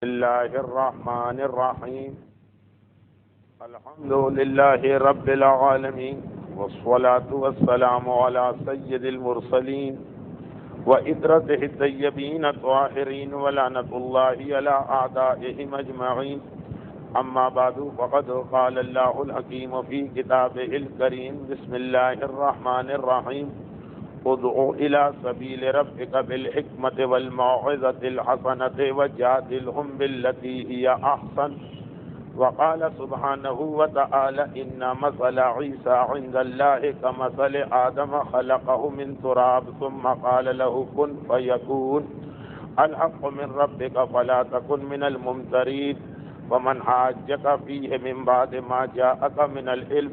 اللہ الرحمن الرحیم الحمد للہ رب العالمین والصلاة والسلام علی سید المرسلین وعطرتہ الطیبین الطاہرین ولعنۃ اللہ علی اعدائہم اجمعین اما بعد فقد قال اللہ الحکیم فی کتابہ الکریم بسم اللہ الرحمن الرحیم ادع إلى سبيل ربك بالحكمة والموعظة الحسنة وجادلهم بالتي هي أحسن وقال سبحانه وتعالى إن مثل عيسى عند الله كمثل آدم خلقه من تراب ثم قال له كن فيكون الحق من ربك فلا تكن من الممترين ومن حاجك فيه من بعد ما جاءك من العلم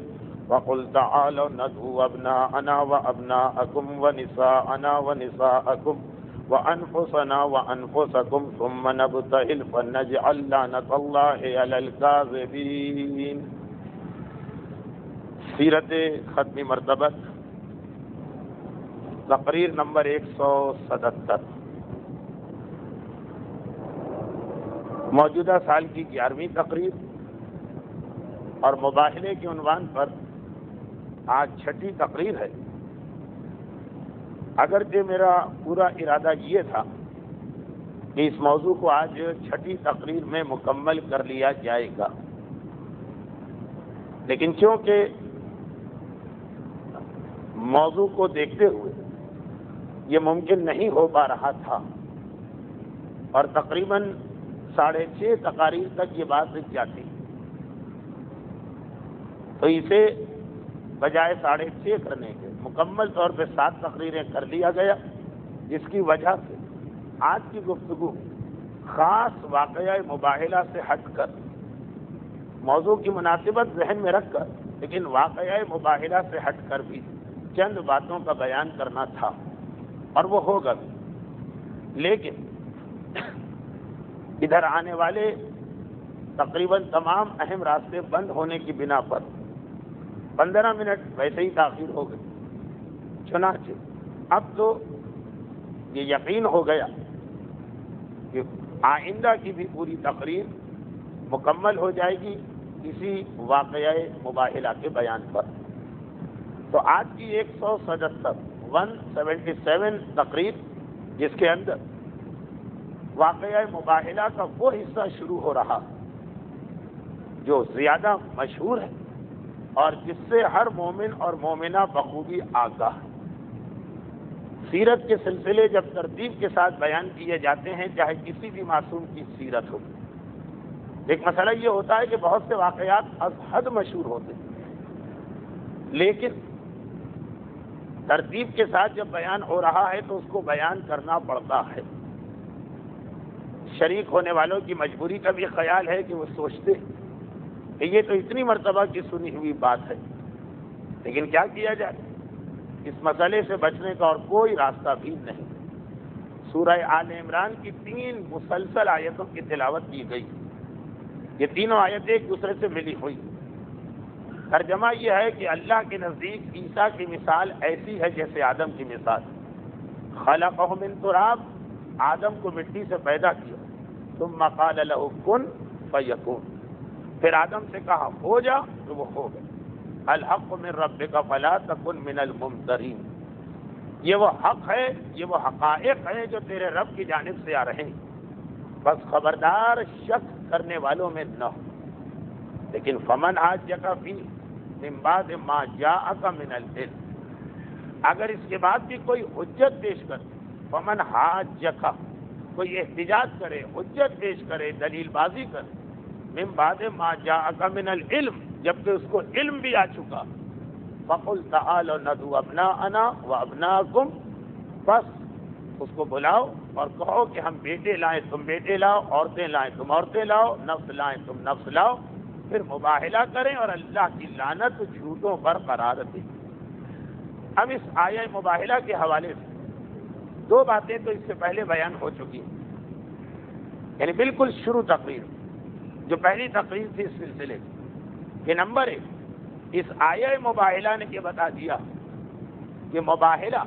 وقل تعالوا ندعو أبناءنا وأبناءكم ونساءنا ونساءكم وأنفسنا وأنفسكم ثم نبتهل فنجعل لعنة الله على الكاذبين۔ سیرت ختم مرتبت تقریر نمبر 177، موجودہ سال کی 11ویں تقریر اور مباحثے کے عنوان پر آج 6ٹھی تقریر ہے۔ اگرچہ میرا پورا ارادہ یہ تھا کہ اس موضوع کو آج 6ٹھی تقریر میں مکمل کر لیا جائے گا، لیکن چونکہ موضوع کو دیکھتے ہوئے یہ ممکن نہیں ہو پا رہا تھا اور تقریباً 6:30 تقاریر تک یہ بات جاتی، تو اسے بجائے 6:30 کرنے کے مکمل طور پہ 7 تقریریں کر لیا گیا، جس کی وجہ سے آج کی گفتگو خاص واقعہ مباحلہ سے ہٹ کر موضوع کی مناسبت ذہن میں رکھ کر لیکن واقعہ مباحلہ سے ہٹ کر بھی چند باتوں کا بیان کرنا تھا، اور وہ ہوگا بھی، لیکن ادھر آنے والے تقریباً تمام اہم راستے بند ہونے کی بنا پر 15 منٹ ویسے ہی تاخیر ہو گئی۔ چنانچہ اب تو یہ یقین ہو گیا کہ آئندہ کی بھی پوری تقریر مکمل ہو جائے گی اسی واقعہ مباحلہ کے بیان پر۔ تو آج کی 177 تقریر، جس کے اندر واقعہ مباحلہ کا وہ حصہ شروع ہو رہا جو زیادہ مشہور ہے اور جس سے ہر مومن اور مومنہ بخوبی آگاہ ہے۔ سیرت کے سلسلے جب ترتیب کے ساتھ بیان کیے جاتے ہیں، چاہے کسی بھی معصوم کی سیرت ہو، ایک مسئلہ یہ ہوتا ہے کہ بہت سے واقعات از حد مشہور ہوتے ہیں، لیکن ترتیب کے ساتھ جب بیان ہو رہا ہے تو اس کو بیان کرنا پڑتا ہے۔ شریک ہونے والوں کی مجبوری کا بھی خیال ہے کہ وہ سوچتے ہیں کہ یہ تو اتنی مرتبہ کی سنی ہوئی بات ہے، لیکن کیا کیا جائے، اس مسئلے سے بچنے کا اور کوئی راستہ بھی نہیں۔ سورہ آل عمران کی 3 مسلسل آیتوں کی تلاوت کی گئی، یہ تینوں آیتیں ایک دوسرے سے ملی ہوئی۔ ترجمہ یہ ہے کہ اللہ کے نزدیک عیسیٰ کی مثال ایسی ہے جیسے آدم کی مثال۔ خلقہ من تراب، آدم کو مٹی سے پیدا کیا، ثم قال له کن فیکون، پھر آدم سے کہا ہو جا تو وہ ہو گیا۔ الحق من ربک فلا تکن من الممترین، یہ وہ حق ہے، یہ وہ حقائق ہیں جو تیرے رب کی جانب سے آ رہے ہیں، بس خبردار شک کرنے والوں میں نہ ہو۔ لیکن فمن حاجک فیہ من بعد ما جاءک من العلم، اگر اس کے بعد بھی کوئی حجت پیش کرے، فمن حاجک، کوئی احتجاج کرے، حجت پیش کرے، دلیل بازی کرے، من بعد ما جاءک من العلم، جبکہ اس کو علم بھی آ چکا، فقل تعالوا ندعو ابناءنا وابناءکم، بس اس کو بلاؤ اور کہو کہ ہم بیٹے لائیں تم بیٹے لاؤ، عورتیں لائیں تم عورتیں لاؤ، نفس لائیں تم نفس لاؤ، پھر مباحلہ کریں اور اللہ کی لعنت جھوٹوں پر قرار دیں۔ اب اس آیہ مباحلہ کے حوالے سے 2 باتیں تو اس سے پہلے بیان ہو چکی ہیں، یعنی بالکل شروع تقریر جو پہلی تقریر تھی اس سلسلے کی، کہ نمبر 1، اس آیہ مباحلہ نے یہ بتا دیا کہ مباحلہ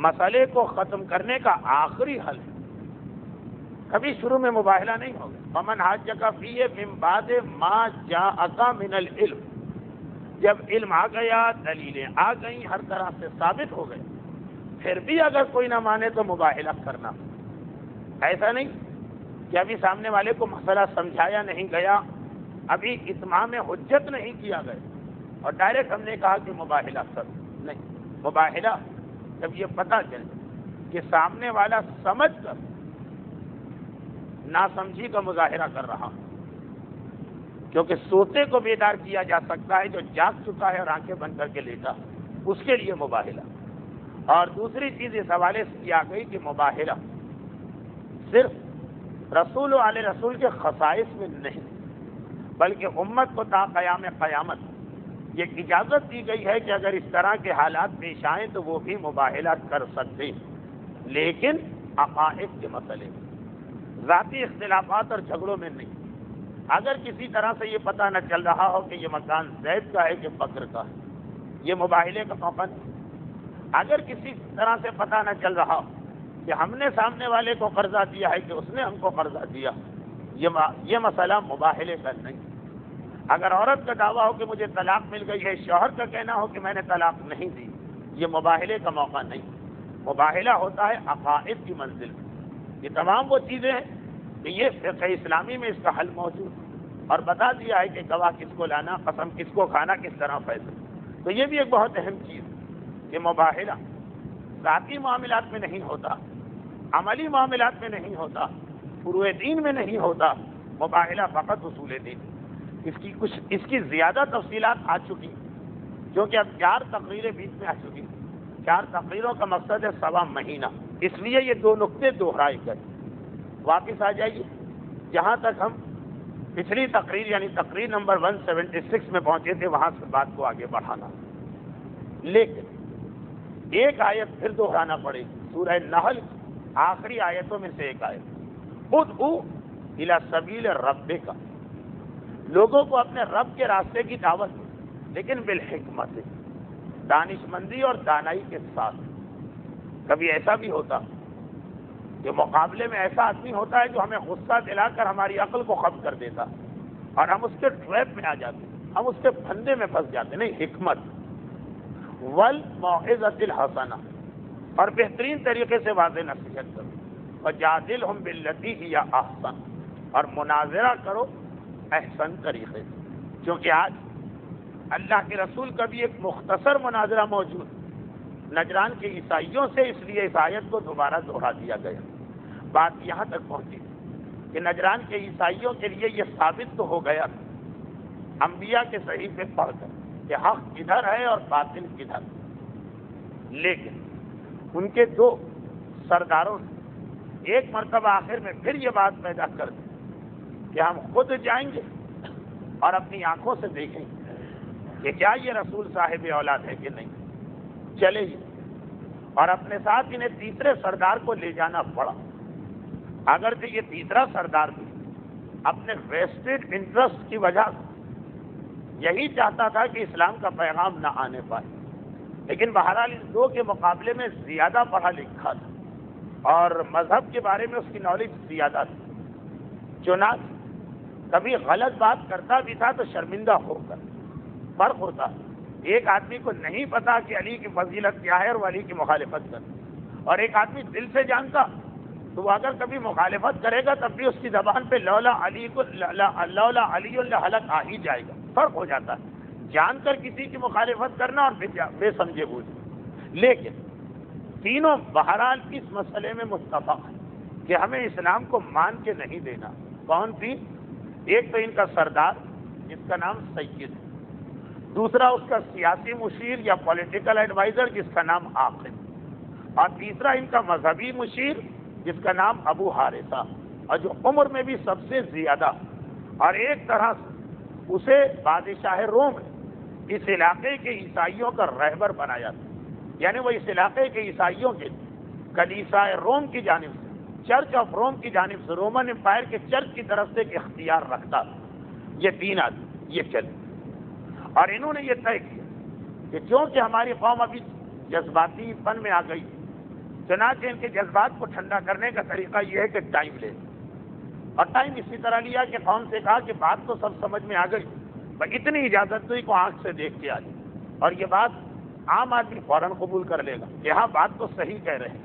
مسئلے کو ختم کرنے کا آخری حل ہے، کبھی شروع میں مباہلہ نہیں ہوگا. فمن حاجک فیہ من بعد ما جاءک من العلم، جب علم آ گیا، دلیلیں آ گئیں، ہر طرح سے ثابت ہو گئے، پھر بھی اگر کوئی نہ مانے تو مباہلہ کرنا. ایسا نہیں کہ ابھی سامنے والے کو مسئلہ سمجھایا نہیں گیا، ابھی اتمام حجت نہیں کیا گیا اور ڈائریکٹ ہم نے کہا کہ مباہلہ کر. نہیں، مباہلہ جب یہ پتہ چلے کہ سامنے والا سمجھ کر ناسمجھی کا مظاہرہ کر رہا، کیونکہ سوتے کو بیدار کیا جا سکتا ہے جو جاگ چکا ہے اور آنکھیں بند کر کے لیٹا، اس کے لیے مباہلہ. اور دوسری چیز اس حوالے سے کیا گئی کہ مباہلہ صرف رسول و آل رسول کے خصائص میں نہیں، بلکہ امت کو تا قیام قیامت یہ اجازت دی گئی ہے کہ اگر اس طرح کے حالات پیش آئیں تو وہ بھی مباہلہ کر سکتے ہیں، لیکن عقائد کے مسئلے میں، ذاتی اختلافات اور جھگڑوں میں نہیں. اگر کسی طرح سے یہ پتہ نہ چل رہا ہو کہ یہ مکان زید کا ہے کہ بکر کا ہے، یہ مباہلے کا موقع نہیں. اگر کسی طرح سے پتہ نہ چل رہا ہو کہ ہم نے سامنے والے کو قرضہ دیا ہے کہ اس نے ہم کو قرضہ دیا، یہ مسئلہ مباہلے کا نہیں. اگر عورت کا دعویٰ ہو کہ مجھے طلاق مل گئی ہے، شوہر کا کہنا ہو کہ میں نے طلاق نہیں دی، یہ مباہلے کا موقع نہیں. مباہلہ ہوتا ہے عقائد کی منزل میں. یہ تمام وہ چیزیں ہیں کہ یہ فقہ اسلامی میں اس کا حل موجود ہے اور بتا دیا ہے کہ گواہ کس کو لانا، قسم کس کو کھانا، کس طرح فیصلہ. تو یہ بھی ایک بہت اہم چیز ہے کہ مباہلہ ذاتی معاملات میں نہیں ہوتا، عملی معاملات میں نہیں ہوتا، فروع دین میں نہیں ہوتا. مباہلہ فقط اصول دین. اس کی زیادہ تفصیلات آ چکی کیونکہ اب 4 تقریریں بیچ میں آ چکی. 4 تقریروں کا مقصد ہے 1.25 مہینہ، اس لیے یہ 2 نقطے دہرائے گئے. واپس آ جائیے جہاں تک ہم پچھلی تقریر یعنی تقریر نمبر 176 میں پہنچے تھے، وہاں سے بات کو آگے بڑھانا. لیکن ایک آیت پھر دہرانا پڑے گی، سورہ نحل آخری آیتوں میں سے ایک آیت، ادعو الی سبیل ربک، لوگوں کو اپنے رب کے راستے کی دعوت دے، لیکن بالحکمت، دانش مندی اور دانائی کے ساتھ. کبھی ایسا بھی ہوتا کہ مقابلے میں ایسا آدمی ہوتا ہے جو ہمیں غصہ دلا کر ہماری عقل کو ختم کر دیتا اور ہم اس کے ٹریپ میں آ جاتے، ہم اس کے پھندے میں پھنس جاتے. نہیں، حکمت والموعظۃ الحسنہ، اور بہترین طریقے سے واضح نصیحت کرو. وجادلہم باللتی ہی احسن، اور مناظرہ کرو احسن طریقے سے. کیونکہ آج اللہ کے رسول کا بھی ایک مختصر مناظرہ موجود نجران کے عیسائیوں سے، اس لیے اس آیت کو دوبارہ دوہرا دیا گیا. بات یہاں تک پہنچی کہ نجران کے عیسائیوں کے لیے یہ ثابت تو ہو گیا انبیاء کے صحیفے پڑھ کر کہ حق کدھر ہے اور باطل کدھر، لیکن ان کے 2 سرداروں نے ایک مرتبہ آخر میں پھر یہ بات پیدا کر دی کہ ہم خود جائیں گے اور اپنی آنکھوں سے دیکھیں گے کہ کیا یہ رسول صاحب اولاد ہے کہ نہیں. چلے ہی، اور اپنے ساتھ انہیں تیسرے سردار کو لے جانا پڑا. اگرچہ یہ تیسرا سردار بھی اپنے ویسٹڈ انٹرسٹ کی وجہ سے یہی چاہتا تھا کہ اسلام کا پیغام نہ آنے پائے، لیکن بہرحال اس 2 کے مقابلے میں زیادہ پڑھا لکھا تھا اور مذہب کے بارے میں اس کی نالج زیادہ تھی. چنانچہ کبھی غلط بات کرتا بھی تھا تو شرمندہ ہو کر. فرق ہوتا، ایک آدمی کو نہیں پتا کہ علی کی فضیلت کیا ہے اور وہ علی کی مخالفت کرتا، اور ایک آدمی دل سے جانتا تو وہ اگر کبھی مخالفت کرے گا تب بھی اس کی زبان پہ لولا علی لحلق آ ہی جائے گا. فرق ہو جاتا ہے جان کر کسی کی مخالفت کرنا اور بے سمجھے بوجھے. لیکن تینوں بہرحال اس مسئلے میں متفق ہیں کہ ہمیں اسلام کو مان کے نہیں دینا. کون تھی؟ ایک تو ان کا سردار جس کا نام سید ہے، دوسرا اس کا سیاسی مشیر یا پولیٹیکل ایڈوائزر جس کا نام عاقل، اور تیسرا ان کا مذہبی مشیر جس کا نام ابو حارثہ، اور جو عمر میں بھی سب سے زیادہ، اور ایک طرح سے اسے بادشاہ روم اس علاقے کے عیسائیوں کا رہبر بنایا تھا. یعنی وہ اس علاقے کے عیسائیوں کے کلیسا روم کی جانب سے، چرچ آف روم کی جانب سے، رومن امپائر کے چرچ کی طرف سے ایک اختیار رکھتا تھا. یہ 3 آدمی یہ چلے، اور انہوں نے یہ طے کیا کہ چونکہ ہماری قوم ابھی جذباتی پن میں آ گئی، چنانچہ ان کے جذبات کو ٹھنڈا کرنے کا طریقہ یہ ہے کہ ٹائم لے. اور ٹائم اسی طرح لیا کہ قوم سے کہا کہ بات تو سب سمجھ میں آ گئی، بس اتنی اجازت ہوئی کو آنکھ سے دیکھ کے آ جائے، اور یہ بات عام آدمی فوراً قبول کر لے گا کہ ہاں بات تو صحیح کہہ رہے ہیں،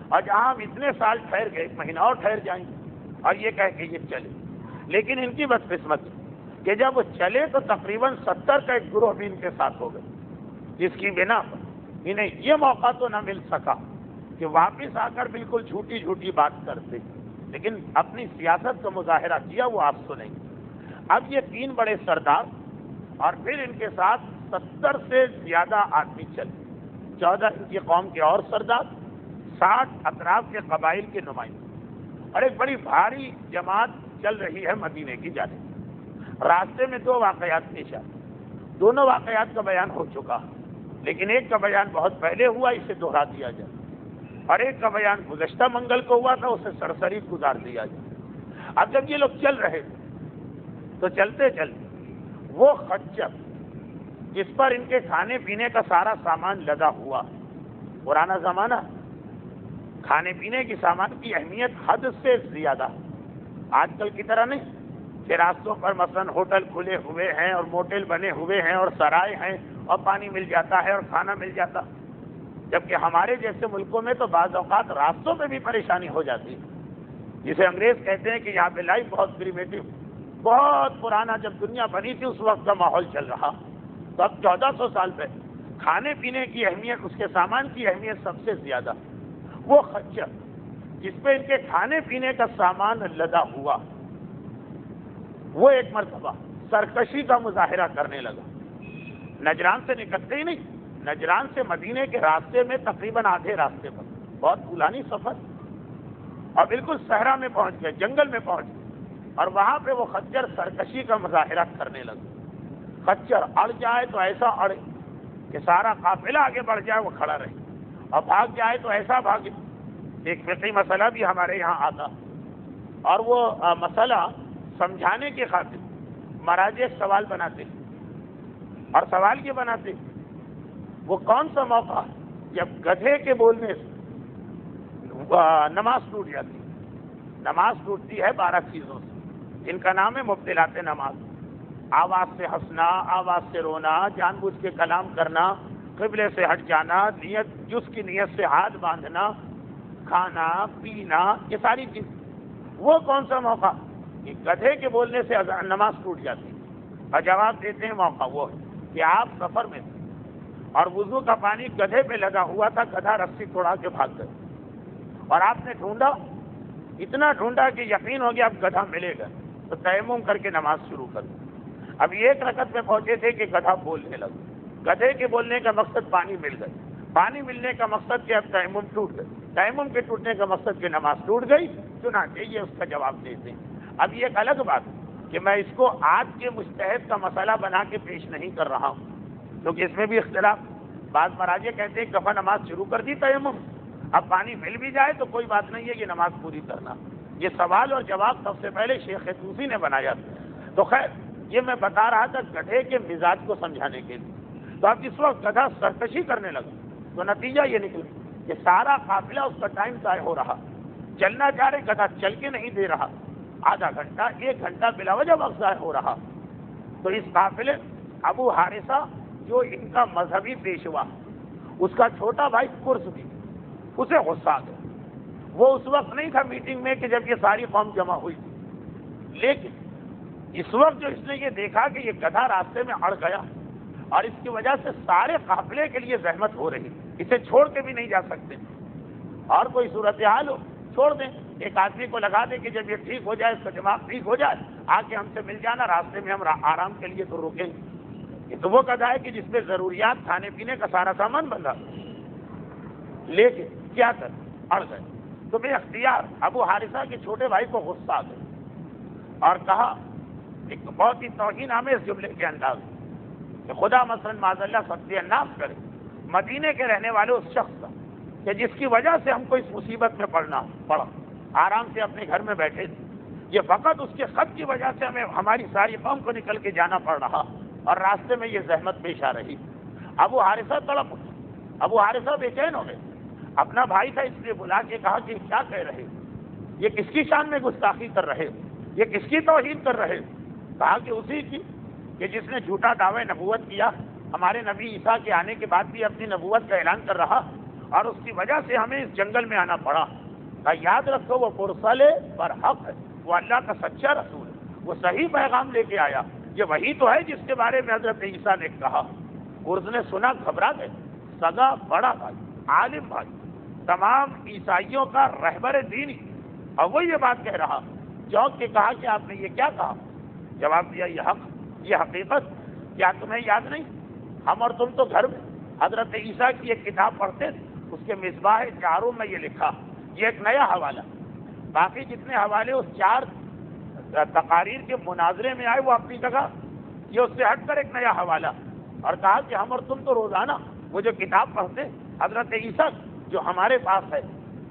اور جہاں ہم اتنے سال ٹھہر گئے، 1 مہینہ اور ٹھہر جائیں گے، اور یہ کہہ کہ یہ چلے. لیکن ان کی بدقسمتی کہ جب وہ چلے تو تقریباً 70 کا ایک گروہ بھی ان کے ساتھ ہو گئے، جس کی بنا پر انہیں یہ موقع تو نہ مل سکا کہ واپس آ کر بالکل جھوٹی جھوٹی بات کرتے، لیکن اپنی سیاست کا مظاہرہ کیا، وہ آپ سنیں گے. اب یہ 3 بڑے سردار اور پھر ان کے ساتھ 70 سے زیادہ آدمی چلے، 14 ان کی قوم کے اور سردار، 60 اطراف کے قبائل کے نمائندے، اور ایک بڑی بھاری جماعت چل رہی ہے مدینے کی جانب. راستے میں 2 واقعات پیش آئے. دونوں واقعات کا بیان ہو چکا، لیکن ایک کا بیان بہت پہلے ہوا، اسے دوہرا دیا جائے، اور ایک کا بیان گزشتہ منگل کو ہوا تھا، اسے سرسری گزار دیا جائے. اب جب یہ لوگ چل رہے تھے تو چلتے چلتے وہ خچر جس پر ان کے کھانے پینے کا سارا سامان لدا ہوا، پرانا زمانہ، کھانے پینے کی سامان کی اہمیت حد سے زیادہ، آج کل کی طرح نہیں کہ راستوں پر مثلاً ہوٹل کھلے ہوئے ہیں اور موٹل بنے ہوئے ہیں اور سرائے ہیں اور پانی مل جاتا ہے اور کھانا مل جاتا، جبکہ ہمارے جیسے ملکوں میں تو بعض اوقات راستوں میں بھی پریشانی ہو جاتی ہے، جسے انگریز کہتے ہیں کہ یہاں پہ لائف بہت پریمیٹو، بہت پرانا جب دنیا بنی تھی اس وقت کا ماحول چل رہا. تو اب 1400 سال پہ کھانے پینے کی اہمیت، اس کے سامان کی اہمیت سب سے زیادہ. وہ خچر جس پہ ان کے کھانے پینے کا سامان لدا ہوا، وہ ایک مرتبہ سرکشی کا مظاہرہ کرنے لگا. نجران سے نکلتے ہی نہیں، نجران سے مدینے کے راستے میں تقریباً آدھے راستے پر، بہت طولانی سفر، اور بالکل صحرا میں پہنچ گئے، جنگل میں پہنچ گئے، اور وہاں پہ وہ خچر سرکشی کا مظاہرہ کرنے لگا. خچر اڑ جائے تو ایسا اڑے کہ سارا قافلہ آگے بڑھ جائے وہ کھڑا رہے، اور بھاگ جائے تو ایسا بھاگے. ایک فقہی مسئلہ بھی ہمارے یہاں آتا، اور وہ مسئلہ سمجھانے کی خاطر مراجع سوال بناتے، اور سوال یہ بناتے وہ کون سا موقع جب گدھے کے بولنے سے نماز ٹوٹ جاتی. نماز ٹوٹتی ہے 12 چیزوں سے، جن کا نام ہے مبطلات نماز. آواز سے ہنسنا، آواز سے رونا، جان بوجھ کے کلام کرنا، قبلے سے ہٹ جانا، نیت، جس کی نیت سے ہاتھ باندھنا، کھانا پینا، یہ ساری چیز. وہ کون سا موقع کہ گدھے کے بولنے سے نماز ٹوٹ جاتی ہے؟ اور جواب دیتے ہیں موقع وہ ہے کہ آپ سفر میں تھے اور وضو کا پانی گدھے پہ لگا ہوا تھا، گدھا رسی توڑا کے بھاگ گئے، اور آپ نے ڈھونڈا، اتنا ڈھونڈا کہ یقین ہو گیا اب گدھا ملے گا، تو تیمم کر کے نماز شروع کر دی. اب ایک رکعت میں پہنچے تھے کہ گدھا بولنے لگا. گدھے کے بولنے کا مقصد پانی مل گئے، پانی ملنے کا مقصد کہ اب تیمم ٹوٹ گئے، تیمم کے ٹوٹنے کا مقصد کہ نماز ٹوٹ گئی. چنانچہ یہ اس کا جواب دیتے ہیں. اب یہ ایک الگ بات ہے کہ میں اس کو آج کے مجتہد کا مسئلہ بنا کے پیش نہیں کر رہا ہوں، کیونکہ اس میں بھی اختلاف. بعض مراجع کہتے ہیں کہ دفعہ نماز شروع کر دی تیمم، اب پانی مل بھی جائے تو کوئی بات نہیں ہے، یہ نماز پوری کرنا. یہ سوال اور جواب سب سے پہلے شیخ طوسی نے بنایا. تو خیر یہ میں بتا رہا تھا گدھے کے مزاج کو سمجھانے کے لیے. تو اب اس وقت گدھا سرکشی کرنے لگا تو نتیجہ یہ نکلا کہ سارا قافلہ اس کا ٹائم ضائع ہو رہا، چلنا چاہ رہے گدھا چل کے نہیں دے رہا، آدھا گھنٹہ 1 گھنٹہ بلا وجہ وقت ضائع ہو رہا. تو اس قافلے ابو حارثہ جو ان کا مذہبی پیشوا، اس کا چھوٹا بھائی قرص بھی، اسے غصہ آ گیا. وہ اس وقت نہیں تھا میٹنگ میں کہ جب یہ ساری قوم جمع ہوئی تھی، لیکن اس وقت جو اس نے یہ دیکھا کہ یہ گدھا راستے میں اڑ گیا اور اس کی وجہ سے سارے قافلے کے لیے زحمت ہو رہی، اسے چھوڑ کے بھی نہیں جا سکتے، اور کوئی صورتحال ہو چھوڑ دیں، ایک آدمی کو لگا دیں کہ جب یہ ٹھیک ہو جائے، اس کا دماغ ٹھیک ہو جائے، آ کے ہم سے مل جانا، راستے میں ہم آرام کے لیے تو روکیں گے. یہ تو وہ گدھا ہے کہ جس پہ ضروریات کھانے پینے کا سارا سامان بندھا، لیکن کیا کر اڑ گئے. تو بے اختیار ابو حارثہ کے چھوٹے بھائی کو غصہ آ گیا اور کہا ایک بہت ہی توہین آمیز جملے کے انداز کہ خدا مثلاً معاذ اللہ ستیہ کرے مدینے کے رہنے والے اس شخص کا کہ جس کی وجہ سے ہم کو اس مصیبت میں پڑا، آرام سے اپنے گھر میں بیٹھے تھے، یہ فقط اس کے خط کی وجہ سے ہمیں ہماری ساری قوم کو نکل کے جانا پڑ رہا اور راستے میں یہ زحمت پیش آ رہی. ابو حارثہ تڑپ اٹھے، ابو حارثہ بے چین ہو گئے. اپنا بھائی تھا اس لیے بلا کے کہا کہ کیا کہہ رہے، یہ کس کی شان میں گستاخی کر رہے ہو؟ یہ کس کی توہین کر رہے ہو؟ کہا کہ اسی کی کہ جس نے جھوٹا دعوی نبوت کیا، ہمارے نبی عیسیٰ کے آنے کے بعد بھی اپنی نبوت کا اعلان کر رہا اور اس کی وجہ سے ہمیں اس جنگل میں آنا پڑا۔ کہا یاد رکھو وہ مرسل پر حق ہے، وہ اللہ کا سچا رسول ہے، وہ صحیح پیغام لے کے آیا۔ یہ وہی تو ہے جس کے بارے میں حضرت عیسیٰ نے کہا۔ ارز نے سنا، گھبرا گئے۔ سگا بڑا بھائی، عالم بھائی، تمام عیسائیوں کا رہبر دینی، اور وہ یہ بات کہہ رہا، چونک کے کہا کہ آپ نے یہ کیا کہا؟ جواب دیا یہ حق، یہ حقیقت، کیا تمہیں یاد نہیں؟ ہم اور تم تو گھر میں حضرت عیسیٰ کی ایک کتاب پڑھتے تھے، اس کے مصباح چاروں میں یہ لکھا، یہ ایک نیا حوالہ۔ باقی جتنے حوالے اس 4 تقاریر کے مناظرے میں آئے وہ اپنی جگہ، یہ اس سے ہٹ کر ایک نیا حوالہ، اور کہا کہ ہم اور تم تو روزانہ وہ جو کتاب پڑھتے حضرت عیسیٰ جو ہمارے پاس ہے،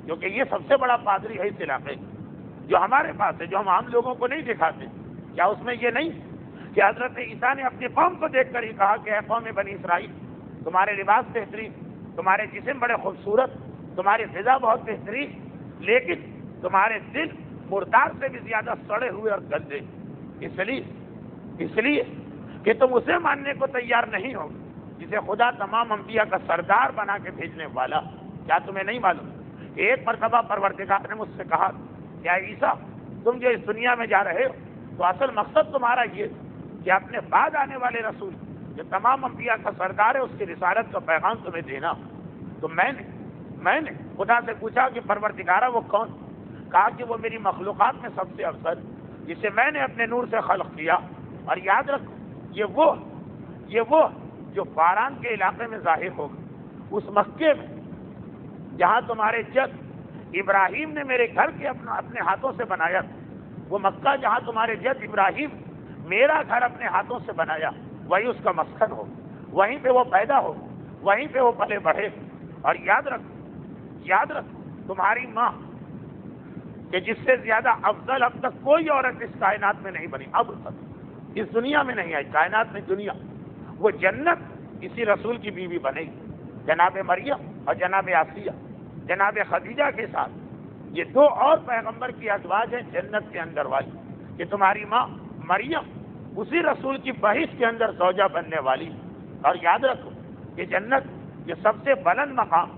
کیونکہ یہ سب سے بڑا پادری ہے اس علاقے، جو ہمارے پاس ہے، جو ہم عام لوگوں کو نہیں دکھاتے، کیا اس میں یہ نہیں کہ حضرت عیسیٰ نے اپنی قوم کو دیکھ کر ہی کہا کہ اے قوم بنی اسرائیل، تمہارے لباس بہترین، تمہارے جسم بڑے خوبصورت، تمہاری غذا بہت بہترین، لیکن تمہارے دل مردار سے بھی زیادہ سڑے ہوئے اور گندے، اس لیے کہ تم اسے ماننے کو تیار نہیں ہو جسے خدا تمام انبیاء کا سردار بنا کے بھیجنے والا۔ کیا تمہیں نہیں معلوم؟ ایک مرتبہ پروردگار نے مجھ سے کہا کہ اے عیسیٰ، تم جو اس دنیا میں جا رہے ہو تو اصل مقصد تمہارا یہ کہ اپنے بعد آنے والے رسول جو تمام انبیاء کا سردار ہے اس کی رسالت کا پیغام تمہیں دینا۔ تو میں نے خدا سے پوچھا کہ پروردگارہ وہ کون؟ کہا کہ وہ میری مخلوقات میں سب سے افضل، جسے میں نے اپنے نور سے خلق کیا، اور یاد رکھو یہ وہ جو فاران کے علاقے میں ظاہر ہوگا، اس مکے میں جہاں تمہارے جد ابراہیم نے میرے گھر کے اپنے ہاتھوں سے بنایا، وہ مکہ جہاں تمہارے جد ابراہیم میرا گھر اپنے ہاتھوں سے بنایا، وہی اس کا مسکن ہو، وہیں پہ وہ پیدا ہو، وہیں پہ وہ پلے بڑھے۔ اور یاد رکھو تمہاری ماں کہ جس سے زیادہ افضل اب تک کوئی عورت اس کائنات میں نہیں بنی، اب تک اس دنیا میں نہیں آئی، کائنات میں دنیا، وہ جنت اسی رسول کی بیوی بنے گی، جناب مریم اور جناب آسیہ، جناب خدیجہ کے ساتھ یہ 2 اور پیغمبر کی ازواج ہیں جنت کے اندر والی، کہ تمہاری ماں مریم اسی رسول کی بہشت کے اندر زوجہ بننے والی۔ اور یاد رکھو کہ جنت یہ سب سے بلند مقام،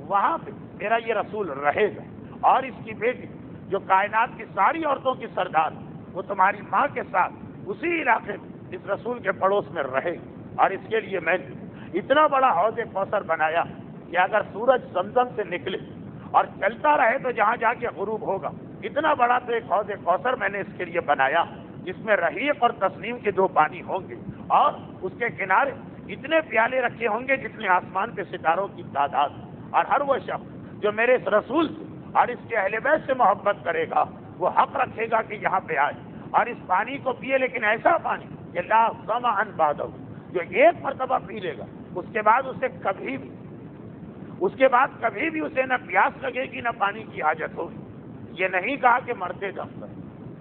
وہاں پہ میرا یہ رسول رہے گا، اور اس کی بیٹی جو کائنات کی ساری عورتوں کی سردار، وہ تمہاری ماں کے ساتھ اسی علاقے میں اس رسول کے پڑوس میں رہے گی۔ اور اس کے لیے میں نے اتنا بڑا حوض کوثر بنایا کہ اگر سورج زمزم سے نکلے اور چلتا رہے تو جہاں جا کے غروب ہوگا، اتنا بڑا تو ایک حوض کوثر میں نے اس کے لیے بنایا، جس میں رحیق اور تسنیم کے 2 پانی ہوں گے، اور اس کے کنارے اتنے پیالے رکھے ہوں گے جتنے آسمان پہ ستاروں کی تعداد۔ اور ہر وہ شخص جو میرے اس رسول سے اور اس کے اہل بیت سے محبت کرے گا، وہ حق رکھے گا کہ یہاں پہ آئے اور اس پانی کو پیے، لیکن ایسا پانی کہ لا ظمأ بعدہ، جو ایک مرتبہ پی لے گا اس کے بعد کبھی بھی اسے نہ پیاس لگے گی نہ پانی کی حاجت ہوگی۔ یہ نہیں کہا کہ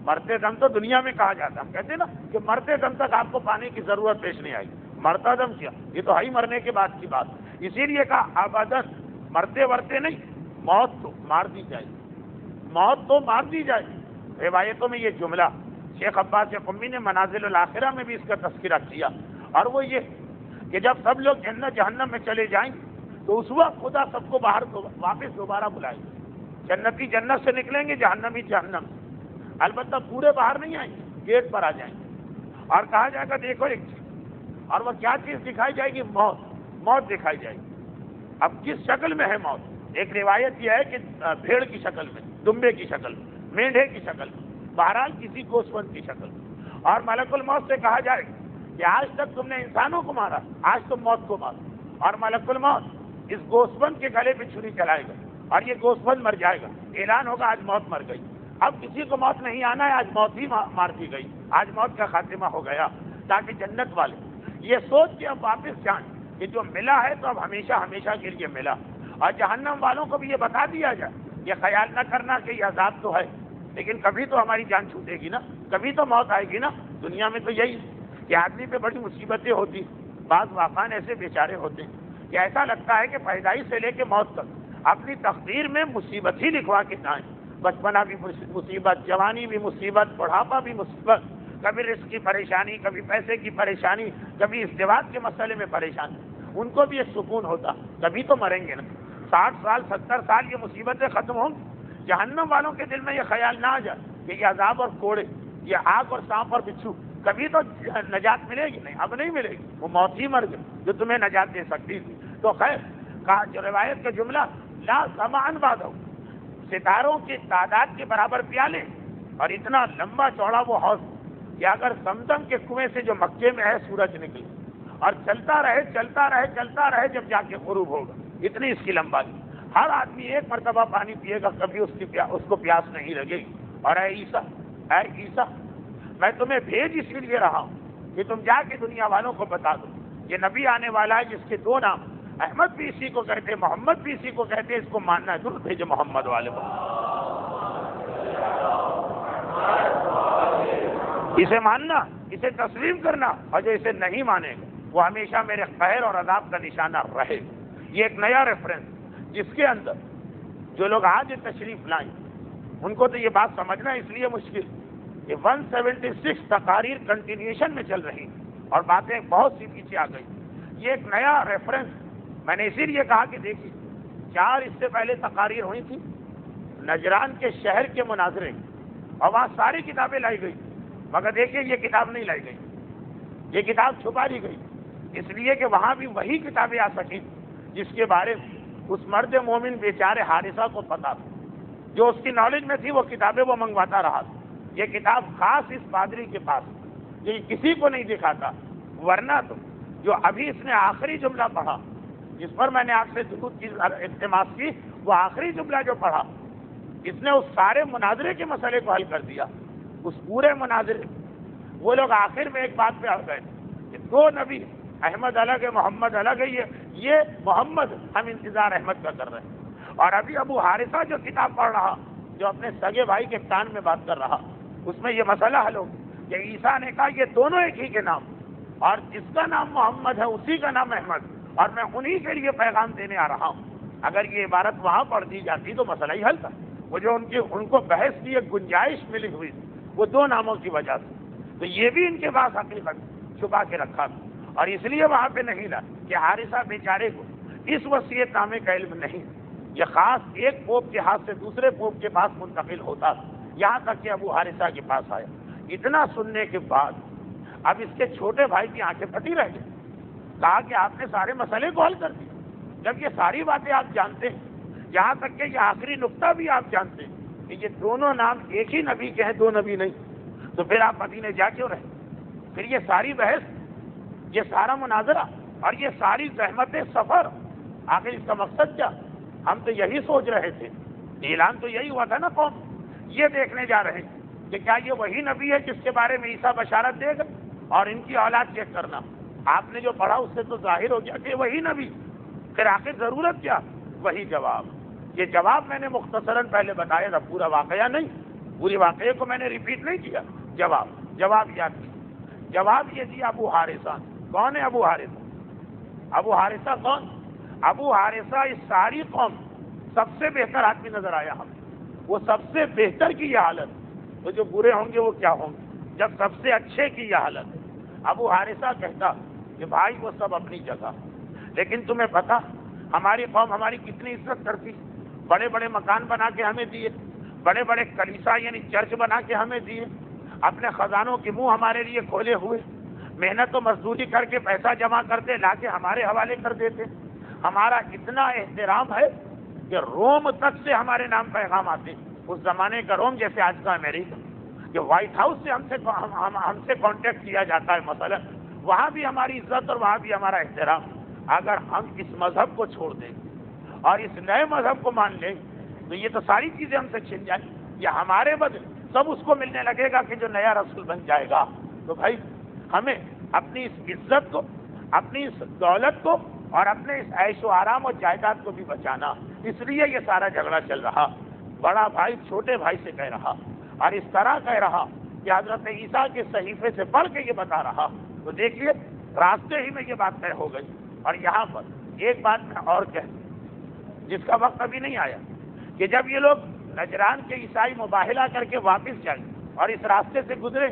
مرتے دم تو دنیا میں کہا جاتا، ہم کہتے ہیں نا کہ مرتے دم تک آپ کو پانی کی ضرورت پیش نہیں آئی، مرتا دم کیا، یہ تو ہی مرنے کے بعد کی بات، اسی لیے کہا ابداً، مرتے ورتے نہیں، موت تو مار دی جائے۔ روایتوں میں یہ جملہ شیخ عباس قمی نے منازل الاخرہ میں بھی اس کا تذکرہ کیا، اور وہ یہ کہ جب سب لوگ جنت جہنم میں چلے جائیں تو اس وقت خدا سب کو باہر واپس دوبارہ بلائے گا، جنتی جنت سے نکلیں گے، جہنمی جہنم، البتہ پورے باہر نہیں آئیں گے، گیٹ پر آ جائیں گے، اور کہا جائے گا دیکھو ایک چیز، اور وہ کیا چیز دکھائی جائے گی؟ موت دکھائی جائے گی۔ اب کس شکل میں ہے موت؟ ایک روایت یہ ہے کہ بھیڑ کی شکل میں، دمبے کی شکل میں، مینڈھے کی شکل میں، بہرحال کسی گوسفند کی شکل میں، اور ملک الموت سے کہا جائے کہ آج تک تم نے انسانوں کو مارا، آج تم موت کو مارو، اور ملک الموت اس گوسفند کے گلے پہ چھری چلائے گا اور یہ گوسفند مر جائے گا، اعلان ہوگا آج موت مر گئی، اب کسی کو موت نہیں آنا ہے، آج موت ہی مار دی گئی، آج موت کا خاتمہ ہو گیا، تاکہ جنت والے یہ سوچ کے اب واپس جائیں کہ جو ملا ہے تو اب ہمیشہ ہمیشہ کے لیے ملا، اور جہنم والوں کو بھی یہ بتا دیا جائے، یہ خیال نہ کرنا کہ یہ عذاب تو ہے لیکن کبھی تو ہماری جان چھوٹے گی نا، کبھی تو موت آئے گی نا۔ دنیا میں تو یہی کہ آدمی پہ بڑی مصیبتیں ہوتی، بعض واقعان ایسے بیچارے ہوتے ہیں کہ ایسا لگتا ہے کہ پیدائش سے لے کے موت تک اپنی تقدیر میں مصیبت ہی لکھوا کے جائیں، بچپنا بھی مصیبت، جوانی بھی مصیبت، بڑھاپا بھی مصیبت، کبھی رزق کی پریشانی، کبھی پیسے کی پریشانی، کبھی ازدواج کے مسئلے میں پریشانی، ان کو بھی ایک سکون ہوتا، کبھی تو مریں گے نا۔ 60 سال 70 سال یہ مصیبتیں ختم ہوں، جہنم والوں کے دل میں یہ خیال نہ آ جائے کہ یہ عذاب اور کوڑے، یہ آگ اور سانپ اور بچھو، کبھی تو نجات ملے گی نہیں، اب نہیں ملے گی، وہ موت ہی مر گئی جو تمہیں نجات دے سکتی تھی۔ تو خیر کہا جو روایت کا جملہ لا سمان بادو، ستاروں کی تعداد کے برابر پیالے اور اتنا لمبا چوڑا وہ حوض کہ اگر زمزم کے کنویں سے جو مکے میں ہے سورج نکلے اور چلتا رہے چلتا رہے چلتا رہے جب جا کے غروب ہوگا، اتنی اس کی لمبائی، ہر آدمی ایک مرتبہ پانی پیے گا، کبھی اس کو پیاس نہیں لگے گی۔ اور اے عیسیٰ میں تمہیں بھیج اس لیے رہا ہوں کہ تم جا کے دنیا والوں کو بتا دو یہ نبی آنے والا ہے جس کے 2 نام، احمد بھی اسی کو کہتے ہیں، محمد بھی اسی کو کہتے ہیں، اس کو ماننا ہے، ضرور بھیجے محمد والے کو، اسے ماننا، اسے تسلیم کرنا، اور جو اسے نہیں مانے گا وہ ہمیشہ میرے قہر اور عذاب کا نشانہ رہے۔ یہ ایک نیا ریفرنس جس کے اندر جو لوگ آج تشریف لائیں ان کو تو یہ بات سمجھنا اس لیے مشکل کہ 176 تقاریر کنٹینیوشن میں چل رہی اور باتیں بہت سی پیچھے آ گئی۔ یہ ایک نیا ریفرنس، میں نے اسی لیے کہا کہ دیکھیے 4 اس سے پہلے تقاریر ہوئی تھی نجران کے شہر کے مناظرے، اور وہاں ساری کتابیں لائی گئی، مگر دیکھیے یہ کتاب نہیں لائی گئی، یہ کتاب چھپا دی گئی، اس لیے کہ وہاں بھی وہی کتابیں آ سکیں جس کے بارے میں اس مرد مومن بیچارے حارثہ کو پتا تھا، جو اس کی نالج میں تھی وہ کتابیں وہ منگواتا رہا تھا۔ یہ کتاب خاص اس پادری کے پاس، یہ کسی کو نہیں دکھاتا، ورنہ تو جو ابھی اس نے آخری جملہ پڑھا جس پر میں نے آپ سے درود کی التماس کی، وہ آخری جملہ جو پڑھا اس نے اس سارے مناظرے کے مسئلے کو حل کر دیا۔ اس پورے مناظرے وہ لوگ آخر میں ایک بات پہ آ گئے کہ 2 نبی، احمد الگ ہے محمد الگ ہے، یہ محمد ہم انتظار احمد کا کر رہے ہیں۔ اور ابھی ابو حارثہ جو کتاب پڑھ رہا، جو اپنے سگے بھائی کے کان میں بات کر رہا، اس میں یہ مسئلہ حل ہو کہ عیسیٰ نے کہا یہ دونوں ایک ہی کے نام، اور جس کا نام محمد ہے اسی کا نام احمد، اور میں انہی کے لیے پیغام دینے آ رہا ہوں۔ اگر یہ عبارت وہاں پڑھ دی جاتی تو مسئلہ ہی حل تھا۔ وہ جو ان کو بحث کی ایک گنجائش ملی ہوئی وہ 2 ناموں کی وجہ سے، تو یہ بھی ان کے پاس حقیقت چھپا کے رکھا تھا، اور اس لیے وہاں پہ نہیں لا کہ حارثہ بیچارے کو اس وصیت نامے کا علم نہیں، یہ خاص ایک پوپ کے ہاتھ سے دوسرے پوپ کے پاس منتقل ہوتا تھا، یہاں تک کہ ابو حارثہ کے پاس آیا۔ اتنا سننے کے بعد اب اس کے چھوٹے بھائی کی آنکھیں پھٹی رہ گئی، کہا کہ آپ نے سارے مسئلے کو حل کر دیا، جب یہ ساری باتیں آپ جانتے ہیں، یہاں تک کہ یہ آخری نقطہ بھی آپ جانتے ہیں کہ یہ دونوں نام ایک ہی نبی کے ہیں، 2 نبی نہیں، تو پھر آپ مدینے جا کیوں رہے؟ پھر یہ ساری بحث، یہ سارا مناظرہ اور یہ ساری زحمت سفر، آخر اس کا مقصد کیا؟ ہم تو یہی سوچ رہے تھے، اعلان تو یہی ہوا تھا نا، قوم یہ دیکھنے جا رہے ہیں کہ کیا یہ وہی نبی ہے جس کے بارے میں عیسیٰ بشارت دے گا، اور ان کی اولاد چیک کرنا۔ آپ نے جو پڑھا اس سے تو ظاہر ہو گیا کہ وہی نبی، پھر آخر ضرورت کیا؟ وہی جواب۔ یہ جواب میں نے مختصراً پہلے بتایا تھا، پورا واقعہ نہیں، پوری واقعے کو میں نے ریپیٹ نہیں کیا۔ جواب یاد کیا، جواب یہ دیا ابو حارثہ۔ کون ہے ابو حارثہ؟ ابو حارثہ کون؟ ابو حارثہ اس ساری قوم سب سے بہتر آدمی نظر آیا ہمیں، وہ سب سے بہتر کی یہ حالت، تو جو برے ہوں گے وہ کیا ہوں گے جب سب سے اچھے کی یہ حالت ہے۔ ابو حارثہ کہتا کہ بھائی وہ سب اپنی جگہ، لیکن تمہیں پتا ہماری قوم ہماری کتنی عزت کرتی، بڑے بڑے مکان بنا کے ہمیں دیے، بڑے بڑے کلیسا یعنی چرچ بنا کے ہمیں دیے، اپنے خزانوں کے منہ ہمارے لیے کھولے ہوئے، محنت و مزدوری کر کے پیسہ جمع کرتے لا کے ہمارے حوالے کر دیتے، ہمارا اتنا احترام ہے کہ روم تک سے ہمارے نام پیغام آتے، اس زمانے کا روم جیسے آج کا امریکہ، کہ وائٹ ہاؤس سے ہم سے کانٹیکٹ کیا جاتا ہے، مثلا وہاں بھی ہماری عزت اور وہاں بھی ہمارا احترام۔ اگر ہم اس مذہب کو چھوڑ دیں اور اس نئے مذہب کو مان لیں تو یہ تو ساری چیزیں ہم سے چھن جائیں، یہ ہمارے بدلے سب اس کو ملنے لگے گا کہ جو نیا رسول بن جائے گا۔ تو بھائی ہمیں اپنی اس عزت کو، اپنی اس دولت کو اور اپنے اس عیش و آرام اور جائیداد کو بھی بچانا، اس لیے یہ سارا جھگڑا چل رہا۔ بڑا بھائی چھوٹے بھائی سے کہہ رہا، اور اس طرح کہہ رہا کہ حضرت عیسیٰ کے صحیفے سے پڑھ کے یہ بتا رہا۔ تو دیکھیے راستے ہی میں یہ بات طے ہو گئی۔ اور یہاں پر ایک بات میں اور کہہ، جس کا وقت ابھی نہیں آیا، کہ جب یہ لوگ نجران کے عیسائی مباہلہ کر کے واپس جائیں اور اس راستے سے گزرے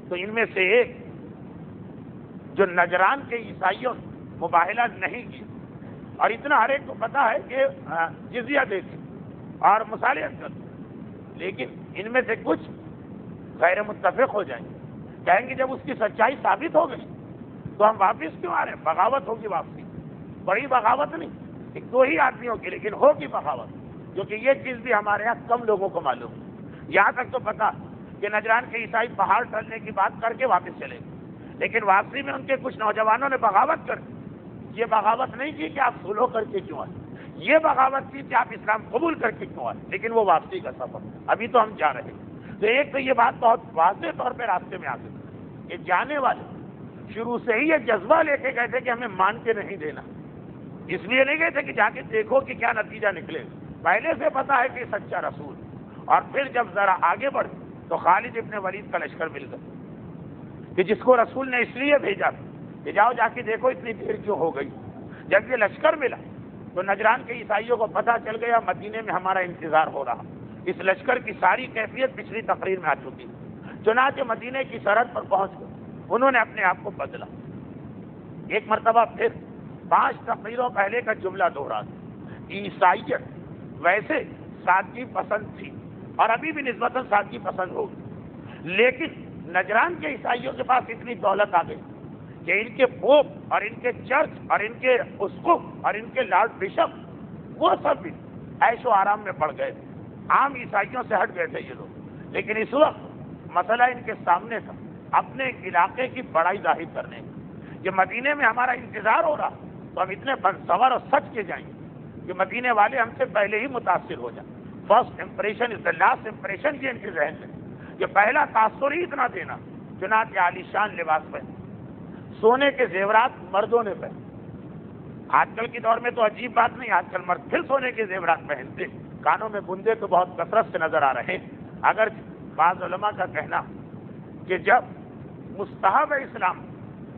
تو ان میں سے ایک جو نجران کے عیسائیوں مباہلہ نہیں کیا اور اتنا ہر ایک کو پتا ہے کہ جزیہ دیتے اور مصالحت کرتے، لیکن ان میں سے کچھ غیر متفق ہو جائیں گے، کہیں گے جب اس کی سچائی ثابت ہو گئی تو ہم واپس کیوں آ رہے ہیں؟ بغاوت ہوگی واپسی، بڑی بغاوت نہیں، ایک دو ہی آدمیوں کی، لیکن ہوگی بغاوت، کیونکہ یہ چیز بھی ہمارے یہاں کم لوگوں کو معلوم ہے۔ یہاں تک تو پتا کہ نجران کے عیسائی پہاڑ ٹلنے کی بات کر کے واپس چلے گئے، لیکن واپسی میں ان کے کچھ نوجوانوں نے بغاوت کر دی۔ یہ بغاوت نہیں کی کہ آپ صلح کر کے کیوں آئے، یہ بغاوت کی کہ آپ اسلام قبول کر کے کیوں آئے، لیکن وہ واپسی کا سفر ابھی تو ہم جا رہے ہیں۔ تو ایک تو یہ بات بہت واضح طور پہ راستے میں آ گئی کہ جانے والے شروع سے ہی یہ جذبہ لے کے گئے تھے کہ ہمیں مان کے نہیں دینا، اس لیے نہیں گئے تھے کہ جا کے دیکھو کہ کیا نتیجہ نکلے، پہلے سے پتا ہے کہ سچا رسول۔ اور پھر جب ذرا آگے بڑھے تو خالد ابن ولید کا لشکر مل گیا کہ جس کو رسول نے اس لیے بھیجا کہ جاؤ جا کے دیکھو اتنی دیر کیوں ہو گئی۔ جب یہ لشکر ملا تو نجران کے عیسائیوں کو پتہ چل گیا مدینے میں ہمارا انتظار ہو رہا۔ اس لشکر کی ساری کیفیت پچھلی تقریر میں آ چکی، چنانچہ مدینے کی سرحد پر پہنچ گئے، انہوں نے اپنے آپ کو بدلا۔ ایک مرتبہ پھر 5 تقریروں پہلے کا جملہ دوہرا، عیسائیت ویسے سادگی پسند تھی اور ابھی بھی نسبتاً سادگی پسند ہوگی، لیکن نجران کے عیسائیوں کے پاس اتنی دولت آ گئی کہ ان کے پوپ اور ان کے چرچ اور ان کے اسقف اور ان کے لارڈ بشپ وہ سب بھی عیش و آرام میں پڑ گئے، عام عیسائیوں سے ہٹ گئے تھے یہ لوگ۔ لیکن اس وقت مسئلہ ان کے سامنے تھا اپنے علاقے کی بڑائی ظاہر کرنے کا، کہ مدینے میں ہمارا انتظار ہو رہا تو ہم اتنے بنصور اور سچ کے جائیں گے کہ مدینے والے ہم سے پہلے ہی متاثر ہو جائیں۔ First impression is the last impression, یہ ان کے ذہن میں کہ پہلا تاثر ہی اتنا دینا۔ چنانچہ عالیشان لباس پہنے، سونے کے زیورات مردوں نے پہنے۔ آج کل کے دور میں تو عجیب بات نہیں، آج کل مرد پھر سونے کے زیورات پہنتے، کانوں میں بندے تو بہت کثرت سے نظر آ رہے ہیں۔ اگر بعض علماء کا کہنا کہ جب مستحب ہے اسلام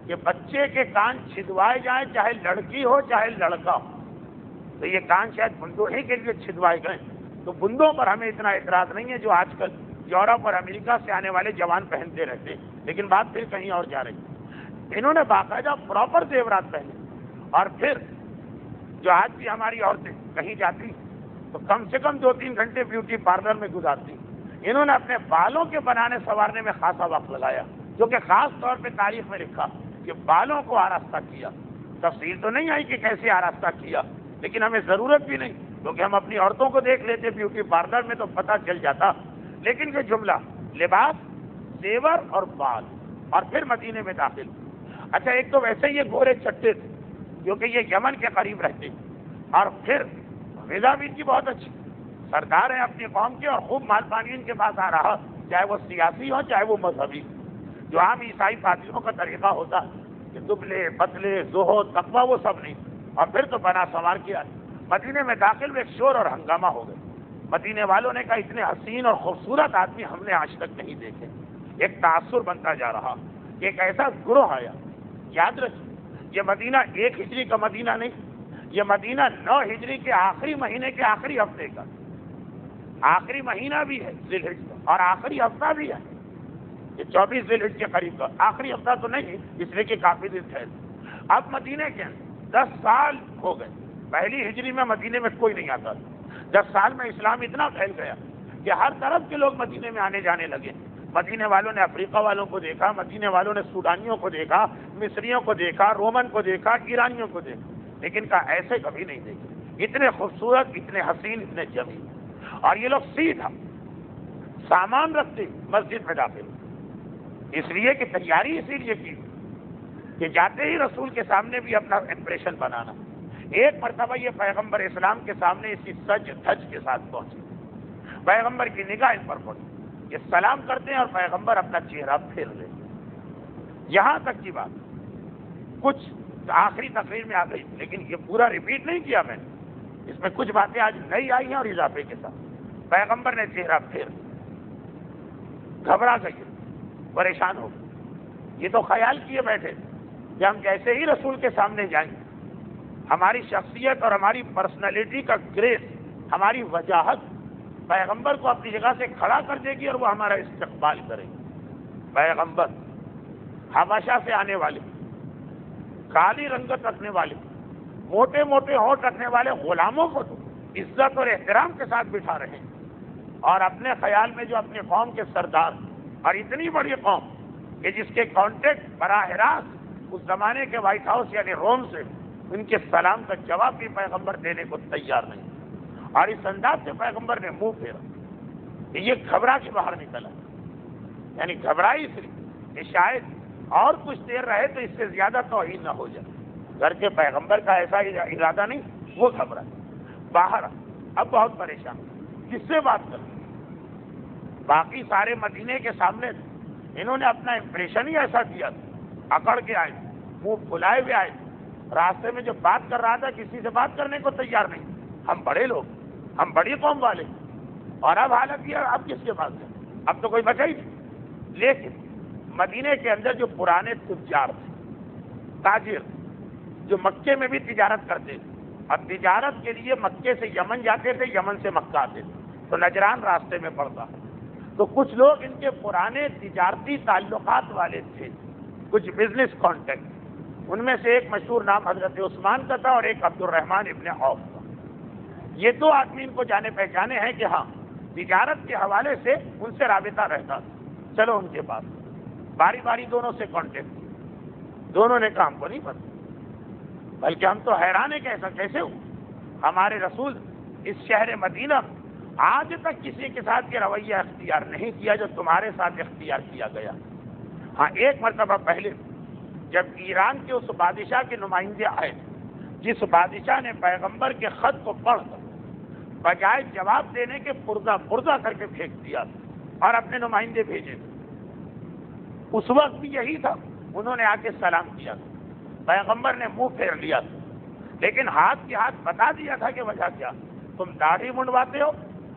کہ بچے کے کان چھدوائے جائیں، چاہے لڑکی ہو چاہے لڑکا ہو، تو یہ کان شاید بندوں ہی کے لیے چھدوائے گئے، تو بندوں پر ہمیں اتنا اعتراض نہیں ہے جو آج کل یورپ اور امریکہ سے آنے والے جوان پہنتے رہتے ہیں، لیکن بات پھر کہیں اور جا رہی ہے۔ انہوں نے باقاعدہ پراپر زیورات پہنے، اور پھر جو آج بھی ہماری عورتیں کہیں جاتی تو کم سے کم 2-3 گھنٹے بیوٹی پارلر میں گزارتی، انہوں نے اپنے بالوں کے بنانے سنوارنے میں خاصا وقت لگایا، جو کہ خاص طور پہ تاریخ میں لکھا کہ بالوں کو آراستہ کیا۔ تفصیل تو نہیں آئی کہ کیسے آراستہ کیا، لیکن ہمیں ضرورت بھی نہیں، کیونکہ ہم اپنی عورتوں کو دیکھ لیتے بیوٹی پارلر میں تو پتہ چل جاتا۔ لیکن یہ جملہ لباس، زیور اور بال، اور پھر مدینے میں داخل۔ اچھا، ایک تو ویسے ہی یہ گورے چٹے تھے کیونکہ یہ یمن کے قریب رہتے، اور پھر غذا بھی ان کی بہت اچھی، سردار ہیں اپنی قوم کے، اور خوب مال پانی ان کے پاس آ رہا، چاہے وہ سیاسی ہو چاہے وہ مذہبی، جو عام عیسائی فاتحوں کا طریقہ ہوتا کہ دبلے پتلے زہد تقویٰ وہ سب نہیں، اور پھر تو بنا سوار کیا۔ مدینے میں داخل میں ایک شور اور ہنگامہ ہو گئے۔ مدینے والوں نے کہا اتنے حسین اور خوبصورت آدمی ہم نے آج تک نہیں دیکھے۔ ایک تاثر بنتا جا رہا کہ ایک ایسا گروہ آیا۔ یاد رکھیں، یہ مدینہ 1 ہجری کا مدینہ نہیں، یہ مدینہ 9 ہجری کے آخری مہینے کے آخری ہفتے کا، آخری مہینہ بھی ہے ذی الحج کا، اور آخری ہفتہ بھی ہے، یہ 24 ذی الحج کے قریب کا آخری ہفتہ تو نہیں، اس لیے کہ کافی دن ٹھہر۔ اب مدینے کے 10 سال ہو گئے، پہلی ہجری میں مدینے میں کوئی نہیں آتا تھا، 10 سال میں اسلام اتنا پھیل گیا کہ ہر طرف کے لوگ مدینے میں آنے جانے لگے۔ مدینے والوں نے افریقہ والوں کو دیکھا، مدینے والوں نے سوڈانیوں کو دیکھا، مصریوں کو دیکھا، رومن کو دیکھا، ایرانیوں کو دیکھا، لیکن کہا ایسے کبھی نہیں دیکھے، اتنے خوبصورت، اتنے حسین، اتنے جمیل۔ اور یہ لوگ سیدھا سامان رکھتے مسجد میں داخل، اس لیے کہ تیاری اسی لیے کی کہ جاتے ہی رسول کے سامنے بھی اپنا امپریشن بنانا۔ ایک مرتبہ یہ پیغمبر اسلام کے سامنے اسی سج دھج کے ساتھ پہنچے، پیغمبر کی نگاہ ان پر پڑی، یہ سلام کرتے ہیں اور پیغمبر اپنا چہرہ پھیر لے۔ یہاں تک کی بات کچھ آخری تقریر میں آ گئی، لیکن یہ پورا ریپیٹ نہیں کیا میں نے، اس میں کچھ باتیں آج نئی آئی ہیں اور اضافے کے ساتھ۔ پیغمبر نے چہرہ پھیر، گھبرا گئی، پریشان ہو گئی۔ یہ تو خیال کیے بیٹھے کہ ہم جیسے ہی رسول کے سامنے جائیں گے، ہماری شخصیت اور ہماری پرسنالٹی کا گریس، ہماری وجاہت پیغمبر کو اپنی جگہ سے کھڑا کر دے گی اور وہ ہمارا استقبال کرے گی۔ پیغمبر حبشہ سے آنے والے، کالی رنگت رکھنے والے، موٹے موٹے ہونٹ رکھنے والے غلاموں کو تو عزت اور احترام کے ساتھ بٹھا رہے ہیں، اور اپنے خیال میں جو اپنے قوم کے سردار، اور اتنی بڑی قوم کہ جس کے کانٹیکٹ براہ راست اس زمانے کے وائٹ ہاؤس یعنی روم سے ان کے سلام کا جواب بھی پیغمبر دینے کو تیار نہیں، اور اس انداز سے پیغمبر نے منہ پھیرا کہ یہ گھبرا کے باہر نکلا، یعنی گھبرائی اس لیے کہ شاید اور کچھ دیر رہے تو اس سے زیادہ توہین نہ ہو جائے۔ گھر کے پیغمبر کا ایسا ارادہ نہیں، وہ گھبرا باہر اب بہت پریشان، کس سے بات کریں؟ باقی سارے مدینے کے سامنے انہوں نے اپنا امپریشن ہی ایسا کیا تھا، اکڑ کے آئے، منہ پھلائے ہوئے آئے، راستے میں جو بات کر رہا تھا کسی سے بات کرنے کو تیار نہیں۔ ہم بڑے لوگ، ہم بڑی قوم والے، اور اب حالت یہ، اب کس کے پاس ہے؟ اب تو کوئی بچا ہی نہیں۔ لیکن مدینے کے اندر جو پرانے تجار تھے، تاجر، جو مکے میں بھی تجارت کرتے تھے، اور تجارت کے لیے مکے سے یمن جاتے تھے، یمن سے مکہ آتے تھے، تو نجران راستے میں پڑتا ہے، تو کچھ لوگ ان کے پرانے تجارتی تعلقات والے تھے، کچھ بزنس کانٹیکٹ۔ ان میں سے ایک مشہور نام حضرت عثمان کا تھا اور ایک عبد الرحمن ابن عوف کا۔ یہ دو آدمی ان کو جانے پہچانے ہیں کہ ہاں تجارت کے حوالے سے ان سے رابطہ رہتا تھا، چلو ان کے پاس۔ باری باری دونوں سے کانٹیکٹ کیا، دونوں نے کام کو نہیں پتا، بلکہ ہم تو حیران ہیں کہ ایسا کیسے ہو؟ ہمارے رسول اس شہر مدینہ آج تک کسی کے ساتھ یہ رویہ اختیار نہیں کیا جو تمہارے ساتھ اختیار کیا گیا۔ ہاں ایک مرتبہ پہلے جب ایران کے اس بادشاہ کے نمائندے آئے، جس بادشاہ نے پیغمبر کے خط کو پڑھ کر بجائے جواب دینے کے پردہ کر کے پھینک دیا اور اپنے نمائندے بھیجے، اس وقت بھی یہی تھا، انہوں نے آ کے سلام کیا، پیغمبر نے منہ پھیر لیا، لیکن ہاتھ کے ہاتھ بتا دیا تھا کہ وجہ کیا، تم داڑھی منڈواتے ہو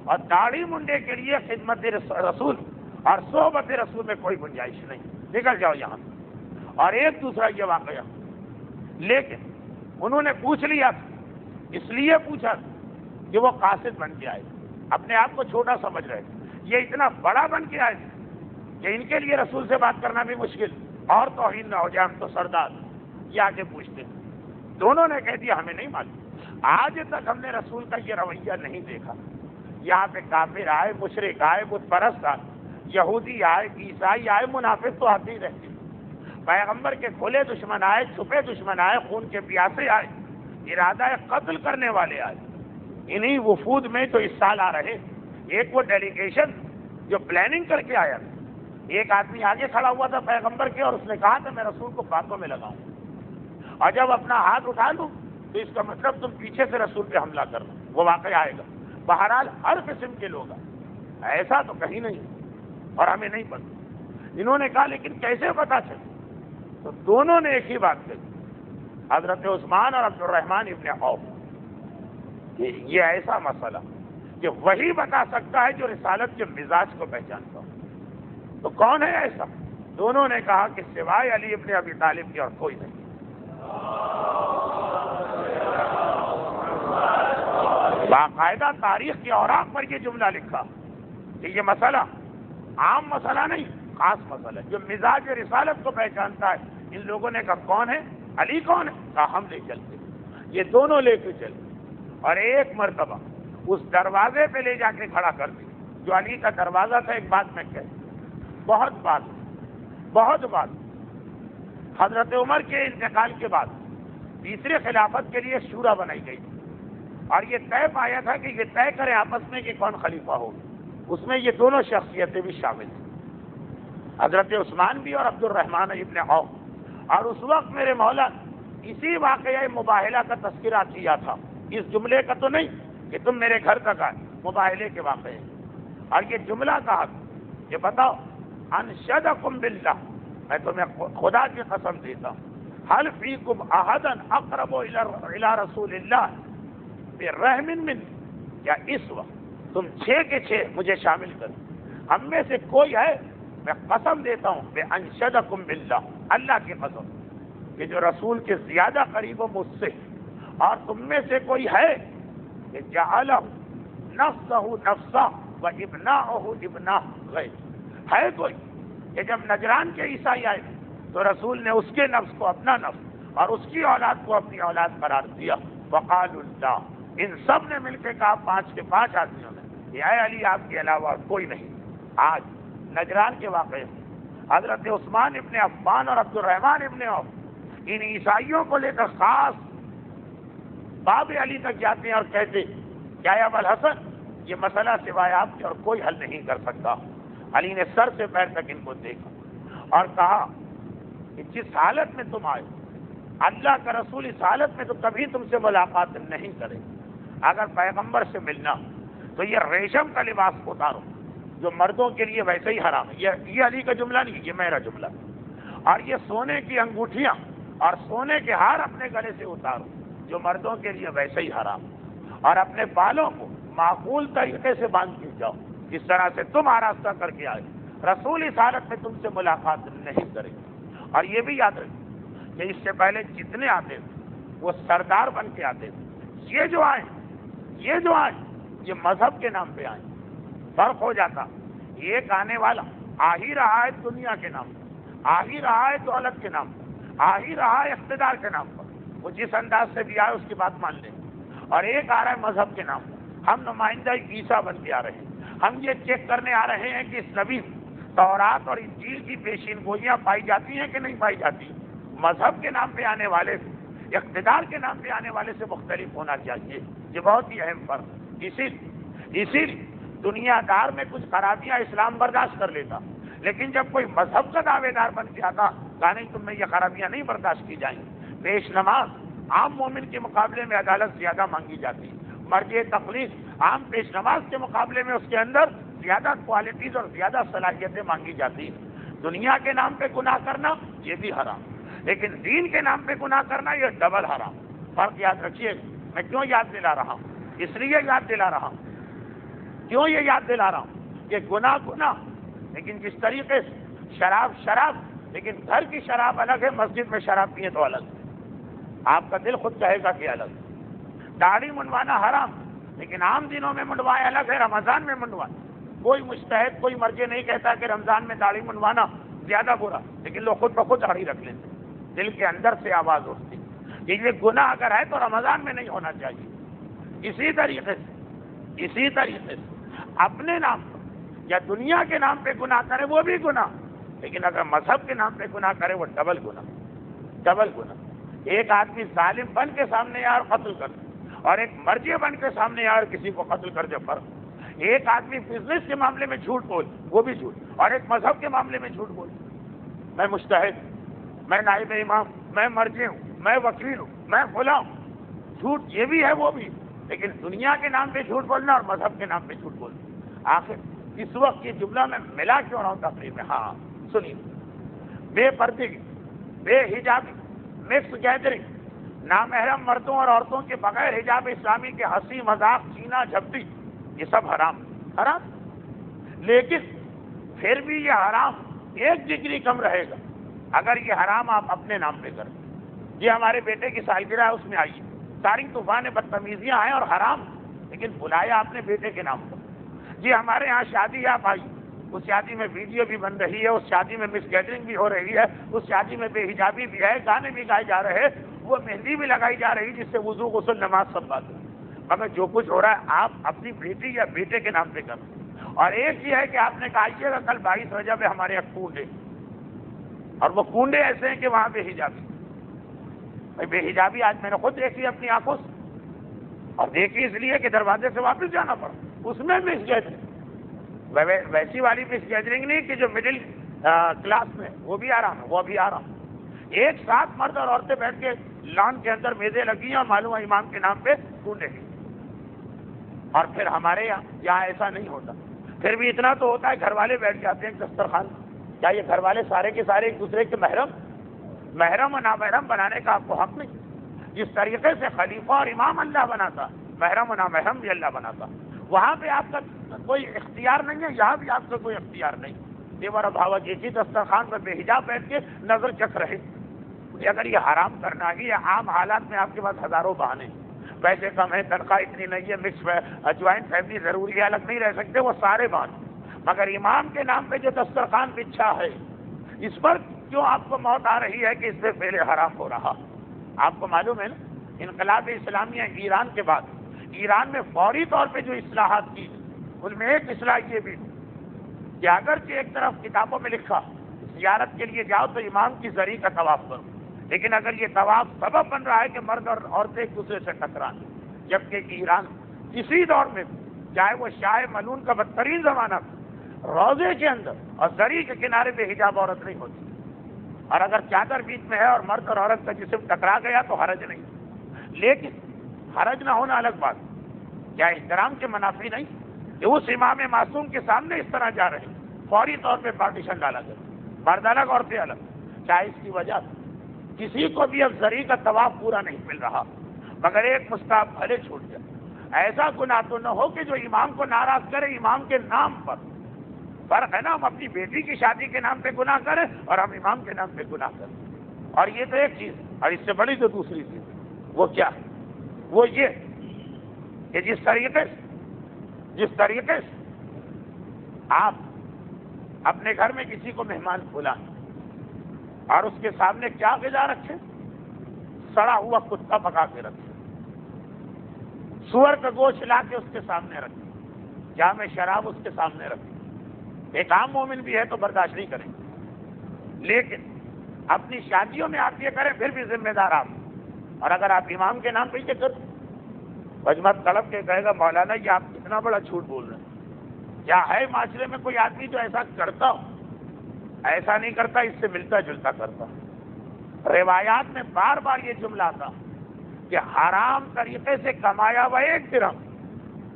اور داڑھی منڈے کے لیے خدمت رسول اور صحبت رسول میں کوئی گنجائش نہیں، نکل جاؤ یہاں۔ اور ایک دوسرا یہ واقعہ، لیکن انہوں نے پوچھ لیا تھا، اس لیے پوچھا کہ وہ قاصد بن کے آئے، اپنے آپ کو چھوٹا سمجھ رہے تھے، یہ اتنا بڑا بن کے آئے کہ ان کے لیے رسول سے بات کرنا بھی مشکل اور توہین نہ ہو جائے، ہم تو سردار، یہ آگے پوچھتے ہیں۔ دونوں نے کہہ دیا ہمیں نہیں معلوم، آج تک ہم نے رسول کا یہ رویہ نہیں دیکھا، یہاں پہ کافر آئے، مشرک آئے، بت پرست آئے، یہودی آئے، عیسائی آئے، منافق تو آتے ہی رہتے، پیغمبر کے کھلے دشمن آئے، چھپے دشمن آئے، خون کے پیاسے آئے، ارادہ قتل کرنے والے آئے۔ انہی وفود میں تو اس سال آ رہے، ایک وہ ڈیلیگیشن جو پلاننگ کر کے آیا تھا، ایک آدمی آگے کھڑا ہوا تھا پیغمبر کے اور اس نے کہا تھا میں رسول کو باتوں میں لگاؤں، اور جب اپنا ہاتھ اٹھا لوں تو اس کا مطلب تم پیچھے سے رسول پہ حملہ کرنا، وہ واقعہ آئے گا۔ بہرحال ہر قسم کے لوگ آئے، ایسا تو کہیں نہیں اور ہمیں نہیں پتا۔ انہوں نے کہا لیکن کیسے پتا چلے؟ تو دونوں نے ایک ہی بات کہی، حضرت عثمان اور عبد الرحمن ابن عوف، کہ یہ ایسا مسئلہ کہ وہی بتا سکتا ہے جو رسالت کے مزاج کو پہچانتا ہو، تو کون ہے ایسا؟ دونوں نے کہا کہ سوائے علی ابن ابی طالب کی اور کوئی نہیں۔ باقاعدہ تاریخ کے اوراق پر یہ جملہ لکھا کہ یہ مسئلہ عام مسئلہ نہیں، خاص مسئلہ جو مزاج رسالت کو پہچانتا ہے۔ ان لوگوں نے کہا کون ہے؟ علی کون ہے؟ کہا ہم لے چلتے۔ یہ دونوں لے کے چلے اور ایک مرتبہ اس دروازے پہ لے جا کے کھڑا کر دی جو علی کا دروازہ تھا۔ ایک بات میں کہہ، بہت بات حضرت عمر کے انتقال کے بعد تیسری خلافت کے لیے شورا بنائی گئی اور یہ طے پایا تھا کہ یہ طے کریں آپس میں کہ کون خلیفہ ہو۔ اس میں یہ دونوں شخصیتیں بھی شامل تھیں، حضرت عثمان بھی اور عبد الرحمن ابن عوف۔ اور اس وقت میرے مولا اسی واقعہ مباہلہ کا تذکرہ کیا تھا، اس جملے کا تو نہیں کہ تم میرے گھر تک آئے، مباہلے کے واقعے، اور یہ جملہ کہا کہ بتاؤ انشدکم باللہ، میں تمہیں خدا کی قسم دیتا ہوں، حل فیکم احدا اقرب الی رسول اللہ برحم من، کیا اس وقت تم 6 کے 6 مجھے شامل کرو، ہم میں سے کوئی ہے، میں قسم دیتا ہوں بے انشدکم باللہ، اللہ کی قسم، کہ جو رسول کے زیادہ قریب ہو مجھ سے، اور تم میں سے کوئی ہے کہ جعلہ نفسہ نفسہ وابناؤہ ابناء غیر. ہے کوئی کہ جب نجران کے عیسائی آئے تو رسول نے اس کے نفس کو اپنا نفس اور اس کی اولاد کو اپنی اولاد قرار دیا. وقالوا اللہ، ان سب نے مل کے کہا 5 کے 5 آدمیوں نے، اے علی آپ کے علاوہ کوئی نہیں. آج نجران کے واقعے میں حضرت عثمان ابن عفان اور عبد الرحمن ابن عوف ان عیسائیوں کو لے کر خاص باب علی تک جاتے ہیں اور کہتے کیا ابو الحسن یہ مسئلہ سوائے آپ کے اور کوئی حل نہیں کر سکتا. علی نے سر سے پیر تک ان کو دیکھا اور کہا کہ جس حالت میں تم آئے اللہ کا رسول اس حالت میں تو کبھی تم سے ملاقات نہیں کرے. اگر پیغمبر سے ملنا تو یہ ریشم کا لباس اتارو جو مردوں کے لیے ویسے ہی حرام ہے. یہ علی کا جملہ نہیں، یہ میرا جملہ. اور یہ سونے کی انگوٹھیاں اور سونے کے ہار اپنے گلے سے اتارو جو مردوں کے لیے ویسے ہی حرام. اور اپنے بالوں کو معقول طریقے سے باندھ کے جاؤ جس طرح سے تم آراستہ کر کے آئے. رسول اس حالت میں تم سے ملاقات نہیں کرے. اور یہ بھی یاد رکھیں کہ اس سے پہلے جتنے آتے تھے وہ سردار بن کے آتے تھے. یہ جو آئے یہ مذہب کے نام پہ آئے. فرق ہو جاتا، ایک آنے والا آ ہی رہا ہے دنیا کے نام پر، آ ہی رہا ہے دولت کے نام پر، آ ہی رہا ہے اقتدار کے نام پر، وہ جس انداز سے بھی آئے اس کی بات مان لیں. اور ایک آ رہا ہے مذہب کے نام پر، ہم نمائندہ عیسیٰ بن کے آ رہے ہیں، ہم یہ چیک کرنے آ رہے ہیں کہ اس نبی تورات اور انجیل کی پیشین گوئیاں پائی جاتی ہیں کہ نہیں پائی جاتی. مذہب کے نام پہ آنے والے سے، اقتدار کے نام پہ آنے والے سے مختلف ہونا چاہیے. یہ بہت ہی اہم فرق. اسی لیے دنیا دار میں کچھ خرابیاں اسلام برداشت کر لیتا، لیکن جب کوئی مذہب کا دعوے دار بن کے آتا کہا نہیں تم میں یہ خرابیاں نہیں برداشت کی جائیں. پیش نماز عام مومن کے مقابلے میں عدالت زیادہ مانگی جاتی. مرج تخلیق عام پیش نماز کے مقابلے میں اس کے اندر زیادہ کوالٹیز اور زیادہ صلاحیتیں مانگی جاتی. دنیا کے نام پہ گناہ کرنا یہ بھی حرام، لیکن دین کے نام پہ گناہ کرنا یہ ڈبل حرام. فرق یاد رکھیے. میں کیوں یاد دلا رہا ہوں؟ اس لیے یاد دلا رہا ہوں. کیوں یہ یاد دلا رہا ہوں کہ گناہ لیکن جس طریقے سے شراب لیکن گھر کی شراب الگ ہے، مسجد میں شراب پیے تو الگ ہے. آپ کا دل خود کہے گا کہ الگ. داڑھی منڈوانا حرام لیکن عام دنوں میں منڈوائے الگ ہے، رمضان میں منڈوائے. کوئی مجتہد کوئی مرجع نہیں کہتا کہ رمضان میں داڑھی منڈوانا زیادہ برا، لیکن لوگ خود بخود داڑھی رکھ لیتے. دل کے اندر سے آواز اٹھتی کہ یہ گناہ اگر ہے تو رمضان میں نہیں ہونا چاہیے. اسی طریقے سے اپنے نام پر یا دنیا کے نام پہ گناہ کرے وہ بھی گناہ، لیکن اگر مذہب کے نام پہ گناہ کرے وہ ڈبل گناہ. ایک آدمی ظالم بن کے سامنے آئے اور قتل کر دے، اور ایک مرجع بن کے سامنے آئے اور کسی کو قتل کر دے. فرق. ایک آدمی بزنس کے معاملے میں جھوٹ بول وہ بھی جھوٹ، اور ایک مذہب کے معاملے میں جھوٹ بول. میں مجتہد ہوں، میں نائب امام، میں مرجع ہوں، میں وکیل ہوں، میں فلاں ہوں. جھوٹ یہ بھی ہے وہ بھی، لیکن دنیا کے نام پہ جھوٹ بولنا اور مذہب کے نام پہ جھوٹ بولنا. آخر اس وقت یہ جملہ میں ملا کیوں رہا ہوں تقریر میں؟ ہاں سنیے. بے پردگی، بے حجابی، مکس گیدرنگ، نامحرم مردوں اور عورتوں کے بغیر حجاب اسلامی کے ہنسی مذاق، چینا جھپٹی، یہ سب حرام. لیکن پھر بھی یہ حرام 1 ڈگری کم رہے گا اگر یہ حرام آپ اپنے نام پہ کریں. یہ ہمارے بیٹے کی سالگرہ ہے، اس میں آئیے ساری طوفان بدتمیزیاں ہیں اور حرام، لیکن بلایا آپ نے بیٹے کے نام پر. جی ہمارے ہاں شادی ہے، آپ آئیے. اس شادی میں ویڈیو بھی بن رہی ہے، اس شادی میں مس گیدرنگ بھی ہو رہی ہے، اس شادی میں بے حجابی بھی ہے، گانے بھی گائے جا رہے ہیں، وہ مہندی بھی لگائی جا رہی جس سے وضو غسل نماز سب بات ہے. مگر جو کچھ ہو رہا ہے آپ اپنی بیٹی یا بیٹے کے نام پہ کریں. اور ایک یہ ہے کہ آپ نے کہا آئیے گا کل 22 رجب ہے ہمارے یہاں کنڈے، اور وہ کنڈے ایسے ہیں کہ وہاں بے حجابی. بے حجابی آج میں نے خود دیکھی اپنی آنکھوں سے، اور دیکھی اس لیے کہ دروازے سے واپس جانا پڑا. اس میں مس گیدرنگ، ویسی والی مس گیدرنگ نہیں کہ جو مڈل کلاس میں، وہ بھی آرام ہے، وہ بھی آرام. ایک ساتھ مرد اور عورتیں بیٹھ کے لان کے اندر میزیں لگی ہیں اور معلوم ہے امام کے نام پہ کنڈے ہیں. اور پھر ہمارے یہاں ایسا نہیں ہوتا. پھر بھی اتنا تو ہوتا ہے گھر والے بیٹھ جاتے ہیں دسترخوان. کیا یہ گھر والے سارے کے سارے ایک دوسرے کے محرم و نامحرم بنانے کا آپ کو حق نہیں؟ جس طریقے سے خلیفہ اور امام اللہ بناتا، محرم و نامحرم بھی اللہ بناتا. وہاں پہ آپ کا کوئی اختیار نہیں ہے، یہاں بھی آپ کا کوئی اختیار نہیں. دیور بھاوت ایک ہی دسترخوان پر بے حجاب بیٹھ کے نظر چکھ رہے. اگر یہ حرام کرنا ہی ہے، عام حالات میں آپ کے پاس ہزاروں بہانے ہیں. پیسے کم ہیں، تنخواہ اتنی نہیں ہے، مکس جوائنٹ فیملی ضروری ہے، الگ نہیں رہ سکتے، وہ سارے بات، مگر امام کے نام پہ جو دسترخوان بچھا ہے اس پر کیوں آپ کو موت آ رہی ہے کہ اس سے پہلے حرام ہو رہا؟ آپ کو معلوم ہے نا، انقلاب اسلامیہ ایران کے بعد ایران میں فوری طور پہ جو اصلاحات کی ان میں ایک اصلاح یہ بھی کہ اگرچہ ایک طرف کتابوں میں لکھا زیارت کے لیے جاؤ تو امام کی زری کا طواف کرو، لیکن اگر یہ طواف سبب بن رہا ہے کہ مرد اور عورتیں ایک دوسرے سے ٹکرائیں، جبکہ ایران کسی دور میں چاہے وہ شاہ ملون کا بدترین زمانہ روزے کے اندر اور زری کے کنارے پہ حجاب عورت نہیں ہوتی، اور اگر چادر بیچ میں ہے اور مرد اور عورت کا جسم ٹکرا گیا تو حرج نہیں، لیکن حرج نہ ہونا الگ بات، کیا احترام کے منافی نہیں کہ اس امام معصوم کے سامنے اس طرح جا رہے ہیں، فوری طور پہ پارٹیشن ڈالا گیا، مرد الگ عورتیں الگ، چاہے اس کی وجہ کسی کو بھی اب زری کا طواف پورا نہیں مل رہا، مگر ایک مستحب بھلے چھوٹ جائے، ایسا گناہ تو نہ ہو کہ جو امام کو ناراض کرے امام کے نام پر۔ فرق ہے نا، ہم اپنی بیٹی کی شادی کے نام پہ گناہ کریں اور ہم امام کے نام پہ گناہ کریں، اور یہ تو ایک چیز، اور اس سے بڑی جو دوسری چیز وہ کیا، وہ یہ کہ جس طریقے سے آپ اپنے گھر میں کسی کو مہمان بلائیں اور اس کے سامنے کیا غذا رکھیں، سڑا ہوا کتا پکا کے رکھیں، سور کا گوشت لا کے اس کے سامنے رکھیں، جام شراب اس کے سامنے رکھیں، ایک عام مومن بھی ہے تو برداشت نہیں کریں، لیکن اپنی شادیوں میں آپ یہ کریں پھر بھی ذمہ دار آپ، اور اگر آپ امام کے نام پہ یہ کریں بجمت طلب کے کہے گا مولانا یہ آپ کتنا بڑا جھوٹ بول رہے ہیں، کیا ہے معاشرے میں کوئی آدمی جو ایسا کرتا ہو؟ ایسا نہیں کرتا، اس سے ملتا جلتا کرتا۔ روایات میں بار بار یہ جملہ آتا کہ حرام طریقے سے کمایا ہوا ایک درہم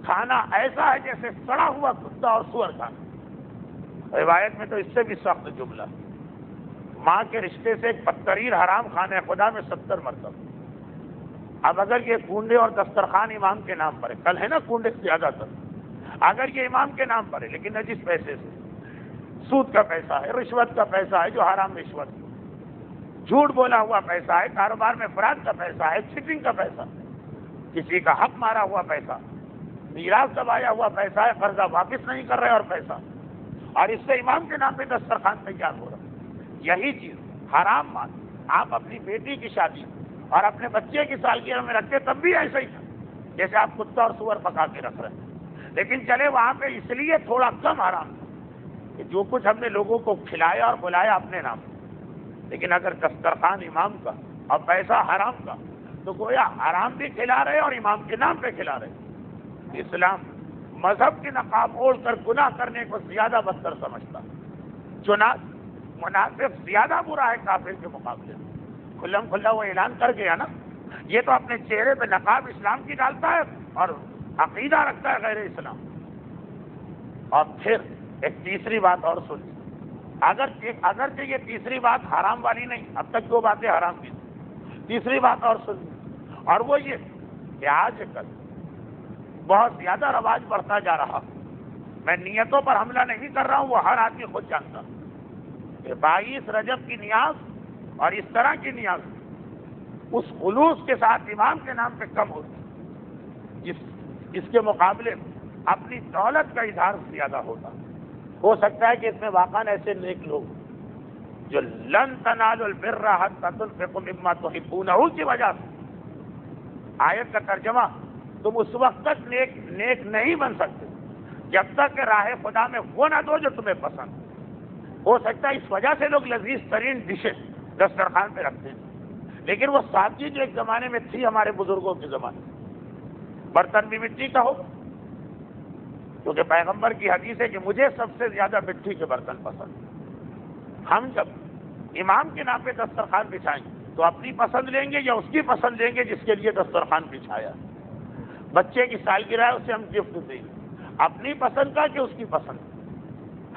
کھانا ایسا ہے جیسے سڑا ہوا کتا اور سور کھانا۔ روایت میں تو اس سے بھی سخت جملہ، ماں کے رشتے سے ایک بدترین حرام خانہ خدا میں 70 مرتبہ۔ اب اگر یہ کنڈے اور دسترخوان امام کے نام پر ہے، کل ہے نا کنڈے زیادہ تر، اگر یہ امام کے نام پر ہے لیکن نجس پیسے سے، سود کا پیسہ ہے، رشوت کا پیسہ ہے جو حرام رشوت، جھوٹ بولا ہوا پیسہ ہے، کاروبار میں فراڈ کا پیسہ ہے، چیٹنگ کا پیسہ، کسی کا حق مارا ہوا پیسہ، میراث دبایا ہوا پیسہ ہے، قرضہ واپس نہیں کر رہے اور پیسہ، اور اس سے امام کے نام پہ دسترخوان تیار ہو رہا، یہی چیز حرام مال آپ اپنی بیٹی کی شادی اور اپنے بچے کی سالگرہ میں رکھتے تب بھی ایسا ہی تھا جیسے آپ کتا اور سور پکا کے رکھ رہے ہیں، لیکن چلے وہاں پہ اس لیے تھوڑا کم حرام کہ جو کچھ ہم نے لوگوں کو کھلایا اور بلایا اپنے نام، لیکن اگر دسترخوان امام کا اور پیسہ حرام کا تو گویا حرام بھی کھلا رہے اور امام کے نام پہ کھلا رہے۔ اسلام مذہب کی نقاب اوڑھ کر گناہ کرنے کو زیادہ بدتر سمجھتا، چنانچہ منافق زیادہ برا ہے کافر کے مقابلے میں۔ کھلم کھلا وہ اعلان کر گیا نا، یہ تو اپنے چہرے پہ نقاب اسلام کی ڈالتا ہے اور عقیدہ رکھتا ہے غیر اسلام۔ اور پھر ایک تیسری بات اور سنی، اگرچہ یہ تیسری بات حرام والی نہیں، اب تک 2 باتیں حرام کی، تیسری بات اور سنی، اور وہ یہ کہ آج کل بہت زیادہ رواج بڑھتا جا رہا، میں نیتوں پر حملہ نہیں کر رہا ہوں، وہ ہر آدمی خود جانتا کہ 22 رجب کی نیاز اور اس طرح کی نیاز اس خلوص کے ساتھ امام کے نام پہ کم ہوتی، اس کے مقابلے میں اپنی دولت کا اظہار زیادہ ہوتا۔ ہو سکتا ہے کہ اس میں واقعاً ایسے نیک لوگ جو لن تنالوا البر حتی تنفقوا مما تحبون کی وجہ سے، آیت کا ترجمہ تم اس وقت تک نیک نہیں بن سکتے جب تک کہ راہ خدا میں وہ نہ دو جو تمہیں پسند۔ ہو سکتا ہے اس وجہ سے لوگ لذیذ ترین ڈشیں دسترخوان پہ رکھتے ہیں، لیکن وہ سادگی جو ایک زمانے میں تھی ہمارے بزرگوں کے زمانے، برتن بھی مٹی کا ہو، کیونکہ پیغمبر کی حدیث ہے کہ مجھے سب سے زیادہ مٹی کے برتن پسند۔ ہم جب امام کے نام پہ دسترخوان بچھائیں تو اپنی پسند لیں گے یا اس کی پسند لیں گے جس کے لیے دسترخوان بچھایا؟ بچے کی سالگرہ ہے اسے ہم گفٹ دیں گے، اپنی پسند کا کہ اس کی پسند؟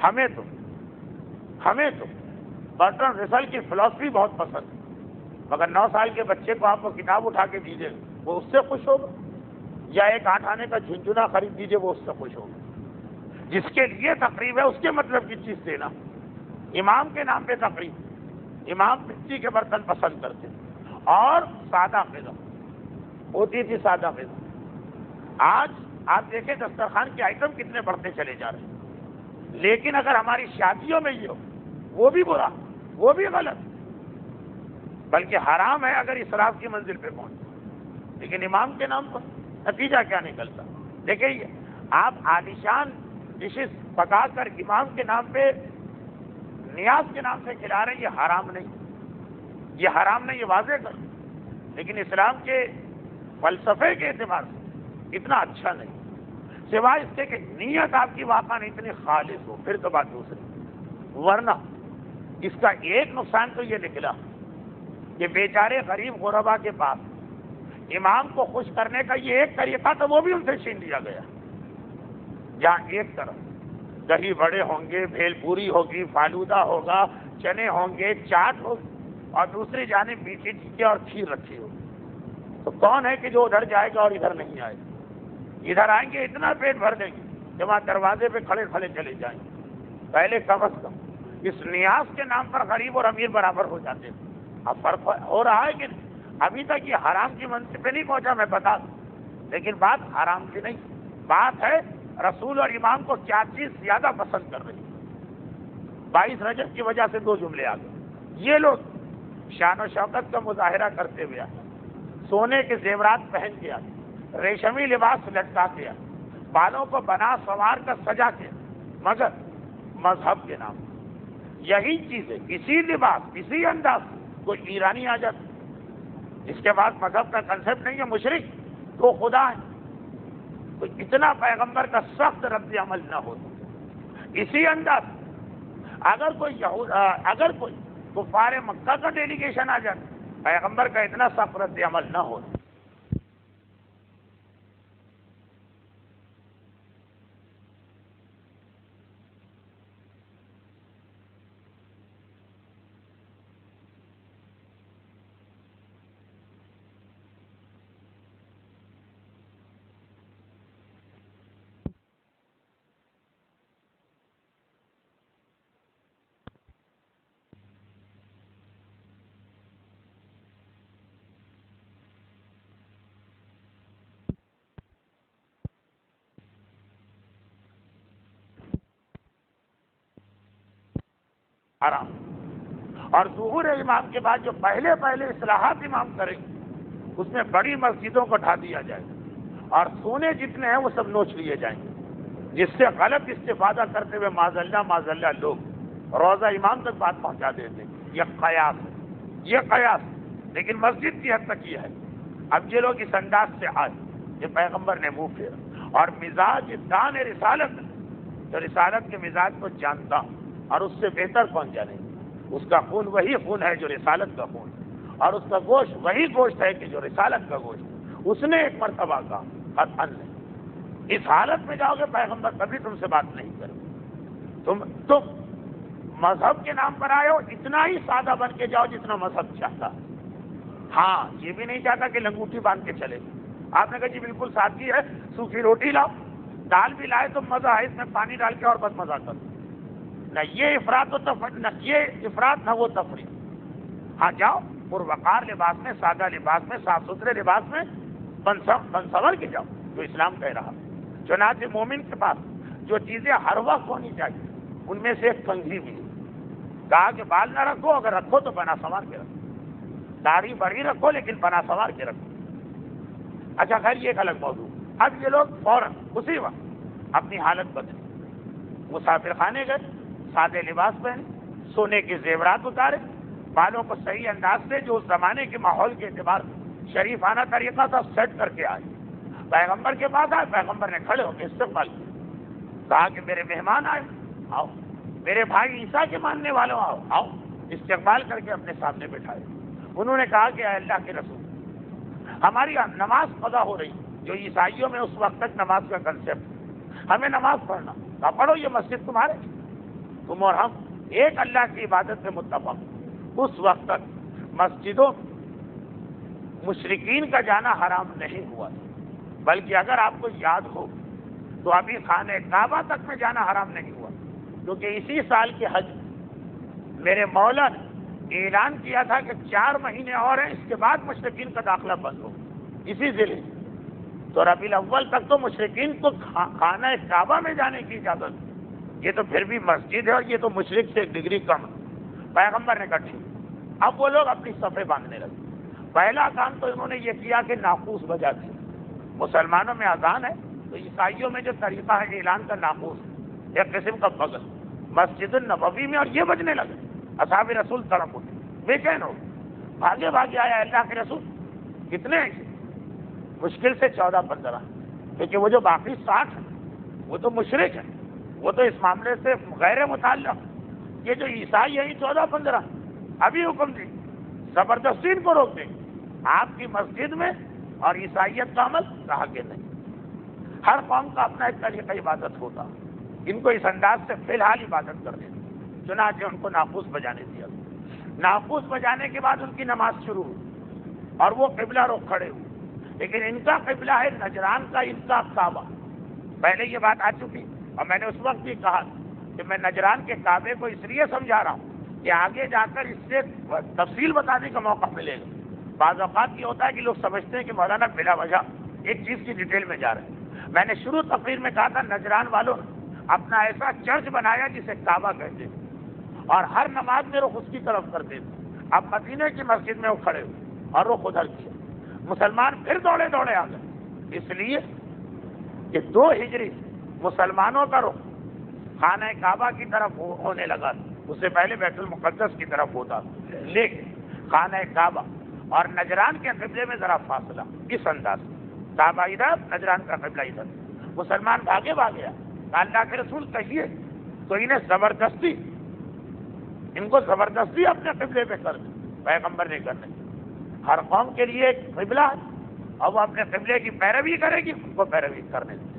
ہمیں تو برٹن رسل کی فلسفی بہت پسند ہے، مگر 9 سال کے بچے کو آپ وہ کتاب اٹھا کے دیجیے وہ اس سے خوش ہوگا، یا ایک 8 آنے کا جھنجھنا خرید دیجیے وہ اس سے خوش ہوگا؟ جس کے لیے تقریب ہے اس کے مطلب کی چیز دینا۔ امام کے نام پہ تقریب، امام مٹی کے برتن پسند کرتے اور سادہ غذا، ہوتی تھی سادہ غذا. آج آپ دیکھیں دسترخوان کے آئٹم کتنے بڑھتے چلے جا رہے ہیں. لیکن اگر ہماری شادیوں میں یہ ہو وہ بھی برا, وہ بھی غلط, بلکہ حرام ہے اگر اسراف کی منزل پہ پہنچے. لیکن امام کے نام پر نتیجہ کیا نکلتا؟ دیکھیے آپ عالیشان ڈشز پکا کر امام کے نام پہ نیاز کے نام سے کھلا رہے ہیں, یہ حرام نہیں, یہ حرام نہیں, یہ واضح کر. لیکن اسلام کے فلسفے کے اعتبار سے اتنا اچھا نہیں, سوائے اس کے کہ نیت آپ کی واقعا اتنی خالص ہو, پھر تو بات دوسری. ورنہ اس کا ایک نقصان تو یہ نکلا کہ بیچارے غریب غربا کے پاس امام کو خوش کرنے کا یہ ایک طریقہ تھا, وہ بھی ان سے چھین لیا گیا. جہاں ایک طرف دہی بڑے ہوں گے, بھیل پوری ہوگی, فالودہ ہوگا, چنے ہوں گے, چاٹ ہوگی, اور دوسری جانب میٹھی ٹکے اور کھیر رکھی ہوگی, تو کون ہے کہ جو ادھر جائے گا اور ادھر نہیں آئے گا؟ ادھر آئیں گے اتنا پیٹ بھر دیں گے کہ وہاں دروازے پہ کھڑے کھڑے چلے جائیں گے. پہلے کم از کم اس نیاز کے نام پر غریب اور امیر برابر ہو جاتے تھے. اب فرق ہو رہا ہے کہ ابھی تک یہ حرام کی منزل پہ نہیں پہنچا, میں بتا دوں. لیکن بات حرام کی نہیں, بات ہے رسول اور امام کو کیا چیز زیادہ پسند کر رہی ہے. 22 رجب کی وجہ سے 2 جملے آ گئے. یہ لوگ شان و شوکت کا مظاہرہ کرتے ہوئے آئے, سونے کے زیورات پہن کے آئے, ریشمی لباس لٹکا کے آئے, بالوں کو بنا سنوار کر سجا کے, مگر مذہب کے نام یہی چیزیں اسی لباس اسی انداز کوئی ایرانی آ جاتا, اس کے بعد مذہب کا کنسیپٹ نہیں ہے, مشرک تو خدا ہے. تو اتنا پیغمبر کا سخت رد عمل نہ ہو, اسی انداز اگر کوئی کفار مکہ کا ڈیلیگیشن آ جاتا, پیغمبر کا اتنا سخت رد عمل نہ ہو. حرام. اور ظہور امام کے بعد جو پہلے اصلاحات امام کریں اس میں بڑی مسجدوں کو ڈھا دیا جائے گا اور سونے جتنے ہیں وہ سب نوچ لیے جائیں گے, جس سے غلط استفادہ کرتے ہوئے معاذ اللہ لوگ روزہ امام تک بات پہنچا دیتے ہیں. یہ قیاس ہے, یہ قیاس, لیکن مسجد کی حد تک یہ ہے. اب یہ لوگ اس انداز سے آئے, یہ پیغمبر نے منہ پھیرا, اور مزاج دان رسالت, جو رسالت کے مزاج کو جانتا اور اس سے بہتر کون جانے, اس کا خون وہی خون ہے جو رسالت کا خون ہے, اور اس کا گوشت وہی گوشت ہے کہ جو رسالت کا گوشت ہے. اس نے ایک مرتبہ کہا قطعاً نہیں, اس حالت میں جاؤ گے پیغمبر کبھی تم سے بات نہیں کرے. تم مذہب کے نام پر آئے ہو, اتنا ہی سادہ بن کے جاؤ جتنا مذہب چاہتا. ہاں یہ بھی نہیں چاہتا کہ لنگوٹی باندھ کے چلے. آپ نے کہا جی بالکل سادگی ہے, سوکھی روٹی لاؤ, دال بھی لائے تو مزہ ہے, اس میں پانی ڈال کے اور بس مزہ کرو. نہ یہ افراد نہ یہ افراد نہ وہ تفریح. ہاں جاؤ پروقار لباس میں, سادہ لباس میں, صاف ستھرے لباس میں بنسور کے جاؤ جو اسلام کہہ رہا. چنانچہ مومن کے پاس جو چیزیں ہر وقت ہونی چاہیے ان میں سے ایک کنگھی بھی کہا کہ بال نہ رکھو, اگر رکھو تو بنا سنوار کے رکھو, داڑھی بڑی رکھو لیکن بنا سنوار کے رکھو. اچھا خیر یہ ایک الگ موضوع. اب یہ لوگ فوراً اسی وقت اپنی حالت بدلی, مسافر خانے گئے, سادے لباس پہنے, سونے کے زیورات اتارے, بالوں کو صحیح انداز سے جو اس زمانے کے ماحول کے اعتبار سے شریفانہ طریقہ تھا سیٹ کر کے آئے. پیغمبر کے پاس آئے, پیغمبر نے کھڑے ہو کے استقبال کیا, کہا کہ میرے مہمان آئے, آؤ, میرے بھائی عیسیٰ کے ماننے والوں آؤ, آؤ. استقبال کر کے اپنے سامنے بٹھائے. انہوں نے کہا کہ اے اللہ کے رسول, ہماری نماز قضا ہو رہی, جو عیسائیوں میں اس وقت تک نماز کا کنسیپٹ, ہمیں نماز پڑھنا. کہا پڑھو, یہ مسجد تمہارے, تم اور ہم ایک اللہ کی عبادت میں متفق. اس وقت تک مسجدوں مشرکین کا جانا حرام نہیں ہوا, بلکہ اگر آپ کو یاد ہو تو ابھی خانہ کعبہ تک میں جانا حرام نہیں ہوا, کیونکہ اسی سال کے حج میرے مولا نے اعلان کیا تھا کہ 4 مہینے اور ہیں, اس کے بعد مشرکین کا داخلہ بند ہو. اسی ذیل تو ربیع الاول تک تو مشرکین کو خانہ کعبہ میں جانے کی اجازت، یہ تو پھر بھی مسجد ہے اور یہ تو مشرک سے ایک ڈگری کم ہے۔ پیغمبر نے کہا ٹھیک، اب وہ لوگ اپنی صفیں باندھنے لگے۔ پہلا کام تو انہوں نے یہ کیا کہ ناقوس بجا دیا۔ مسلمانوں میں اذان ہے تو عیسائیوں میں جو طریقہ ہے اعلان کا ناقوس، ایک قسم کا بغل، مسجد النبوی میں اور یہ بجنے لگے۔ اصحاب رسول تڑپ اٹھے، بے چین ہو بھاگے بھاگے آیا اللہ کے رسول، کتنے ہیں؟ مشکل سے 14-15، کیونکہ وہ جو باقی 60 ہیں وہ تو مشرک ہیں، وہ تو اس معاملے سے غیر متعلق۔ یہ جو عیسائی ہیں 14-15 ابھی حکم دی زبردستی ان کو روک دیں آپ کی مسجد میں، اور عیسائیت کا عمل کہا کہ نہیں۔ ہر قوم کا اپنا ایک طریقہ عبادت ہوتا، ان کو اس انداز سے فی الحال عبادت کر دیتے، چنانچہ ان کو ناقوس بجانے دیا۔ ناقوس بجانے کے بعد ان کی نماز شروع ہوئی اور وہ قبلہ رخ کھڑے ہوئے، لیکن ان کا قبلہ ہے نجران کا، ان کا کعبہ۔ پہلے یہ بات آ چکی اور میں نے اس وقت بھی کہا کہ میں نجران کے کعبے کو اس لیے سمجھا رہا ہوں کہ آگے جا کر اس سے تفصیل بتانے کا موقع ملے گا۔ بعض اوقات یہ ہوتا ہے کہ لوگ سمجھتے ہیں کہ مولانا بلا وجہ ایک چیز کی ڈیٹیل میں جا رہے ہیں۔ میں نے شروع تقریر میں کہا تھا نجران والوں نے اپنا ایسا چرچ بنایا جسے کعبہ کہتے ہیں، اور ہر نماز میں رخ اس کی طرف کرتے تھے۔ اب مدینے کی مسجد میں وہ کھڑے ہوئے اور رخ ادھر کیا۔ مسلمان پھر دوڑے دوڑے آ گئے، اس لیے کہ 2 ہجری مسلمانوں کا رخ خانہ کعبہ کی طرف ہونے لگا، اس سے پہلے بیت المقدس کی طرف ہوتا، لیکن خانہ کعبہ اور نجران کے قبلے میں ذرا فاصلہ، اس انداز کعبہ ادھر، نجران کا قبلہ ادھر۔ مسلمان بھاگے بھاگے اللہ کے رسول کہیے تو انہیں زبردستی، ان کو زبردستی اپنے قبلے پہ کر دیں۔ پیغمبر نے کرنے، ہر قوم کے لیے ایک قبلہ ہے اور وہ اپنے قبلے کی پیروی کرے گی، ان کو پیروی کرنے دیں۔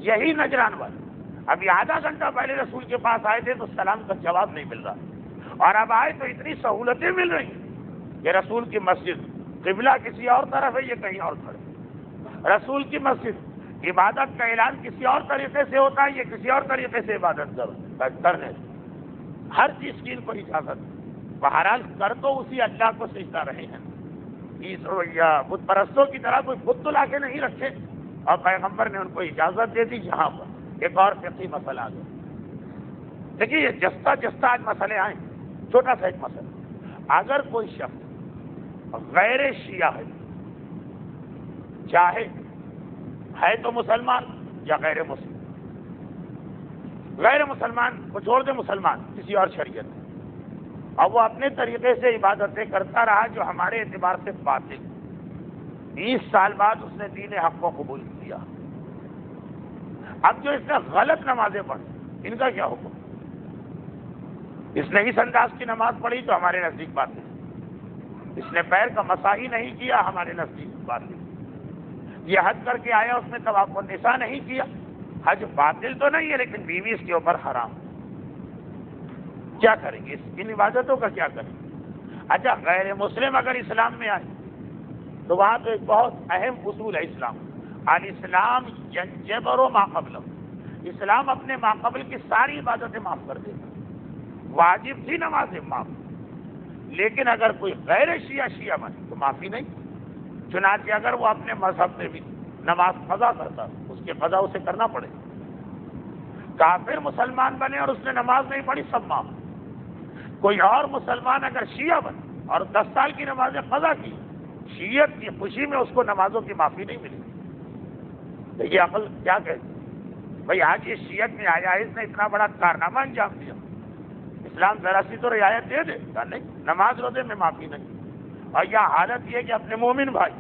یہی نجران والے ابھی آدھا گھنٹہ پہلے رسول کے پاس آئے تھے تو سلام کا جواب نہیں مل رہا، اور اب آئے تو اتنی سہولتیں مل رہی ہیں کہ رسول کی مسجد قبلہ کسی اور طرف ہے، یہ کہیں اور کھڑے۔ رسول کی مسجد عبادت کا اعلان کسی اور طریقے سے ہوتا ہے، یہ کسی اور طریقے سے عبادت کرنے، ہر چیز کی ان کو اجازت۔ بہرحال کر تو اسی اللہ کو سجدہ رہے ہیں، بت پرستوں کی طرح کوئی بت تو لا کے نہیں رکھے، اور پیغمبر نے ان کو اجازت دے دی۔ یہاں پر ایک اور فقہی مسئلہ آ گیا۔ دیکھیے یہ جستا جستا آج مسئلے آئے، چھوٹا سا ایک مسئلہ، اگر کوئی شخص غیر شیعہ ہے، چاہے ہے تو مسلمان یا غیر مسلم، غیر مسلمان کو چھوڑ دے، مسلمان کسی اور شریعت میں، اور وہ اپنے طریقے سے عبادتیں کرتا رہا جو ہمارے اعتبار سے باطل، 20 سال بعد اس نے دین حق کو قبول کیا، اب جو اس نے غلط نمازیں پڑھی، ان کا کیا حکم؟ اس نے اس انداز کی نماز پڑھی تو ہمارے نزدیک باطل، اس نے پیر کا مسح ہی نہیں کیا، ہمارے نزدیک باطل، یہ حج کر کے آیا اس نے طواف النساء نہیں کیا، حج باطل تو نہیں ہے لیکن بیوی اس کے اوپر حرام، کیا کریں گے؟ ان عبادتوں کا کیا کریں گے؟ اچھا غیر مسلم اگر اسلام میں آئے تو وہاں تو ایک بہت اہم اصول ہے اسلام، الاسلام ینجبر ما قبلہ، اسلام اپنے ما قبل کی ساری عبادتیں معاف کر دیتا، واجب تھی نمازیں معاف، لیکن اگر کوئی غیر شیعہ بنے تو معافی نہیں۔ چنانچہ اگر وہ اپنے مذہب میں بھی نماز قضا کرتا اس کے قضا اسے کرنا پڑے، کافر مسلمان بنے اور اس نے نماز نہیں پڑھی سب معاف۔ کوئی اور مسلمان اگر شیعہ بنے اور 10 سال کی نمازیں قضا کی، شیعت کی خوشی میں اس کو نمازوں کی معافی نہیں ملی۔ دیکھیے عقل کیا کہتی بھائی، آج یہ شیعت میں آیا ہے، اس نے اتنا بڑا کارنامہ انجام دیا، اسلام ذرا سی تو رعایت دے دے گا نہیں، نماز روزے میں معافی نہیں۔ اور یہ حالت یہ کہ اپنے مومن بھائی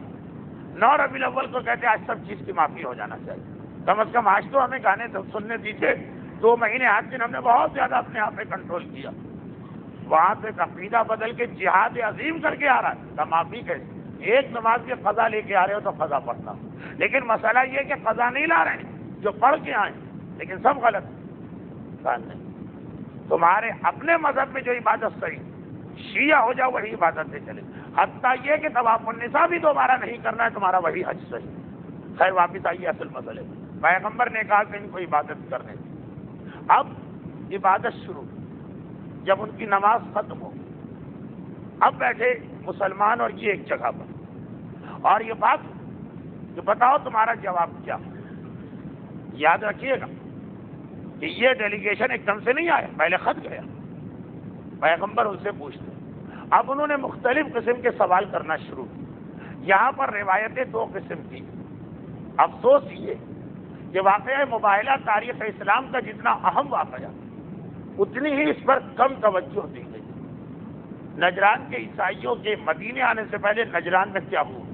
9 ربیع الاول کو کہتے ہیں آج سب چیز کی معافی ہو جانا چاہیے، کم از کم آج تو ہمیں گانے سننے دیجیے۔ 2 مہینے 8 دن ہم نے بہت زیادہ اپنے آپ پہ کنٹرول کیا، وہاں سے عقیدہ بدل کے جہاد عظیم کر کے آ رہا ہے، تو معافی کیسے؟ ایک نماز کے قضا لے کے آ رہے ہو تو قضا پڑھنا، لیکن مسئلہ یہ کہ قضا نہیں لا رہے ہیں، جو پڑھ کے آئے لیکن سب غلط نہیں۔ تمہارے اپنے مذہب میں جو عبادت صحیح، شیعہ ہو جاؤ وہی عبادت سے چلے، حتیٰ یہ کہ طواف النساء بھی دوبارہ نہیں کرنا ہے، تمہارا وہی حج صحیح۔ خیر واپس آئیے اصل مسئلے، پیغمبر نے کہا کہ ان کو عبادت کرنے دیں۔ اب عبادت شروع، جب ان کی نماز ختم ہو، اب بیٹھے مسلمان اور یہ ایک جگہ پر، اور یہ بات کہ بتاؤ تمہارا جواب کیا. یاد رکھیے گا کہ یہ ڈیلیگیشن ایک دم سے نہیں آیا، پہلے خط گیا، پیغمبر ان سے پوچھتے. اب انہوں نے مختلف قسم کے سوال کرنا شروع کی. یہاں پر روایتیں دو قسم کی. افسوس یہ کہ واقعہ مباہلہ تاریخ اسلام کا جتنا اہم واقعہ اتنی ہی اس پر کم توجہ دی گئی. نجران کے عیسائیوں کے مدینے آنے سے پہلے نجران میں کیا ہوا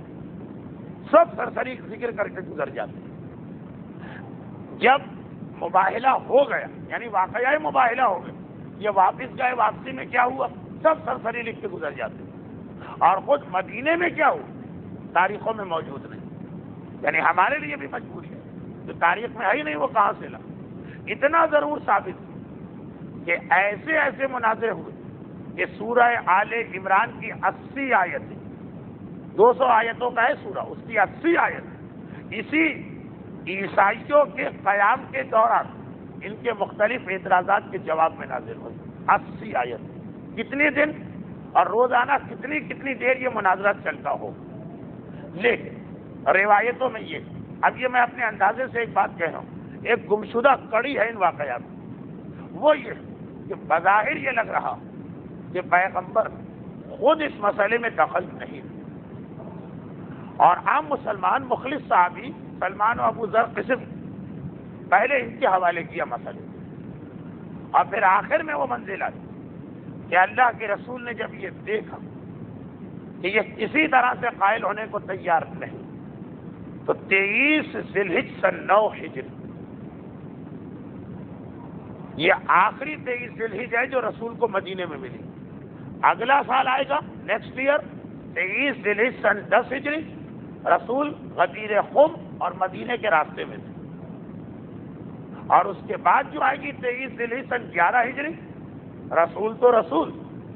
سب سرسری ذکر کر کے گزر جاتے ہیں. جب مباہلہ ہو گیا یعنی واقعہ مباہلہ ہو گیا، یہ واپس گئے، واپسی میں کیا ہوا سب سرسری لکھ کے گزر جاتے ہیں. اور خود مدینے میں کیا ہوا تاریخوں میں موجود نہیں. یعنی ہمارے لیے بھی مجبوری ہے، جو تاریخ میں ہے ہی نہیں وہ کہاں سے لا. اتنا ضرور ثابت کہ ایسے ایسے مناظر ہوئے کہ سورہ آل عمران کی 80 آیتیں، 200 آیتوں کا ہے سورہ، اس کی 80 آیت اسی عیسائیوں کے قیام کے دوران ان کے مختلف اعتراضات کے جواب میں نازل ہوئی. 80 آیت، کتنے دن اور روزانہ کتنی کتنی دیر یہ مناظرہ چلتا ہو. لیکن روایتوں میں یہ، اب یہ میں اپنے اندازے سے ایک بات کہہ رہا ہوں، ایک گمشدہ کڑی ہے ان واقعات میں. وہ یہ کہ بظاہر یہ لگ رہا کہ پیغمبر خود اس مسئلے میں دخل نہیں، اور عام مسلمان مخلص صحابی سلمان و ابو ذر قسم پہلے ان کے حوالے کیا مسئلے، اور پھر آخر میں وہ منزل آئی کہ اللہ کے رسول نے جب یہ دیکھا کہ یہ کسی طرح سے قائل ہونے کو تیار نہیں، تو 23 ذی الحجہ سن 9 ہجری، یہ آخری 23 ذی الحجہ ہے جو رسول کو مدینے میں ملی. اگلا سال آئے گا نیکسٹ ایئر 23 ذی الحجہ سن 10 ہجری، رسول غدیر خم اور مدینے کے راستے میں تھے. اور اس کے بعد جو آئے گی 23 ذی الحجہ سن 11 ہجری، رسول تو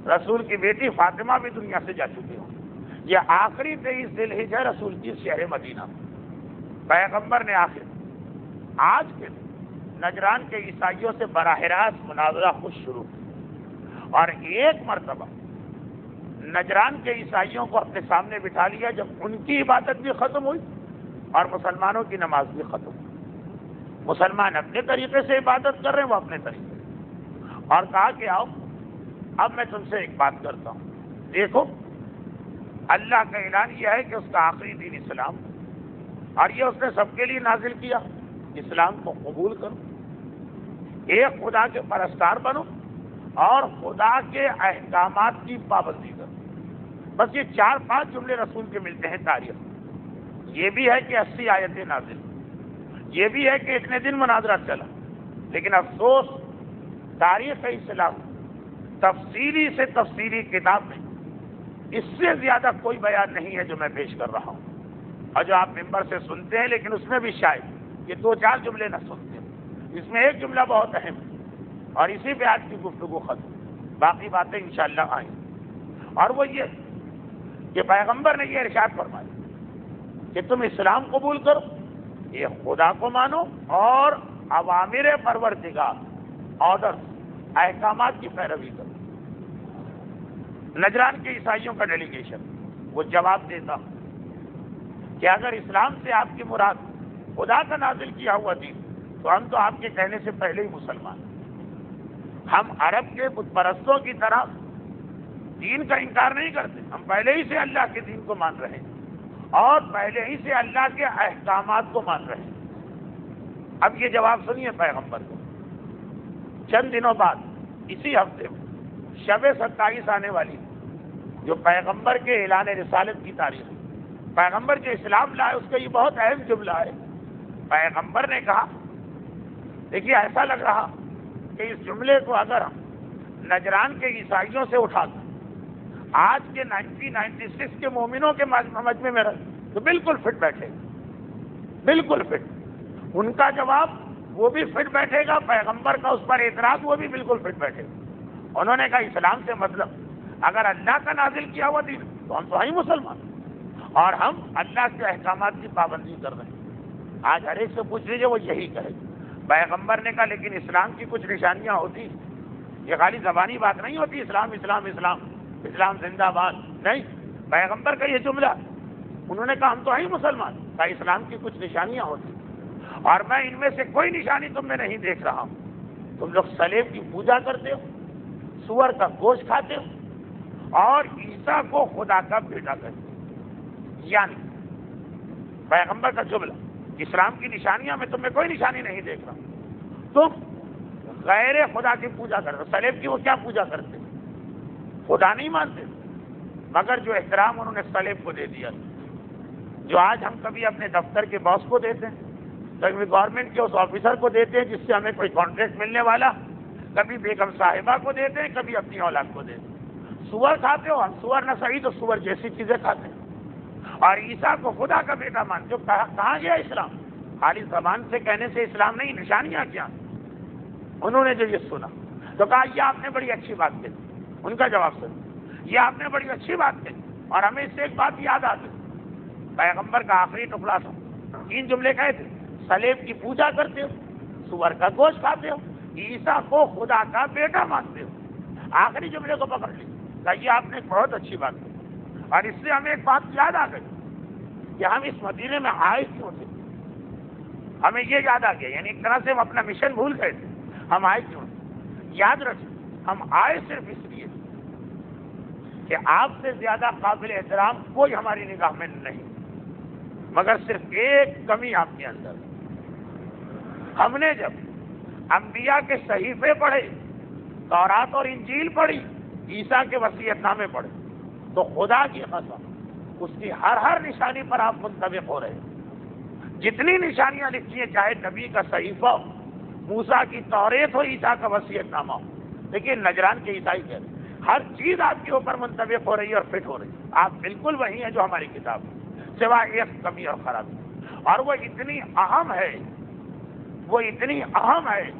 رسول کی بیٹی فاطمہ بھی دنیا سے جا چکی ہوں. یہ آخری 23 ذی الحجہ رسول کی شہر مدینہ. پیغمبر نے آخر آج کے نجران کے عیسائیوں سے براہ راست مناظرہ خود شروع کی، اور ایک مرتبہ نجران کے عیسائیوں کو اپنے سامنے بٹھا لیا جب ان کی عبادت بھی ختم ہوئی اور مسلمانوں کی نماز بھی ختم ہوئی. مسلمان اپنے طریقے سے عبادت کر رہے ہیں، وہ اپنے طریقے سے، اور کہا کہ آؤ اب میں تم سے ایک بات کرتا ہوں. دیکھو اللہ کا اعلان یہ ہے کہ اس کا آخری دین اسلام، اور یہ اس نے سب کے لیے نازل کیا، اسلام کو قبول کرو، ایک خدا کے پرستار بنو اور خدا کے احکامات کی پابندی کرو. بس یہ 4-5 جملے رسول کے ملتے ہیں تاریخ. یہ بھی ہے کہ 80 آیتیں نازل، یہ بھی ہے کہ اتنے دن مناظرہ چلا. لیکن افسوس تاریخ اسلام تفصیلی سے تفصیلی کتاب میں اس سے زیادہ کوئی بیان نہیں ہے جو میں پیش کر رہا ہوں، اور جو آپ ممبر سے سنتے ہیں، لیکن اس میں بھی شاید یہ 2-4 جملے نہ سنتے ہیں. اس میں ایک جملہ بہت اہم ہے، اور اسی پہ آج کی گفتگو ختم، باقی باتیں انشاءاللہ آئیں. اور وہ یہ کہ پیغمبر نے یہ ارشاد فرمایا کہ تم اسلام قبول کرو، یہ خدا کو مانو اور اوامر پروردگار آرڈر احکامات کی پیروی کرو. نجران کے عیسائیوں کا ڈیلیگیشن وہ جواب دیتا کہ اگر اسلام سے آپ کی مراد خدا کا نازل کیا ہوا دین تو ہم تو آپ کے کہنے سے پہلے ہی مسلمان ہیں. ہم عرب کے بت پرستوں کی طرح دین کا انکار نہیں کرتے، ہم پہلے ہی سے اللہ کے دین کو مان رہے ہیں اور پہلے ہی سے اللہ کے احکامات کو مان رہے ہیں. اب یہ جواب سنیے پیغمبر کو. چند دنوں بعد اسی ہفتے میں شب 27 آنے والی جو پیغمبر کے اعلان رسالت کی تاریخ ہے، پیغمبر جو اسلام لائے اس کا یہ بہت اہم جملہ ہے. پیغمبر نے کہا، دیکھیے ایسا لگ رہا کہ اس جملے کو اگر ہم نجران کے عیسائیوں سے اٹھا دیں آج کے 1996 کے مومنوں کے مجمع میں رکھ تو بالکل فٹ بیٹھے گا، بالکل فٹ. ان کا جواب وہ بھی فٹ بیٹھے گا، پیغمبر کا اس پر اعتراض وہ بھی بالکل فٹ بیٹھے گا. انہوں نے کہا اسلام سے مطلب اگر اللہ کا نازل کیا ہوا دین تو ہم تو ہیں مسلمان اور ہم اللہ کے احکامات کی پابندی کر رہے ہیں. آج ہر ایک سے پوچھ لیجیے وہ یہی کہے. پیغمبر نے کہا لیکن اسلام کی کچھ نشانیاں ہوتی، یہ خالی زبانی بات نہیں ہوتی اسلام اسلام اسلام اسلام زندہ باد نہیں. پیغمبر کا یہ جملہ انہوں نے کہا ہم تو ہیں ہی مسلمان. کہا اسلام کی کچھ نشانیاں ہوتی اور میں ان میں سے کوئی نشانی تم میں نہیں دیکھ رہا ہوں. تم لوگ صلیب کی پوجا کرتے ہو, سور کا گوشت کھاتے ہو اور عیسیٰ کو خدا کا بیٹا کہتے ہو. یعنی پیغمبر کا جملہ, اسلام کی نشانیاں میں تم میں کوئی نشانی نہیں دیکھ رہا ہوں. تم غیر خدا کی پوجا کرتے ہو. صلیب کی وہ کیا پوجا کرتے, خدا نہیں مانتے, مگر جو احترام انہوں نے صلیب کو دے دیا, جو آج ہم کبھی اپنے دفتر کے باس کو دیتے ہیں, کبھی گورنمنٹ کے اس آفیسر کو دیتے ہیں جس سے ہمیں کوئی کانٹریکٹ ملنے والا, کبھی بیگم صاحبہ کو دیتے ہیں, کبھی اپنی اولاد کو دیتے ہیں. سور کھاتے ہو, ہم سور نہ صحیح تو سور جیسی چیزیں کھاتے ہیں. اور عیسیٰ کو خدا کا بیٹا مانتے ہو. کہاں گیا اسلام؟ خالی زبان سے کہنے سے اسلام نہیں, نشانیاں کیا؟ انہوں نے جو یہ سنا تو کہا یہ آپ نے بڑی اچھی بات کہی. ان کا جواب سن, یہ آپ نے بڑی اچھی بات کہی اور ہمیں اس سے ایک بات یاد آتی. پیغمبر کا آخری ٹکڑا تھا, 3 جملے کہے تھے, صلیب کی پوجا کرتے ہو, سور کا گوشت کھاتے ہو, عیسیٰ کو خدا کا بیٹا مانتے ہو. آخری جملے کو پکڑ لی. یہ آپ نے بہت اچھی بات کی اور اس سے ہمیں ایک بات یاد آ گئی کہ ہم اس مدینے میں آئے کیوں تھے. ہمیں یہ یاد آ گیا, یعنی ایک طرح سے ہم اپنا مشن بھول گئے تھے. ہم آئے کیوں تھے؟ یاد رکھیں, ہم آئے صرف اس لیے کہ آپ سے زیادہ قابل احترام کوئی ہماری نگاہ میں نہیں, مگر صرف ایک کمی آپ کے اندر. ہم نے جب انبیاء کے صحیفے پڑھے, تورات اور انجیل پڑھی, عیسیٰ کے وصیت نامے پڑھے, تو خدا کی قسم اس کی ہر نشانی پر آپ منطبق ہو رہے ہیں. جتنی نشانیاں لکھی ہیں, چاہے نبی کا صحیفہ ہو, موسیٰ کی توریت ہو, عیسیٰ کا وصیت نامہ ہو, لیکن نجران کے عیسائی کہہ رہے ہیں ہر چیز آپ کے اوپر منطبق ہو رہی ہے اور فٹ ہو رہی ہے. آپ بالکل وہی ہیں جو ہماری کتاب ہے, سوائے ایک کمی اور خرابی, اور وہ اتنی اہم ہے, وہ اتنی اہم ہے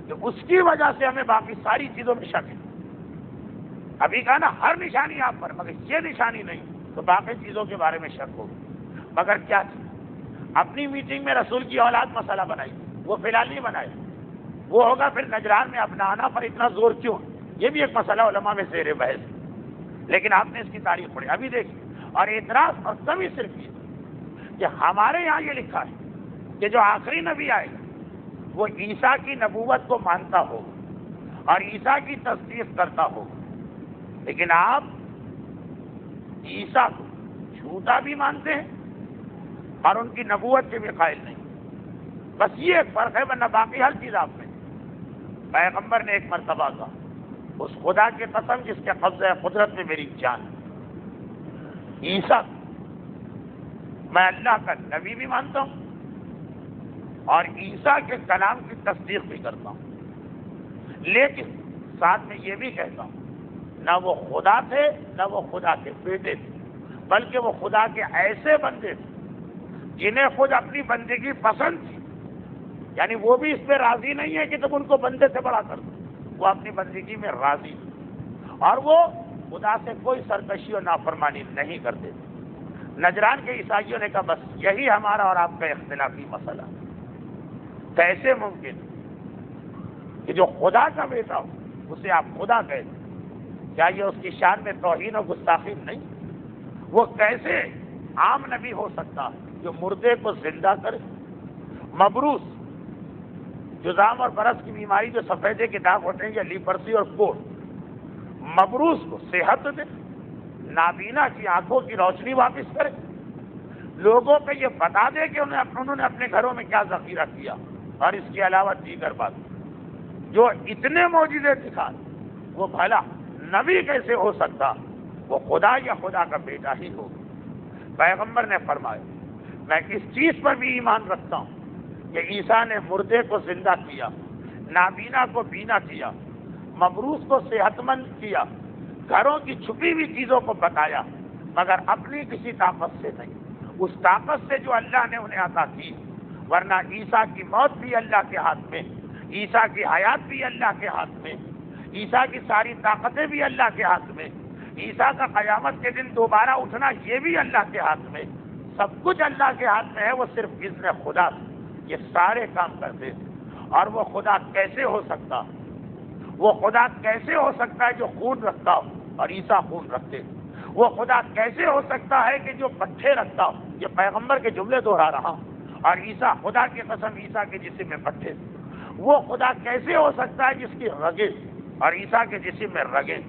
کہ اس کی وجہ سے ہمیں باقی ساری چیزوں میں شک ہے. ابھی کہا نا ہر نشانی آپ پر, مگر یہ نشانی نہیں, تو باقی چیزوں کے بارے میں شک ہوگا. مگر کیا چیز؟ اپنی میٹنگ میں رسول کی اولاد مسئلہ بنائی, وہ فی الحال نہیں بنائے. وہ ہوگا پھر نجران میں اپنا آنا پر اتنا زور کیوں, یہ بھی ایک مسئلہ علماء میں زیر بحث ہے. لیکن آپ نے اس کی تاریخ پڑھی, ابھی دیکھیے. اور اعتراض اور کمی صرف یہ کہ ہمارے یہاں یہ لکھا ہے کہ جو آخری نبی آئے گا وہ عیسیٰ کی نبوت کو مانتا ہوگا اور عیسیٰ کی تصدیق کرتا ہوگا, لیکن آپ عیسیٰ کو جھوٹا بھی مانتے ہیں اور ان کی نبوت کے بھی قائل نہیں. بس یہ ایک فرق ہے, ورنہ باقی ہر چیز آپ میں. پیغمبر نے ایک مرتبہ کہا, اس خدا کی قسم جس کے قبضہ قدرت میں میری جان, عیسیٰ میں اللہ کا نبی بھی مانتا ہوں اور عیسیٰ کے کلام کی تصدیق بھی کرتا ہوں, لیکن ساتھ میں یہ بھی کہتا ہوں نہ وہ خدا تھے نہ وہ خدا کے بیٹے تھے, بلکہ وہ خدا کے ایسے بندے تھے جنہیں خود اپنی بندگی پسند تھی. یعنی وہ بھی اس پہ راضی نہیں ہے کہ تم ان کو بندے سے بڑا کر دو, وہ اپنی بندگی میں راضی تھے اور وہ خدا سے کوئی سرکشی اور نافرمانی نہیں کرتے تھے. نجران کے عیسائیوں نے کہا بس یہی ہمارا اور آپ کا اختلافی مسئلہ. کیسے ممکن کہ جو خدا کا بیٹا ہو اسے آپ خدا کہتے ہیں؟ کیا یہ اس کی شان میں توہین و گستاخی نہیں؟ وہ کیسے عام نبی ہو سکتا جو مردے کو زندہ کرے, مبروس جذام اور برس کی بیماری جو سفیدے کے داغ ہوتے ہیں یا لیپرسی اور کوڑ, مبروس کو صحت دے, نابینا کی آنکھوں کی روشنی واپس کرے, لوگوں کو یہ بتا دے کہ انہوں نے اپنے گھروں میں کیا ذخیرہ کیا, اور اس کے علاوہ دیگر بات جو اتنے معجزے دکھا, وہ بھلا نبی کیسے ہو سکتا؟ وہ خدا یا خدا کا بیٹا ہی ہوگا. پیغمبر نے فرمایا میں اس چیز پر بھی ایمان رکھتا ہوں کہ عیسیٰ نے مردے کو زندہ کیا, نابینا کو بینا کیا, مبروس کو صحت مند کیا, گھروں کی چھپی ہوئی چیزوں کو بتایا, مگر اپنی کسی طاقت سے نہیں, اس طاقت سے جو اللہ نے انہیں عطا کی. ورنہ عیسیٰ کی موت بھی اللہ کے ہاتھ میں, عیسیٰ کی حیات بھی اللہ کے ہاتھ میں, عیسیٰ کی ساری طاقتیں بھی اللہ کے ہاتھ میں, عیسیٰ کا قیامت کے دن دوبارہ اٹھنا یہ بھی اللہ کے ہاتھ میں. سب کچھ اللہ کے ہاتھ میں ہے, وہ صرف اذن خدا یہ سارے کام کرتے تھے. اور وہ خدا کیسے ہو سکتا, وہ خدا کیسے ہو سکتا ہے جو خون رکھتا ہو, اور عیسیٰ خون رکھتے. وہ خدا کیسے ہو سکتا ہے کہ جو پٹھے رکھتا ہو؟ یہ پیغمبر کے جملے دوہرا رہا ہوں. اور عیسیٰ، خدا کی قسم عیسیٰ کے جسم میں پٹھے، وہ خدا کیسے ہو سکتا ہے جس کی رگیں اور عیسیٰ کے جسم میں رگیں؟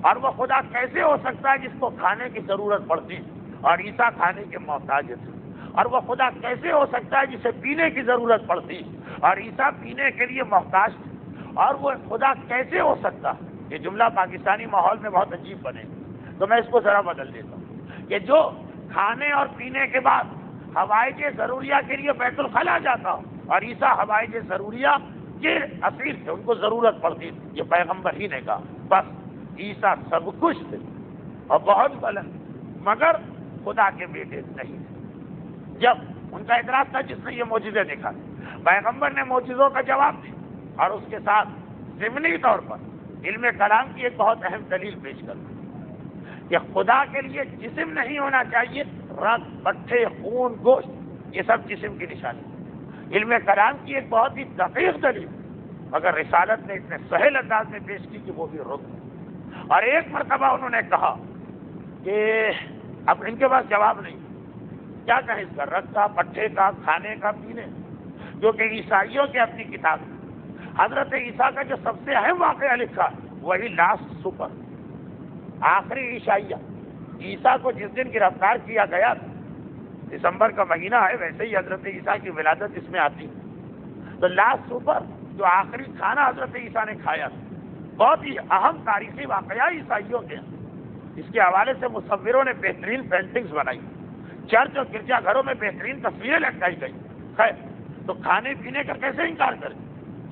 اور وہ خدا کیسے ہو سکتا ہے جس کو کھانے کی ضرورت پڑتی اور عیسیٰ کھانے کے محتاج تھے؟ اور وہ خدا کیسے ہو سکتا ہے جسے پینے کی ضرورت پڑتی اور عیسیٰ پینے کے لیے محتاج تھے؟ اور وہ خدا کیسے ہو سکتا؟ یہ جملہ پاکستانی ماحول میں بہت عجیب بنے، تو میں اس کو ذرا بدل دیتا ہوں کہ جو کھانے اور پینے کے بعد حوائج ضروریہ کے لیے بیت الخلا جاتا ہوں اور عیسیٰ حوائج ضروریہ کے اسیر تھے، ان کو ضرورت پڑتی تھی. یہ پیغمبر ہی نے کہا. بس عیسیٰ سب کچھ تھے اور بہت بلند، مگر خدا کے بیٹے نہیں تھے. جب ان کا اعتراض تھا جس نے یہ معجزے دکھا، پیغمبر نے معجزوں کا جواب دیا اور اس کے ساتھ ضمنی طور پر علم کلام کی ایک بہت اہم دلیل پیش کر دی کہ خدا کے لیے جسم نہیں ہونا چاہیے، رگ، پٹھے، خون، گوشت، یہ سب جسم کی نشانی. علم کلام کی ایک بہت ہی دقیق دلیل مگر رسالت نے اتنے سہل انداز میں پیش کی کہ وہ بھی رک. اور ایک مرتبہ انہوں نے کہا کہ اب ان کے پاس جواب نہیں، کیا کہیں اس کا، رگ کا، پٹھے کا، کھانے کا، پینے، جو کہ عیسائیوں کی اپنی کتاب ہے. حضرت عیسیٰ کا جو سب سے اہم واقعہ لکھا وہی لاسٹ سپر، آخری عشائیہ. عیسیٰ کو جس دن گرفتار کیا گیا تھا، دسمبر کا مہینہ ہے، ویسے ہی حضرت عیسیٰ کی ولادت اس میں آتی ہے. تو لاسٹ سپر جو آخری کھانا حضرت عیسیٰ نے کھایا تھا، بہت ہی اہم تاریخی واقعہ عیسائیوں کے. اس کے حوالے سے مصوروں نے بہترین پینٹنگز بنائی، چرچ اور گرجا گھروں میں بہترین تصویریں لٹکائی گئی. خیر، تو کھانے پینے کا کیسے انکار کریں؟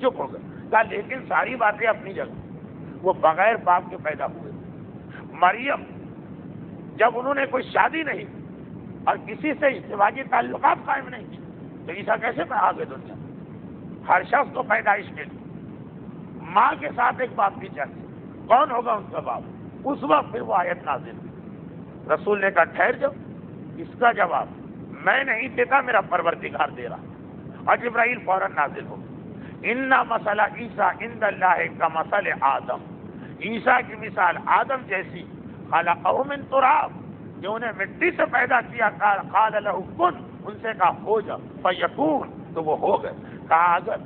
چپ ہو گئے. کہا لیکن ساری باتیں اپنی جگہ، وہ بغیر باپ کے پیدا ہوئے. مریم جب انہوں نے کوئی شادی نہیں اور کسی سے ازدواجی تعلقات قائم نہیں کی تو عیسیٰ کیسے آ گئے دنیا؟ ہر شخص کو پیدائش کے لیے ماں کے ساتھ ایک باپ بھی چاہیے. کون ہوگا ان کا باپ؟ اس وقت پھر وہ آیت نازل ہوئی. رسول نے کہا ٹھہر جاؤ، اس کا جواب میں نہیں دیتا، میرا پروردگار دے رہا. اور جبرائیل فوراً نازل ہو. اِنَّ مَثَلَ عِیسیٰ عِندَ اللَّهِ کَمَثَلِ آدم، عیسیٰ کی مثال آدم جیسی، خَلَقَهُ مِن تُرَابٍ، جو انہیں مٹی سے پیدا کیا، قَالَ لَهُ كُن، ان سے کہا ہو جا، فَيَكُونُ، تو وہ ہو گئے. کہا اگر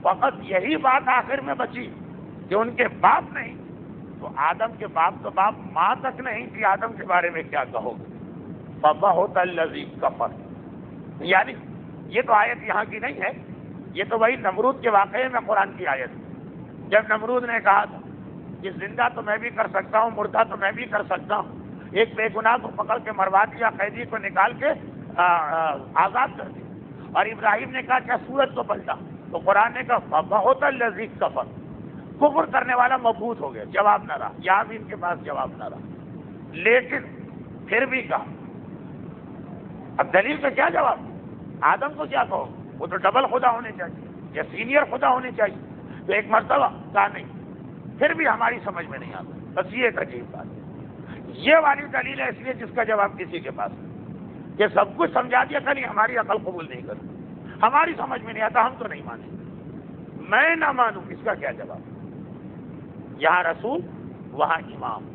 فقط یہی بات آخر میں بچی کہ ان کے باپ نہیں، تو آدم کے باپ تو باپ ماں تک نہیں تھی، آدم کے بارے میں کیا کہو گے؟ فَبَهُتَ الَّذِي كَفَرَ. یعنی یہ تو آیت یہاں کی نہیں ہے، یہ تو وہی نمرود کے واقعے میں قرآن کی آیت ہے. جب نمرود نے کہا تھا کہ زندہ تو میں بھی کر سکتا ہوں، مردہ تو میں بھی کر سکتا ہوں، ایک بے گناہ کو پکڑ کے مروا دیا، قیدی کو نکال کے آزاد کر دیا. اور ابراہیم نے کہا کیا سورج کو پلٹا، تو قرآن نے کہا بہت الذی کفر، کفر کرنے والا مبعوث ہو گیا. جواب نہ رہا، یہاں بھی ان کے پاس جواب نہ رہا. لیکن پھر بھی کہا، اب دلیل کا کیا جواب؟ آدم کو کیا کہو؟ وہ تو ڈبل خدا ہونے چاہیے یا سینئر خدا ہونے چاہیے. تو ایک مرتبہ کہا نہیں، پھر بھی ہماری سمجھ میں نہیں آتا. بس یہ ایک عجیب بات ہے. یہ والی دلیل ہے اس لیے جس کا جواب کسی کے پاس نہیں. یہ سب کچھ سمجھا دیا کہیں ہماری عقل قبول نہیں کرتی، ہماری سمجھ میں نہیں آتا، ہم تو نہیں مانیں. میں نہ مانوں، اس کا کیا جواب؟ یہاں رسول، وہاں امام.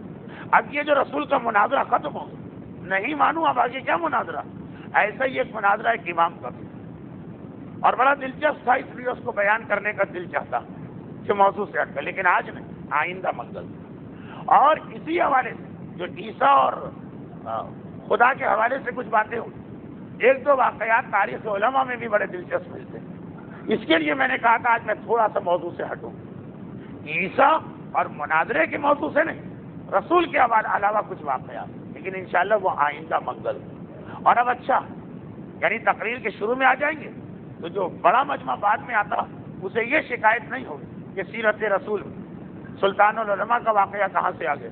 اب یہ جو رسول کا مناظرہ ختم ہو گیا، نہیں مانوں، اب آگے کیا مناظرہ؟ ایسا ہی ایک مناظرہ ایک امام کا بھی، اور بڑا دلچسپ تھا، اس لیے اس کو بیان کرنے کا دل چاہتا کہ موضوع سے ہٹ کر، لیکن آج نہیں، آئندہ منگل. اور اسی حوالے سے جو عیسیٰ اور خدا کے حوالے سے کچھ باتیں ہوئی، ایک دو واقعات تاریخ علماء میں بھی بڑے دلچسپ ملتے ہیں. اس کے لیے میں نے کہا تھا آج میں تھوڑا سا موضوع سے ہٹوں، عیسیٰ اور مناظرے کے موضوع سے نہیں، رسول کے علاوہ کچھ واقعات، لیکن انشاءاللہ وہ آئندہ منگل. اور اب اچھا، یعنی تقریر کے شروع میں آ جائیں گے تو جو بڑا مجمع بعد میں آتا اسے یہ شکایت نہیں ہوگی کہ سیرت رسول سلطان العلماء کا واقعہ کہاں سے آ گیا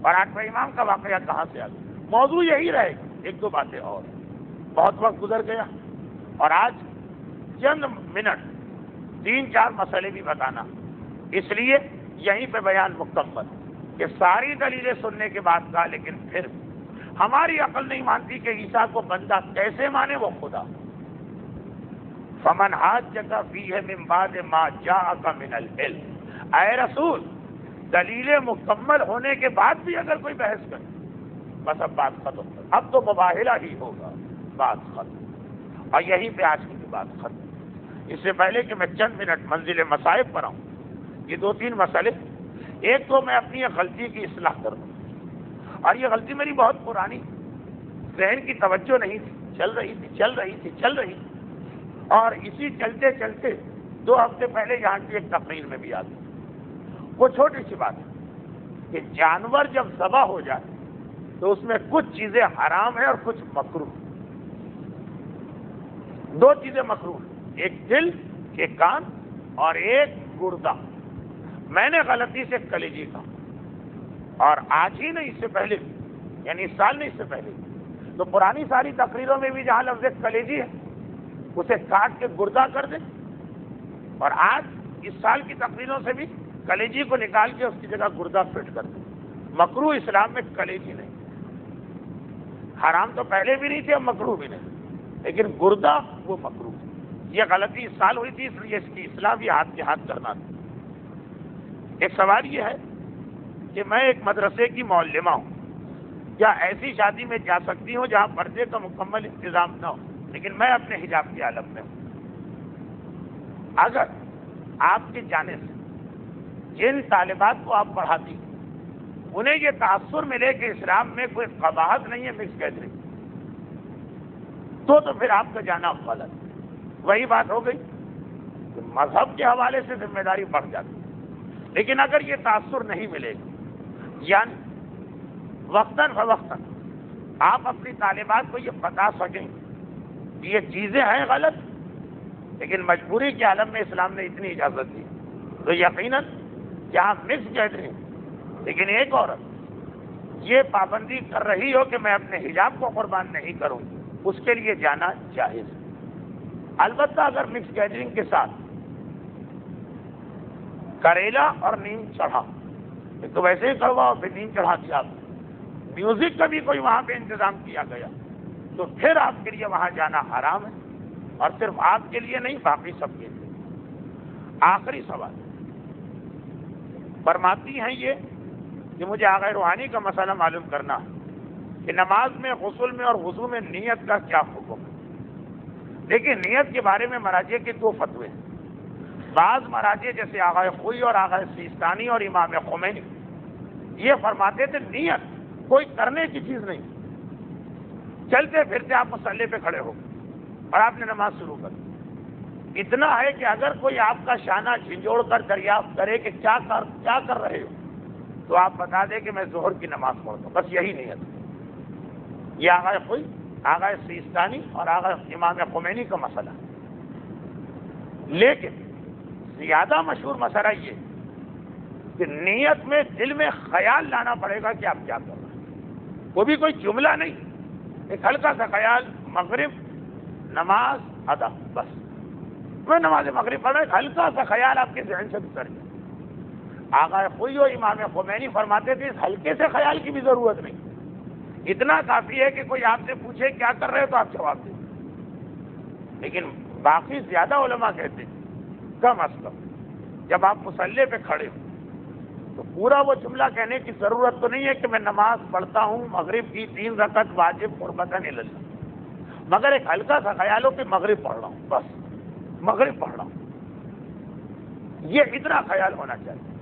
اور 8ویں امام کا واقعہ کہاں سے آ گیا. موضوع یہی رہے گا. ایک دو باتیں اور، بہت وقت گزر گیا اور آج چند منٹ 3-4 مسئلے بھی بتانا، اس لیے یہیں پہ بیان مکمل کہ ساری دلیلیں سننے کے بعد کہا لیکن پھر ہماری عقل نہیں مانتی کہ عیسیٰ کو بندہ کیسے مانے وہ خدا. فمن حاجک فیہ من بعد ما جاءک من العلم، اے رسول دلیلیں مکمل ہونے کے بعد بھی اگر کوئی بحث کرے بس اب بات ختم، اب تو مباہلہ ہی ہوگا، بات ختم۔ اور یہیں پہ آج کی بات ختم۔ اس سے پہلے کہ میں چند منٹ منزل مصائب پر آؤں، یہ 2-3 مسئلے، ایک تو میں اپنی غلطی کی اصلاح کر دوں، اور یہ غلطی میری بہت پرانی، ذہن کی توجہ نہیں تھی، چل رہی تھی، اور اسی چلتے چلتے 2 ہفتے پہلے یہاں کی ایک تقریر میں بھی آ گئی۔ وہ چھوٹی سی بات ہے کہ جانور جب ذبح ہو جائے تو اس میں کچھ چیزیں حرام ہیں اور کچھ مکروہ۔ 2 چیزیں مکروہ، ایک دل، ایک کان اور ایک گردہ۔ میں نے غلطی سے کلیجی کہا، اور آج ہی نہیں، اس سے پہلے، یعنی اس سال نہیں، اس سے پہلے تو پرانی ساری تقریروں میں بھی جہاں لفظ کلیجی ہے اسے کاٹ کے گردہ کر دیں، اور آج اس سال کی تقریروں سے بھی کلیجی کو نکال کے اس کی جگہ گردہ فٹ کر دیں۔ مکروہ اسلام میں کلیجی نہیں، حرام تو پہلے بھی نہیں تھے، اب مکروہ بھی نہیں، لیکن گردہ وہ مکروہ۔ یہ غلطی اس سال ہوئی تھی، اس لیے اس کی اصلاح بھی ہاتھ کے ہاتھ کرنا تھا۔ ایک سوال یہ ہے کہ میں ایک مدرسے کی معلمہ ہوں، کیا ایسی شادی میں جا سکتی ہوں جہاں پردے کا مکمل انتظام نہ ہو، لیکن میں اپنے حجاب کی عالم میں ہوں؟ اگر آپ کے جانے سے جن طالبات کو آپ پڑھاتی انہیں یہ تاثر ملے کہ اسلام میں کوئی قباحت نہیں ہے مکس گیدرنگ، تو پھر آپ کا جانا غلط۔ وہی بات ہو گئی کہ مذہب کے حوالے سے ذمہ داری بڑھ جاتی، لیکن اگر یہ تاثر نہیں ملے گا، یعنی وقتاً فوقتاً آپ اپنی طالبات کو یہ بتا سکیں کہ یہ چیزیں ہیں غلط، لیکن مجبوری کے عالم میں اسلام نے اتنی اجازت دی، تو یقیناً جہاں مکس گیدرنگ لیکن ایک عورت یہ پابندی کر رہی ہو کہ میں اپنے حجاب کو قربان نہیں کروں، اس کے لیے جانا جائز ہے۔ البتہ اگر مکس گیدرنگ کے ساتھ کریلا اور نیم چڑھا، تو ویسے ہی کڑوا اور پھر نیم چڑھا دیا، میوزک کا بھی کوئی وہاں پہ انتظام کیا گیا، تو پھر آپ کے لیے وہاں جانا حرام ہے، اور صرف آپ کے لیے نہیں، باقی سب کے لیے۔ آخری سوال فرماتی ہیں یہ کہ مجھے آغا روحانی کا مسئلہ معلوم کرنا ہے کہ نماز میں، غسل میں اور وضو میں نیت کا کیا حکم ہے؟ دیکھیں، نیت کے بارے میں مراجع کے 2 فتوے ہیں۔ بعض مراجع جیسے آغا خوئی اور آغا سیستانی اور امام خمینی یہ فرماتے تھے نیت کوئی کرنے کی چیز نہیں، چلتے پھرتے آپ مصلی پہ کھڑے ہو اور آپ نے نماز شروع کر دی۔ اتنا ہے کہ اگر کوئی آپ کا شانہ جھنجھوڑ کر دریافت کرے کہ کیا کر رہے ہو، تو آپ بتا دیں کہ میں ظہر کی نماز پڑھتا ہوں، بس یہی نیت ہے۔ یہ آغا خوئی، آغا سیستانی اور آغا امام خمینی کا مسئلہ ہے۔ لیکن زیادہ مشہور مسئلہ یہ کہ نیت میں دل میں خیال لانا پڑے گا کہ آپ کیا کر رہے ہیں، وہ بھی کوئی جملہ نہیں، ایک ہلکا سا خیال، مغرب نماز ادا، بس میں نماز مغرب پڑھ رہا ہوں، ہلکا سا خیال آپ کے ذہن سے گزر جائے۔ آغا خوئی و امام خمینی فرماتے تھے اس ہلکے سے خیال کی بھی ضرورت نہیں، اتنا کافی ہے کہ کوئی آپ سے پوچھے کیا کر رہے ہو تو آپ جواب دیں۔ لیکن باقی زیادہ علماء کہتے ہیں کم از کم جب آپ مصلی پہ کھڑے ہو تو پورا وہ جملہ کہنے کی ضرورت تو نہیں ہے کہ میں نماز پڑھتا ہوں مغرب کی 3 رکعت واجب قربتاً اللہ، مگر ایک ہلکا سا خیال ہو کہ مغرب پڑھ رہا ہوں، بس مغرب پڑھ رہا ہوں، یہ اتنا خیال ہونا چاہیے۔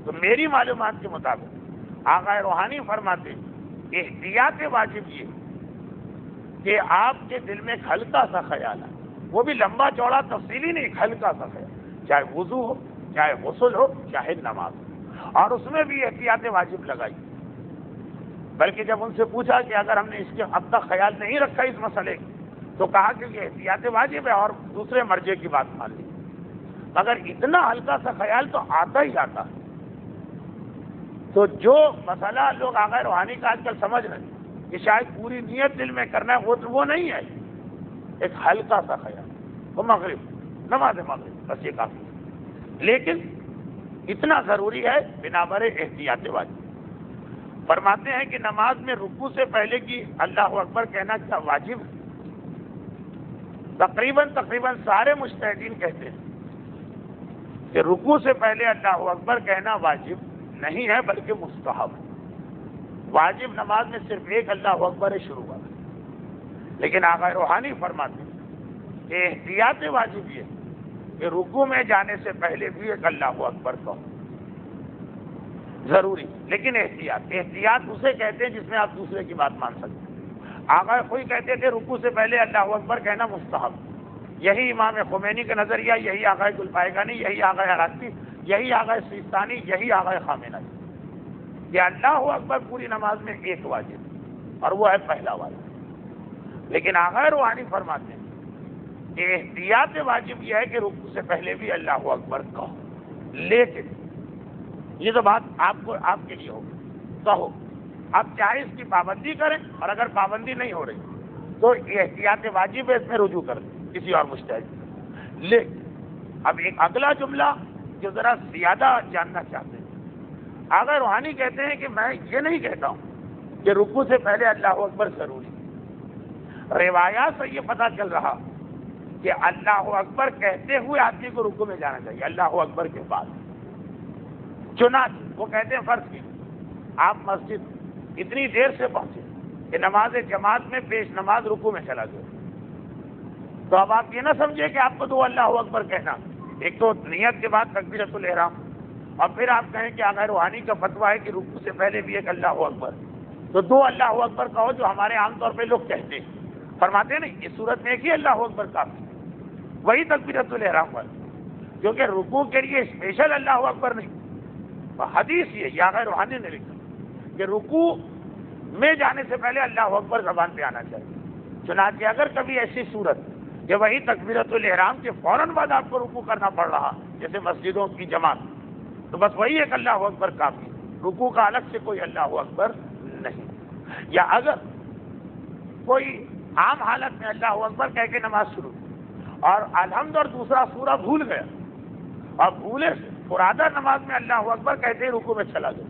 تو میری معلومات کے مطابق آقا روحانی فرماتے احتیاط واجب یہ کہ آپ کے دل میں ایک ہلکا سا خیال ہے، وہ بھی لمبا چوڑا تفصیلی نہیں، ایک ہلکا سا خیال، چاہے وضو ہو، چاہے غسل ہو، چاہے نماز ہو، اور اس میں بھی احتیاط واجب لگائی۔ بلکہ جب ان سے پوچھا کہ اگر ہم نے اس کے اب تک خیال نہیں رکھا اس مسئلے کی، تو کہا کہ یہ احتیاط واجب ہے اور دوسرے مرجع کی بات مان لی، مگر اتنا ہلکا سا خیال تو آتا ہی آتا ہے۔ تو جو مسئلہ لوگ آقا روحانی کا آج کل سمجھ رہے ہیں کہ شاید پوری نیت دل میں کرنا ہے، وہ نہیں ہے، ایک ہلکا سا خیال، وہ مغرب، نماز مغرب، بس یہ کافی ہے۔ لیکن اتنا ضروری ہے بنا بر احتیاط واجب۔ فرماتے ہیں کہ نماز میں رکوع سے پہلے کی اللہ اکبر کہنا کیا واجب ہے؟ تقریباً سارے مجتہدین کہتے ہیں کہ رکوع سے پہلے اللہ اکبر کہنا واجب نہیں ہے بلکہ مستحب ہے۔ واجب نماز میں صرف ایک اللہ اکبر شروع ہوا، لیکن آقا روحانی فرماتے ہیں کہ احتیاط واجب یہ کہ رکوع میں جانے سے پہلے بھی ایک اللہ اکبر کہو، ضروری، لیکن احتیاط اسے کہتے ہیں جس میں آپ دوسرے کی بات مان سکتے ہیں۔ آقا کوئی کہتے تھے رکوع سے پہلے اللہ اکبر کہنا مستحب، یہی امام خمینی کا نظریہ، یہی آقا گلپائگانی، یہی آقا عراقی، یہی آقا سیستانی، یہی آقا خامنہئی، کہ اللہ اکبر پوری نماز میں ایک واجب اور وہ ہے پہلا واجب، لیکن آقا روحانی فرماتے ہیں کہ احتیاط واجب یہ ہے کہ رکوع سے پہلے بھی اللہ اکبر کہو، لیکن یہ تو بات آپ کے لیے ہوگی، کہو آپ چاہے اس کی پابندی کریں، اور اگر پابندی نہیں ہو رہی تو احتیاط واجب ہے، اس میں رجوع کر دیں کسی اور مجتہد۔ لیکن اب ایک اگلا جملہ جو ذرا زیادہ جاننا چاہتے ہیں، آقا روحانی کہتے ہیں کہ میں یہ نہیں کہتا ہوں کہ رکوع سے پہلے اللہ اکبر ضروری، روایات سے یہ پتہ چل رہا کہ اللہ اکبر کہتے ہوئے آدمی کو رکوع میں جانا چاہیے اللہ اکبر کے بعد۔ چنانچہ وہ کہتے ہیں فرض کی آپ مسجد اتنی دیر سے پہنچے کہ نماز جماعت میں پیش نماز رکوع میں چلا گیا، تو اب آپ یہ نہ سمجھے کہ آپ کو دو اللہ اکبر کہنا، ایک تو نیت کے بعد تکبیرۃ الاحرام، اور پھر آپ کہیں کہ آقا روحانی کا فتویٰ ہے کہ رکوع سے پہلے بھی ایک اللہ اکبر، تو دو اللہ اکبر کہو جو ہمارے عام طور پہ لوگ کہتے ہیں، فرماتے ہیں نہیں، اس صورت میں ایک ہی اللہ اکبر کافی، وہی تکبیرۃ الاحرام ہے، کیونکہ رکوع کے لیے اسپیشل اللہ اکبر نہیں۔ حدیث یہ آقا روحانی نے لکھا کہ رکوع میں جانے سے پہلے اللہ اکبر زبان پہ آنا چاہیے، چنانچہ اگر کبھی ایسی صورت کہ وہی تکبیرۃ الاحرام کے فوراً بعد آپ کو رکوع کرنا پڑ رہا جیسے مسجدوں کی جماعت، تو بس وہی ایک اللہ اکبر کافی، رکوع کا الگ سے کوئی اللہ اکبر نہیں۔ یا اگر کوئی عام حالت میں اللہ اکبر کہہ کے نماز شروع اور الحمد اور دوسرا سورہ بھول گیا، اور بھولے سے فرادہ نماز میں اللہ اکبر کہتے ہی رکوع میں چلا گیا،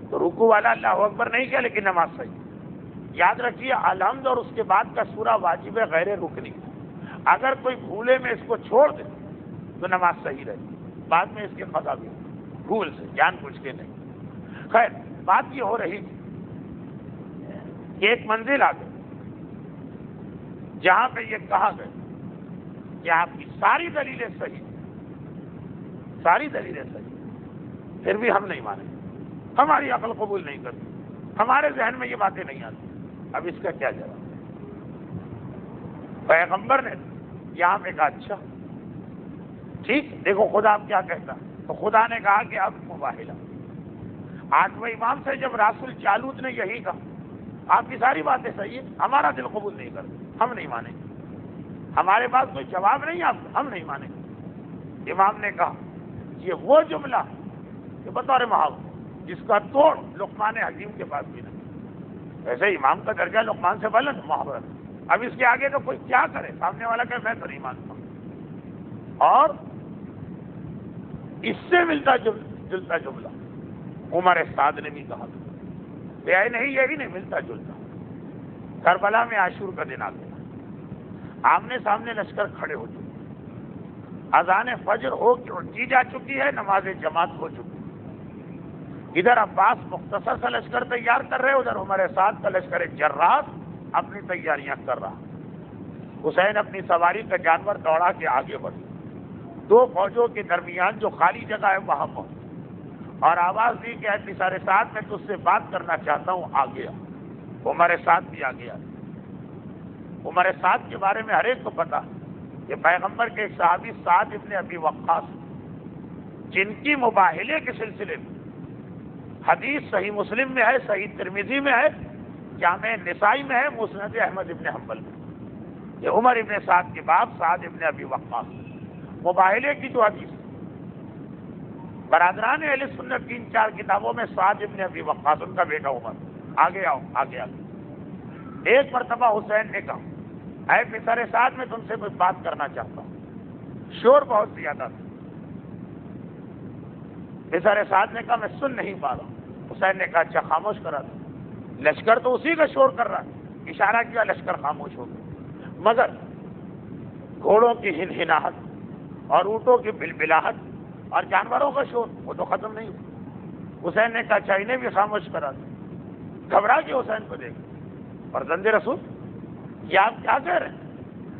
تو رکوع والا اللہ اکبر نہیں کیا لیکن نماز صحیح۔ یاد رکھیے الحمد اور اس کے بعد کا سورہ واجب ہے غیر رکنی، اگر کوئی بھولے میں اس کو چھوڑ دے تو نماز صحیح رہے، بعد میں اس کے قضا بھی بھول سے جان بوجھ کے نہیں۔ خیر بات یہ ہو رہی کہ ایک منزل آ گئی جہاں پہ یہ کہا گیا کہ آپ کی ساری دلیلیں صحیح، ساری دلیلیں صحیح، پھر بھی ہم نہیں مانیں، ہماری عقل قبول نہیں کرتی، ہمارے ذہن میں یہ باتیں نہیں آتی، اب اس کا کیا جواب؟ پیغمبر نے یہاں پہ کہا اچھا ٹھیک، دیکھو خدا اب کیا کہتا، تو خدا نے کہا کہ اب مباہلہ، آٹھویں امام سے جب رسول جالوت نے یہی کہا آپ کی ساری باتیں صحیح ہیں، ہمارا دل قبول نہیں کرتے، ہم نہیں مانیں گے، ہمارے پاس کوئی جواب نہیں آپ کو، ہم نہیں مانیں گے۔ امام نے کہا یہ وہ جملہ کہ بطور محاورہ جس کا توڑ لقمان حکیم کے پاس بھی نہیں، ویسے امام کا درجہ لقمان سے بلند محاورہ، اب اس کے آگے تو کوئی کیا کرے، سامنے والا کہ میں تو نہیں مانتا ہوں۔ اور اس سے ملتا جلتا جملہ عمر سعد نے بھی کہا نہیں یہی نہیں ملتا جلتا، کربلا میں عاشور کا دن آ گیا، آمنے سامنے لشکر کھڑے ہو چکے، اذان فجر کی جا چکی ہے، نماز جماعت ہو چکی، ادھر عباس مختصر سا لشکر تیار کر رہے، ادھر عمر سعد کا لشکر جراح اپنی تیاریاں کر رہا، حسین اپنی سواری کا جانور دوڑا کے آگے بڑھے، دو فوجوں کے درمیان جو خالی جگہ ہے وہاں پہنچے اور آواز دی کہ اے نثار سعد میں تجھ سے بات کرنا چاہتا ہوں، آ گیا۔ عمر سعد بھی آ گیا۔ عمر سعد کے بارے میں ہر ایک کو پتا کہ پیغمبر کے ایک صحابی سعد ابن ابی وقاص جن کی مباہلے کے سلسلے میں حدیث صحیح مسلم میں ہے، صحیح ترمذی میں ہے، جامع نسائی میں ہے، مسند احمد ابن حنبل میں، یہ عمر ابن سعد کے باپ سعد ابن ابی وقاص مباہلے کی جو حدیث برادران اہل سنت 3-4 کتابوں میں سعد ابن ابی وقاص ان کا بیٹا عمر، آگے آؤ آگے آگے۔ ایک مرتبہ حسین نے کہا اے پسر سعد میں تم سے کوئی بات کرنا چاہتا ہوں، شور بہت زیادہ تھا، پسر سعد نے کہا میں سن نہیں پا رہا ہوں، حسین نے کہا اچھا خاموش کرا دو، لشکر تو اسی کا شور کر رہا ہے، اشارہ کیا لشکر خاموش ہو گیا، مگر گھوڑوں کی ہنہناہٹ اور اونٹوں کی بلبلاہٹ اور جانوروں کا شور وہ تو ختم نہیں ہوا۔ حسین نے کہا اچھا انہیں بھی خاموش کرا دو، گھبرا کے حسین کو دیکھ، فرزند رسول یہ آپ کیا کہہ رہے ہیں؟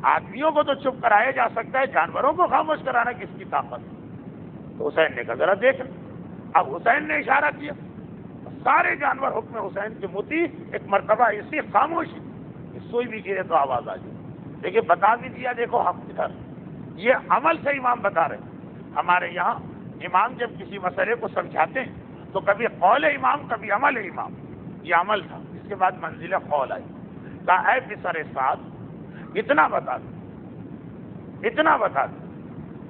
آدمیوں کو تو چپ کرایا جا سکتا ہے، جانوروں کو خاموش کرانا کس کی طاقت؟ تو حسین نے کہا ذرا دیکھ لیں۔ اب حسین نے اشارہ کیا، سارے جانور حکم حسین کے مطیع، ایک مرتبہ ایسی خاموشی کہ سوئی بھی گرے تو آواز آ جائے، لیکن بتا بھی دیا دیکھو حق کدھر۔ یہ عمل سے امام بتا رہے ہیں۔ ہمارے یہاں امام جب کسی مسئلے کو سمجھاتے ہیں تو کبھی قول امام کبھی عمل امام، یہ عمل تھا، اس کے بعد منزل قول آئی۔ کہا اے پسر سعد اتنا بتا دے، اتنا بتا دے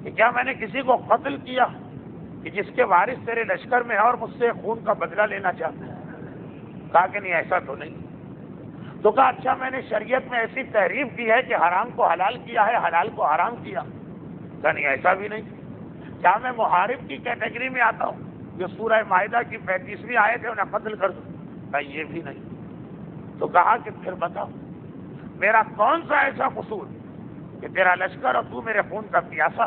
کہ کیا میں نے کسی کو قتل کیا کہ جس کے وارث تیرے لشکر میں ہے اور مجھ سے خون کا بدلہ لینا چاہتا ہے؟ کہا کہ نہیں ایسا تو نہیں۔ تو کہا اچھا میں نے شریعت میں ایسی تحریف کی ہے کہ حرام کو حلال کیا ہے، حلال کو حرام کیا؟ کہا نہیں ایسا بھی نہیں۔ کیا میں محارب کی کیٹیگری میں آتا ہوں جو سورہ مائدہ کی 35ویں آیت ہے انہیں قتل کر دوں؟ کہا یہ بھی نہیں۔ تو کہا کہ پھر بتاؤ میرا کون سا ایسا قصور کہ تیرا لشکر اور تو میرے خون کا پیاسا؟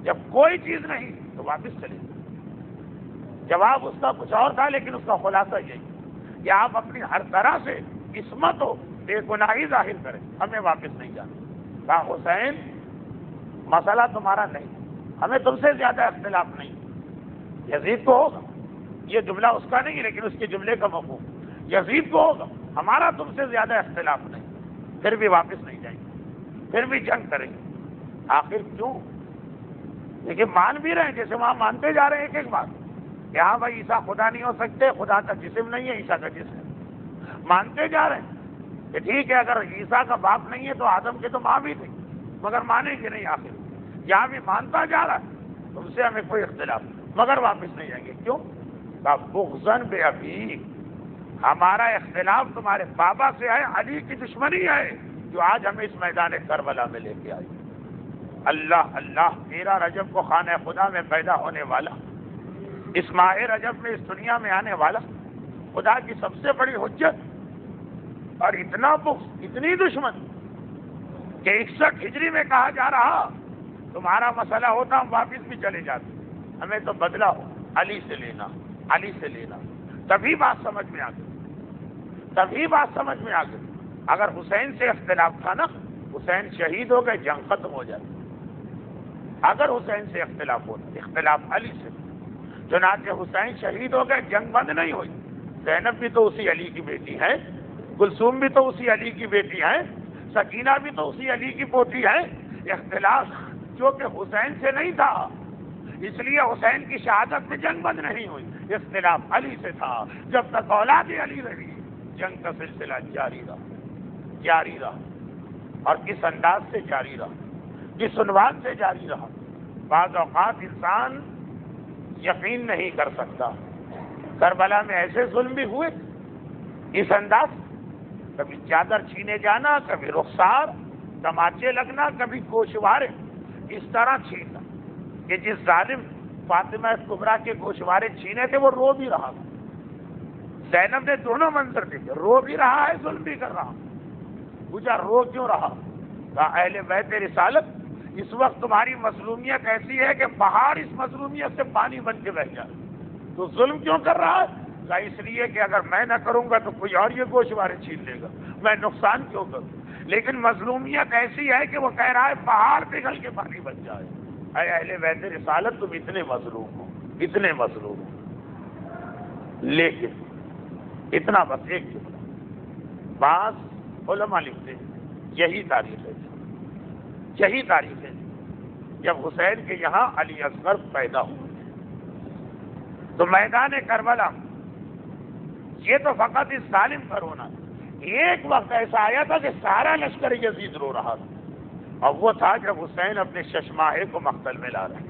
جب کوئی چیز نہیں تو واپس چلے جا۔ جواب اس کا کچھ اور تھا، لیکن اس کا خلاصہ یہی کہ آپ اپنی ہر طرح سے عصمت و بے گناہی ظاہر کریں، ہمیں واپس نہیں جانا۔ کہا حسین مسئلہ تمہارا نہیں، ہمیں تم سے زیادہ اختلاف نہیں، یزید کو ہوگا، یہ جملہ اس کا نہیں لیکن اس کے جملے کا مفہوم، یزید کو ہوگا، ہمارا تم سے زیادہ اختلاف نہیں، پھر بھی واپس نہیں جائیں گے، پھر بھی جنگ کریں گے۔ آخر کیوں؟ لیکن مان بھی رہے ہیں، جیسے وہاں مانتے جا رہے ہیں ایک ایک بات کہ ہاں بھائی عیسیٰ خدا نہیں ہو سکتے، خدا کا جسم نہیں ہے، عیسیٰ کا جسم ہے، مانتے جا رہے ہیں کہ ٹھیک ہے اگر عیسیٰ کا باپ نہیں ہے تو آدم کے تو ماں بھی تھی، مگر مانیں گے نہیں۔ آخر یہاں بھی مانتا جا رہا ہے، تم سے ہمیں کوئی اختلاف نہیں، مگر واپس نہیں جائیں گے۔ کیوں؟ بغضاً بے ابی، ہمارا اختلاف تمہارے بابا سے ہے، علی کی دشمنی ہے جو آج ہمیں اس میدان کربلا میں لے کے آئی۔ اللہ اللہ 13 رجب کو خانہ خدا میں پیدا ہونے والا، اس ماہ رجب میں اس دنیا میں آنے والا، خدا کی سب سے بڑی حجت، اور اتنا بغض، اتنی دشمن کہ 61 ہجری میں کہا جا رہا تمہارا مسئلہ ہوتا ہم واپس بھی چلے جاتے، ہمیں تو بدلہ ہو علی سے لینا، علی سے لینا۔ تبھی بات سمجھ میں آ گئی، تبھی بات سمجھ میں آ گئی۔ اگر حسین سے اختلاف تھا نا، حسین شہید ہو گئے، جنگ ختم ہو جاتی۔ اگر حسین سے اختلاف ہوتا، اختلاف علی سے، چنانچہ حسین شہید ہو گئے، جنگ بند نہیں ہوئی۔ زینب بھی تو اسی علی کی بیٹی ہے، کلثوم بھی تو اسی علی کی بیٹی ہے، سکینہ بھی تو اسی علی کی پوتی ہے۔ اختلاف جو کہ حسین سے نہیں تھا، اس لیے حسین کی شہادت میں جنگ بند نہیں ہوئی، اختلاف علی سے تھا۔ جب تک اولاد علی رہی جنگ کا سلسلہ جاری رہا، جاری رہا، اور کس انداز سے جاری رہا، جس عنوان سے جاری رہا۔ بعض اوقات انسان یقین نہیں کر سکتا، کربلا میں ایسے ظلم بھی ہوئے اس انداز، کبھی چادر چھینے جانا، کبھی رخسار، تماچے لگنا، کبھی گوشوارے اس طرح چھیننا کہ جس ظالم فاطمہ کبریٰ کے گوشوارے چھینے تھے وہ رو بھی رہا تھا۔ زینب نے دونوں منظر دیکھے، رو بھی رہا ہے، ظلم بھی کر رہا۔ پوچھا رو کیوں رہا؟ کہا اہل بیت رسالت اس وقت تمہاری مظلومیت ایسی ہے کہ پہاڑ اس مظلومیت سے پانی بن کے بہ جائے، تو ظلم کیوں کر رہا ہے؟ کہا اس لیے کہ اگر میں نہ کروں گا تو کوئی اور یہ گوشوارے چھین لے گا، میں نقصان کیوں کروں؟ لیکن مظلومیت ایسی ہے کہ وہ کہہ رہا ہے پہاڑ پگھل کے پانی بن جائے۔ اے اہل بیت رسالت تم اتنے مظلوم ہو، اتنے مظلوم ہو، لیکن اتنا بس ایک جملہ، بعض علماء لکھتے ہیں یہی تاریخ ہے، یہی تاریخ ہے جب حسین کے یہاں علی اصغر پیدا ہوئے تو میدان کربلا، یہ تو فقط اس ظالم پر ہونا، ایک وقت ایسا آیا تھا کہ سارا لشکر یزید رو رہا تھا، اور وہ تھا جب حسین اپنے ششماہے کو مقتل میں لا رہے،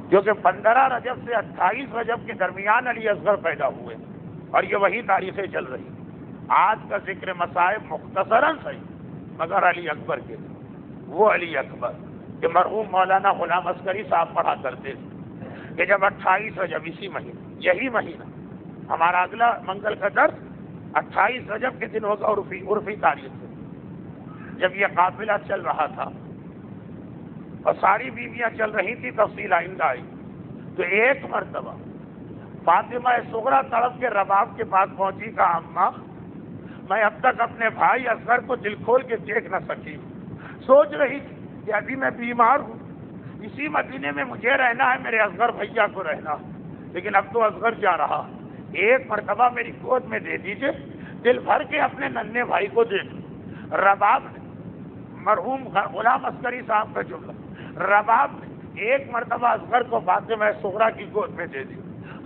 کیونکہ 15 رجب سے 28 رجب کے درمیان علی اصغر پیدا ہوئے، اور یہ وہی تاریخیں چل رہی۔ آج کا ذکر مصائب مختصراً صحیح، مگر علی اکبر کے وہ علی اکبر کہ مرحوم مولانا غلام عسکری صاحب پڑھا کرتے تھے کہ جب 28 رجب اسی مہینے، یہی مہینہ ہمارا اگلا منگل کا درس 28 رجب کے دن ہوگا، عرفی تاریخ سے، جب یہ قافلہ چل رہا تھا اور ساری بیویاں چل رہی تھی، تفصیل آئندہ آئی، تو ایک مرتبہ فاطمہ صغرا تڑپ کے رباب کے پاس پہنچی، کہا اماں میں اب تک اپنے بھائی اصغر کو دل کھول کے دیکھ نہ سکی، سوچ رہی تھی کہ ابھی میں بیمار ہوں، اسی مدینے میں مجھے رہنا ہے، میرے اصغر بھیا کو رہنا، لیکن اب تو اصغر جا رہا، ایک مرتبہ میری گود میں دے دیجئے، دل بھر کے اپنے ننھے بھائی کو دیکھ۔ رباب نے، مرحوم غلام عسکری صاحب کا جملہ، رباب نے ایک مرتبہ اصغر کو فاطمہ صغرا کی گود میں دے دی،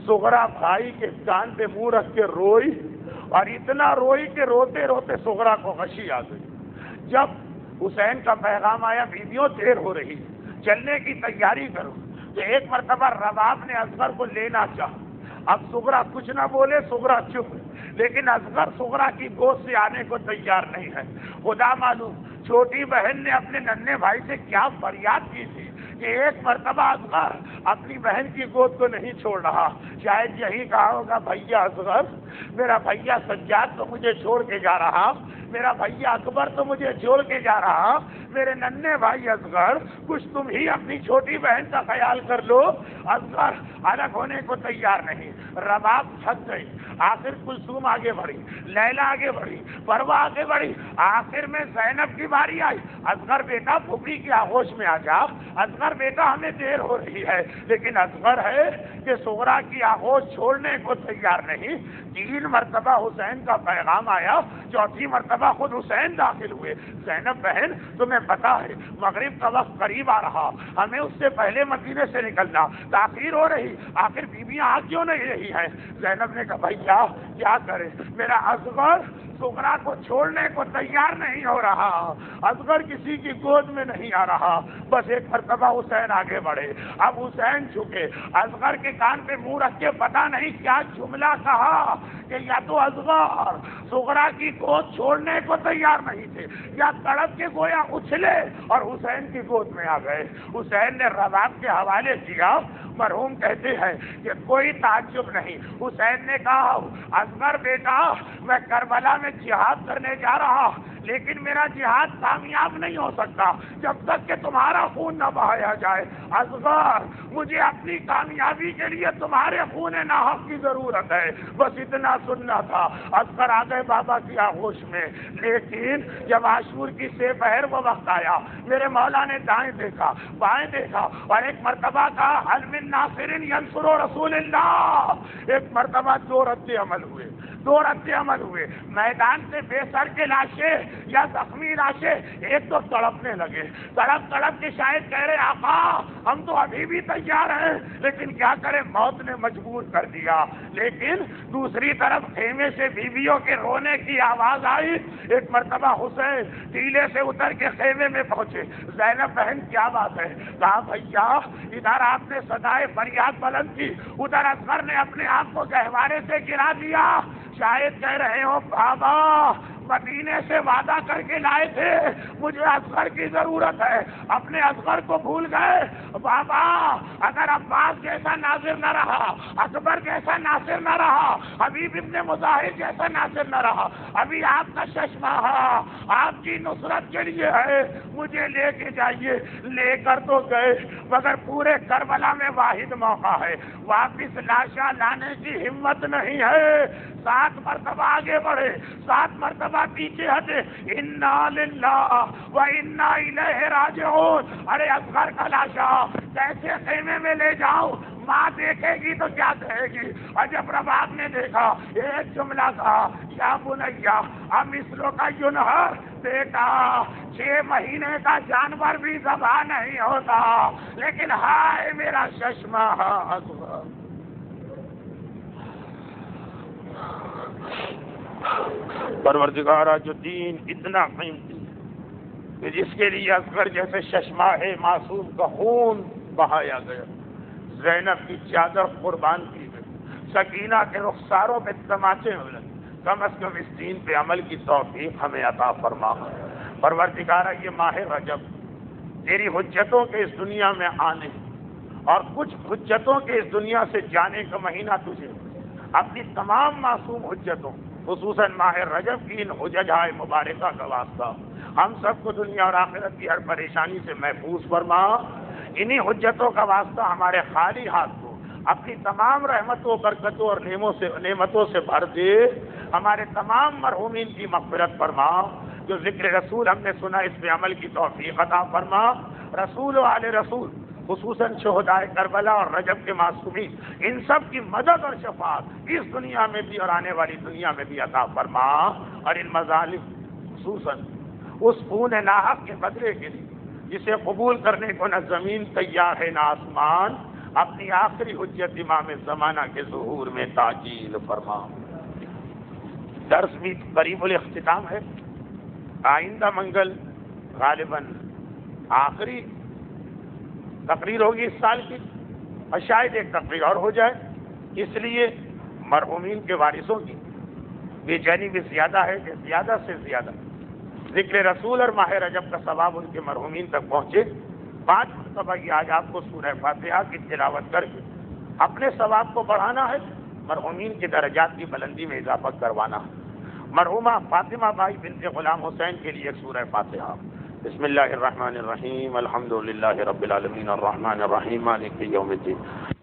صغرا بھائی کے کان پہ منہ رکھ کے روئی، اور اتنا روئی کہ روتے روتے صغرا کو غشی آ گئی۔ جب حسین کا پیغام آیا بیویوں دیر ہو رہی چلنے کی تیاری کرو، تو ایک مرتبہ رباب نے اصغر کو لینا چاہا، اب صغرا کچھ نہ بولے، صغرا چپ، لیکن اصغر صغرا کی گود سے آنے کو تیار نہیں ہے۔ خدا معلوم چھوٹی بہن نے اپنے ننھے بھائی سے کیا فریاد کی تھی کہ ایک مرتبہ اصغر اپنی بہن کی گود کو نہیں چھوڑ رہا، شاید یہی کہا ہوگا بھیا اصغر، میرا بھیا سجاد تو مجھے چھوڑ کے جا رہا، میرا بھیا اکبر تو مجھے چھوڑ کے جا رہا، میرے ننھے بھائی اصغر کچھ تم ہی اپنی چھوٹی بہن کا خیال کر لو۔ اصغر الگ ہونے کو تیار نہیں، رباب تھک گئی، آخر کلثوم آگے بڑھی، لیلا آگے بڑھی، پروا آگے بڑھی، آخر میں زینب کی باری آئی، اصغر بیٹا پھوپھی کی آغوش میں آ جا، اصغر بیٹا ہمیں دیر ہو رہی ہے، لیکن اصغر ہے کہ صغرا کی آغوش چھوڑنے کو تیار نہیں۔ 3 مرتبہ حسین کا پیغام آیا، 4تھی مرتبہ خود حسین داخل ہوئے۔ زینب بہن تمہیں پتا ہے مغرب کا وقت قریب آ رہا، ہمیں اس سے پہلے مدینے سے نکلنا، تاخیر ہو رہی، آخر بیویاں آ کیوں نہیں رہی ہیں؟ زینب نے کہا بھیا کیا کرے، میرا اصغر صغرا کو چھوڑنے کو تیار نہیں ہو رہا، اصغر کسی کی گود میں نہیں آ رہا۔ بس ایک مرتبہ حسین آگے بڑھے، اب حسین جھکے، اصغر کے کان پہ منہ رکھ کے پتا نہیں کیا جملہ کہا کہ یا تو اصغر صغرا کی گود چھوڑنے کو تیار نہیں تھے، یا تڑپ کے گویا اچھلے اور حسین کی گود میں آ گئے۔ حسین نے رباب کے حوالے کیا، مرحوم کہتے ہیں کہ کوئی تعجب نہیں، حسین نے کہا اصغر بیٹا میں کربلا میں جہاد کرنے جا رہا، لیکن میرا جہاد کامیاب نہیں ہو سکتا جب تک کہ تمہارا خون نہ بہایا جائے۔ اصغر مجھے اپنی کامیابی کے لیے تمہارے خون ناحق کی ضرورت ہے، بس اتنا سننا تھا۔ اصغر آ گئے بابا کی آغوش میں، لیکن جب عاشور کی سے پہر وہ وقت آیا، میرے مولا نے دائیں دیکھا بائیں دیکھا اور ایک مرتبہ کہا حل من ناصر ینصر رسول اللہ۔ ایک مرتبہ 2 رد عمل ہوئے، 2 رد عمل ہوئے، میدان سے بے سر کے لاشیں یا زخمی لاشیں ایک تو تڑپنے لگے، تڑپ تڑپ کے شاید کہہ رہے آقا ہم تو ابھی بھی تیار ہیں، لیکن کیا کریں موت نے مجبور کر دیا۔ لیکن دوسری طرف خیمے سے بیویوں کے رونے کی آواز آئی، ایک مرتبہ حسین ٹیلے سے اتر کے خیمے میں پہنچے، زینب بہن کیا بات ہے؟ کہا بھیا ادھر آپ نے صدائے فریاد بلند کی، ادھر اصغر نے اپنے آپ کو گہوارے سے گرا دیا، شاید کہہ رہے ہو بابا مدینے سے وعدہ کر کے لائے تھے مجھے اصغر کی ضرورت ہے، اپنے اصغر کو بھول گئے بابا۔ اگر عباس جیسا ناصر نہ رہا، اکبر جیسا ناصر نہ رہا، حبیب ابن مظاہر جیسا ناصر نہ رہا، ابھی آپ کا چشمہ آپ کی نصرت کے لیے ہے، مجھے لے کے جائیے۔ لے کر تو گئے مگر پورے کربلا میں واحد موقع ہے، واپس لاشا لانے کی ہمت نہیں ہے۔ 7 مرتبہ آگے بڑھے، 7 مرتبہ پیچھے ہٹے، انا للہ و انا الیہ راجعون۔ ارے اصغر کا لاشا کیسے خیمے میں لے جاؤ؟ ماں دیکھے گی تو کیا کہے گی؟ اور جب رباب نے دیکھا ایک جملہ کہا یا بنیا امثلو کا ینہر، بیٹا 6 مہینے کا جانور بھی ذبح نہیں ہوتا، لیکن ہائے میرا چشمہ اصغر۔ پروردگارہ جو دین اتنا قیمتی کہ جس کے لیے اصغر جیسے ششماہ معصوم کا خون بہایا گیا، زینب کی چادر قربان کی گئی، سکینہ کے رخساروں پہ تماچے ہوئے، کم از کم اس دین پہ عمل کی توفیق ہمیں عطا فرما۔ پروردگارہ یہ ماہ رجب تیری حجتوں کے اس دنیا میں آنے اور کچھ حجتوں کے اس دنیا سے جانے کا مہینہ تجھے اپنی تمام معصوم حجتوں خصوصاً ماہ رجب کی ان حججائے مبارکہ کا واسطہ ہم سب کو دنیا اور آخرت کی ہر پریشانی سے محفوظ فرما۔ انہی حجتوں کا واسطہ ہمارے خالی ہاتھ کو اپنی تمام رحمتوں برکتوں اور نعمتوں سے بھر دے، ہمارے تمام مرحومین کی مغفرت فرما، جو ذکر رسول ہم نے سنا اس پہ عمل کی توفیق عطا فرما، رسول و آل رسول خصوصاً شہدائے کربلا اور رجب کے معصومین ان سب کی مدد اور شفاعت اس دنیا میں بھی اور آنے والی دنیا میں بھی عطا فرما، اور ان مظالم خصوصاً اس خون ناحق کے بدلے کے لیے جسے قبول کرنے کو نہ زمین تیار ہے نہ آسمان، اپنی آخری حجت امام زمانہ کے ظہور میں تعجیل فرما۔ درس بھی قریب الاختتام ہے، آئندہ منگل غالباً آخری تقریر ہوگی اس سال کی، اور شاید ایک تقریر اور ہو جائے، اس لیے مرحومین کے وارثوں کی بے چینی بھی زیادہ ہے کہ زیادہ سے زیادہ ذکر رسول اور ماہ رجب کا ثواب ان کے مرحومین تک پہنچے۔ 5 مرتبہ یہ آج آپ کو سورہ فاتحہ کی تلاوت کر کے اپنے ثواب کو بڑھانا ہے، مرحومین کے درجات کی بلندی میں اضافہ کروانا ہے۔ مرحومہ فاطمہ بائی بنت غلام حسین کے لیے ایک سورہ فاتحہ۔ بسم اللہ الرحمن الرحیم، الحمد للہ رب العالمین، الرحمن الرحیم، مالک یوم الدین۔